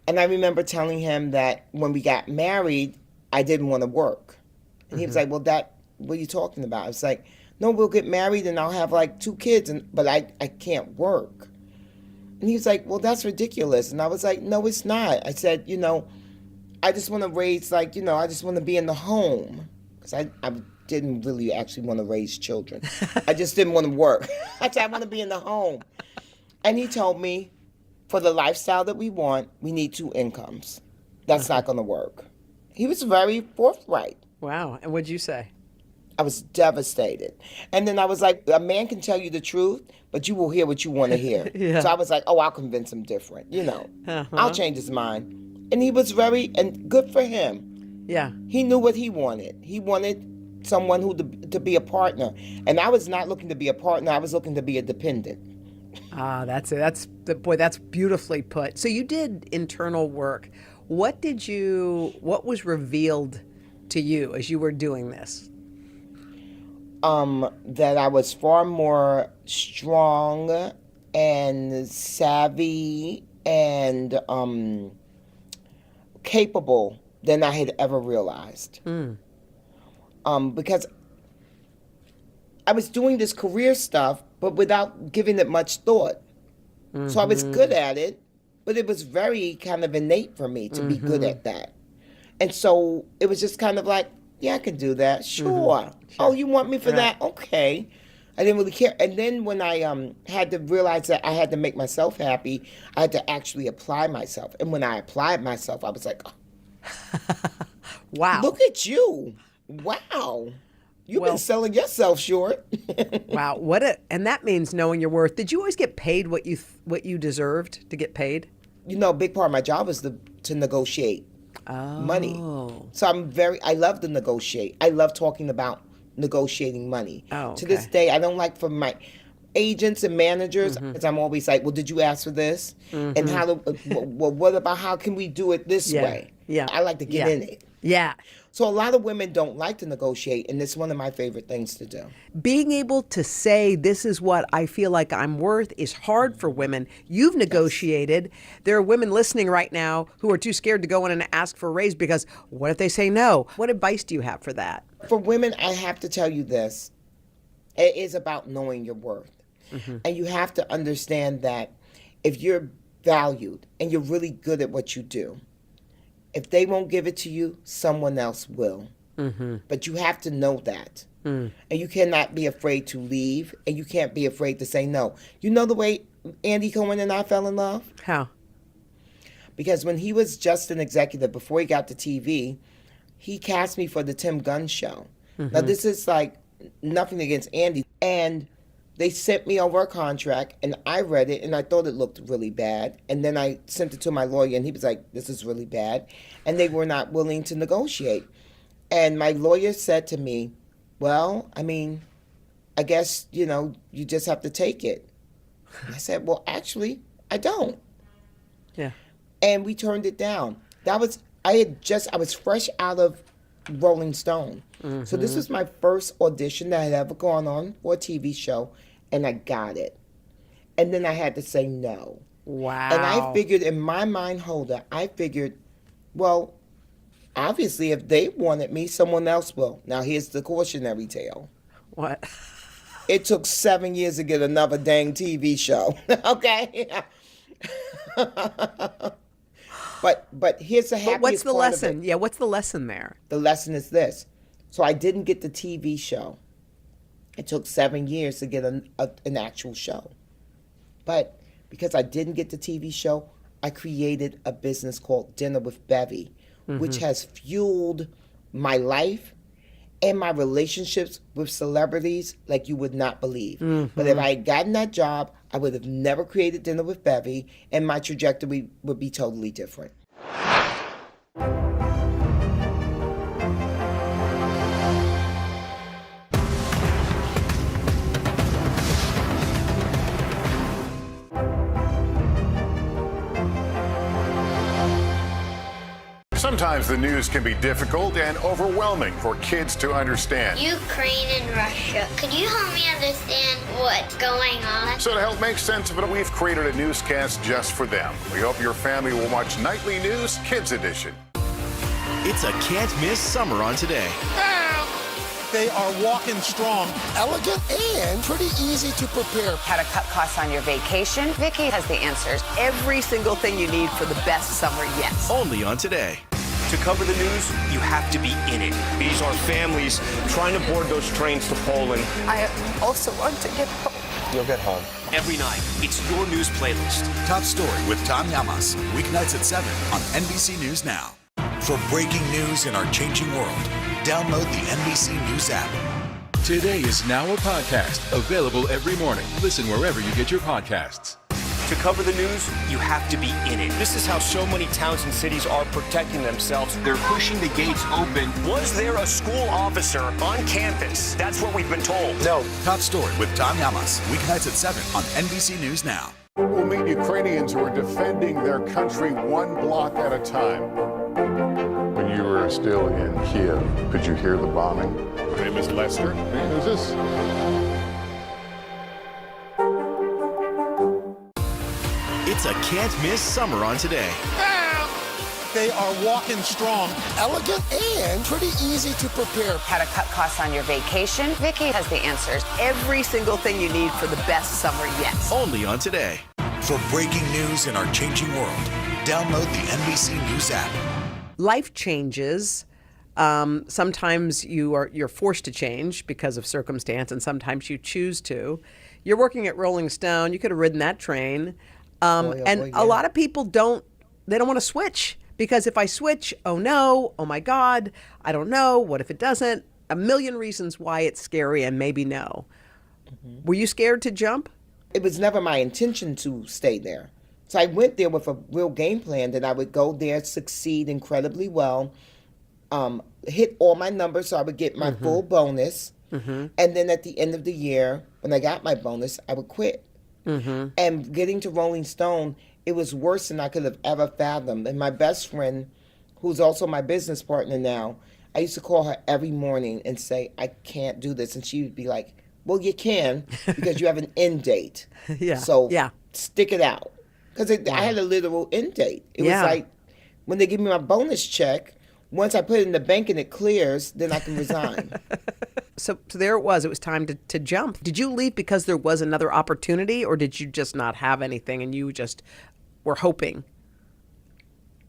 And I remember telling him that when we got married, I didn't want to work. And he was like, well, what are you talking about? I was like, no, we'll get married and I'll have 2 kids, but I can't work. And he was like, well, that's ridiculous. And I was like, no, it's not. I said, I just want to raise, I just want to be in the home. Because I didn't really actually want to raise children. I just didn't want to work. I said, I want to be in the home. And he told me, for the lifestyle that we want, we need 2 incomes. That's not going to work. He was very forthright. Wow. And what'd you say? I was devastated. And then I was like, a man can tell you the truth, but you will hear what you want to hear. So I was like, I'll convince him different, I'll change his mind. And he was and good for him. Yeah. He knew what he wanted. He wanted someone to be a partner. And I was not looking to be a partner. I was looking to be a dependent. Ah, that's it. That's beautifully put. So you did internal work. What was revealed to you as you were doing this? That I was far more strong and savvy and capable than I had ever realized. Because I was doing this career stuff, but without giving it much thought. So I was good at it, but it was very kind of innate for me to be good at that. And so it was just kind of like, yeah, I can do that. Sure. Oh, you want me for that? Okay. I didn't really care. And then when I had to realize that I had to make myself happy, I had to actually apply myself. And when I applied myself, I was like, oh, wow. Look at you. Wow. You've been selling yourself short. Wow. And that means knowing your worth. Did you always get paid what you deserved to get paid? You know, a big part of my job was to negotiate money. So I love to negotiate. I love talking about negotiating money. To this day, I don't like for my agents and managers, because I'm always like, well, did you ask for this? And what about how can we do it this way? Yeah. I like to get in it. Yeah. So a lot of women don't like to negotiate, and it's one of my favorite things to do. Being able to say, this is what I feel like I'm worth, is hard for women. You've negotiated. There are women listening right now who are too scared to go in and ask for a raise because what if they say no? What advice do you have for that? For women, I have to tell you this. It is about knowing your worth. And you have to understand that if you're valued and you're really good at what you do, if they won't give it to you, someone else will. But you have to know that. And you cannot be afraid to leave, and you can't be afraid to say no. You know the way Andy Cohen and I fell in love? How? Because when he was just an executive, before he got to TV, he cast me for the Tim Gunn show. Now, this is like nothing against Andy. And they sent me over a contract, and I read it, and I thought it looked really bad. And then I sent it to my lawyer, and he was like, this is really bad. And they were not willing to negotiate. And my lawyer said to me, well, I mean, I guess, you just have to take it. And I said, well, actually, I don't. Yeah. And we turned it down. I was fresh out of Rolling Stone. So this was my first audition that I had ever gone on for a TV show, and I got it. And then I had to say no. Wow. And I figured in my mind holder, well, obviously if they wanted me, someone else will. Now here's the cautionary tale. What? It took 7 years to get another dang TV show. Okay? But here's the happiest part. What's the lesson? Yeah, what's the lesson there? The lesson is this. So I didn't get the TV show. It took 7 years to get an actual show. But because I didn't get the TV show, I created a business called Dinner with Bevy, which has fueled my life and my relationships with celebrities like you would not believe. But if I had gotten that job, I would have never created Dinner with Bevy, and my trajectory would be totally different. Sometimes the news can be difficult and overwhelming for kids to understand. Ukraine and Russia. Could you help me understand what's going on? So to help make sense of it, we've created a newscast just for them. We hope your family will watch Nightly News Kids Edition. It's a can't miss summer on Today. They are walking strong, elegant, and pretty easy to prepare. How to cut costs on your vacation? Vicky has the answers. Every single thing you need for the best summer yet. Only on Today. To cover the news, you have to be in it. These are families trying to board those trains to Poland. I also want to get home. You'll get home. Every night, it's your news playlist. Top Story with Tom Llamas, weeknights at 7 on NBC News Now. For breaking news in our changing world, download the NBC News app. Today is now a podcast, available every morning. Listen wherever you get your podcasts. To cover the news, you have to be in it. This is how so many towns and cities are protecting themselves. They're pushing the gates open. Was there a school officer on campus? That's what we've been told. No. Top Story with Tom Yamas. Weeknights at 7 on NBC News Now. We'll meet Ukrainians who are defending their country one block at a time. When you were still in Kiev, could you hear the bombing? My name is Lester. Who's this? It's a can't miss summer on Today. They are walking strong, elegant, and pretty easy to prepare. How to cut costs on your vacation? Vicky has the answers. Every single thing you need for the best summer yet. Only on Today. For breaking news in our changing world, download the NBC News app. Life changes. Sometimes you're forced to change because of circumstance, and sometimes you choose to. You're working at Rolling Stone. You could have ridden that train. A lot of people don't want to switch because if I switch, oh no, oh my God, I don't know. What if it doesn't? A million reasons why it's scary and maybe no. Mm-hmm. Were you scared to jump? It was never my intention to stay there. So I went there with a real game plan that I would go there, succeed incredibly well, hit all my numbers so I would get my full bonus. Mm-hmm. And then at the end of the year, when I got my bonus, I would quit. Mm-hmm. And getting to Rolling Stone, it was worse than I could have ever fathomed. And my best friend, who's also my business partner now, I used to call her every morning and say, I can't do this. And she would be like, well, you can because you have an end date. So stick it out. Because I had a literal end date. It was like when they give me my bonus check, once I put it in the bank and it clears, then I can resign. So there it was. It was time to jump. Did you leave because there was another opportunity, or did you just not have anything and you just were hoping?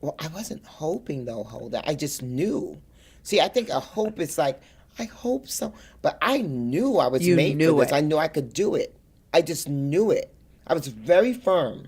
Well, I wasn't hoping, though, Holda. I just knew. See, I think a hope is like, I hope so. But I knew I was made for this. I knew I could do it. I just knew it. I was very firm.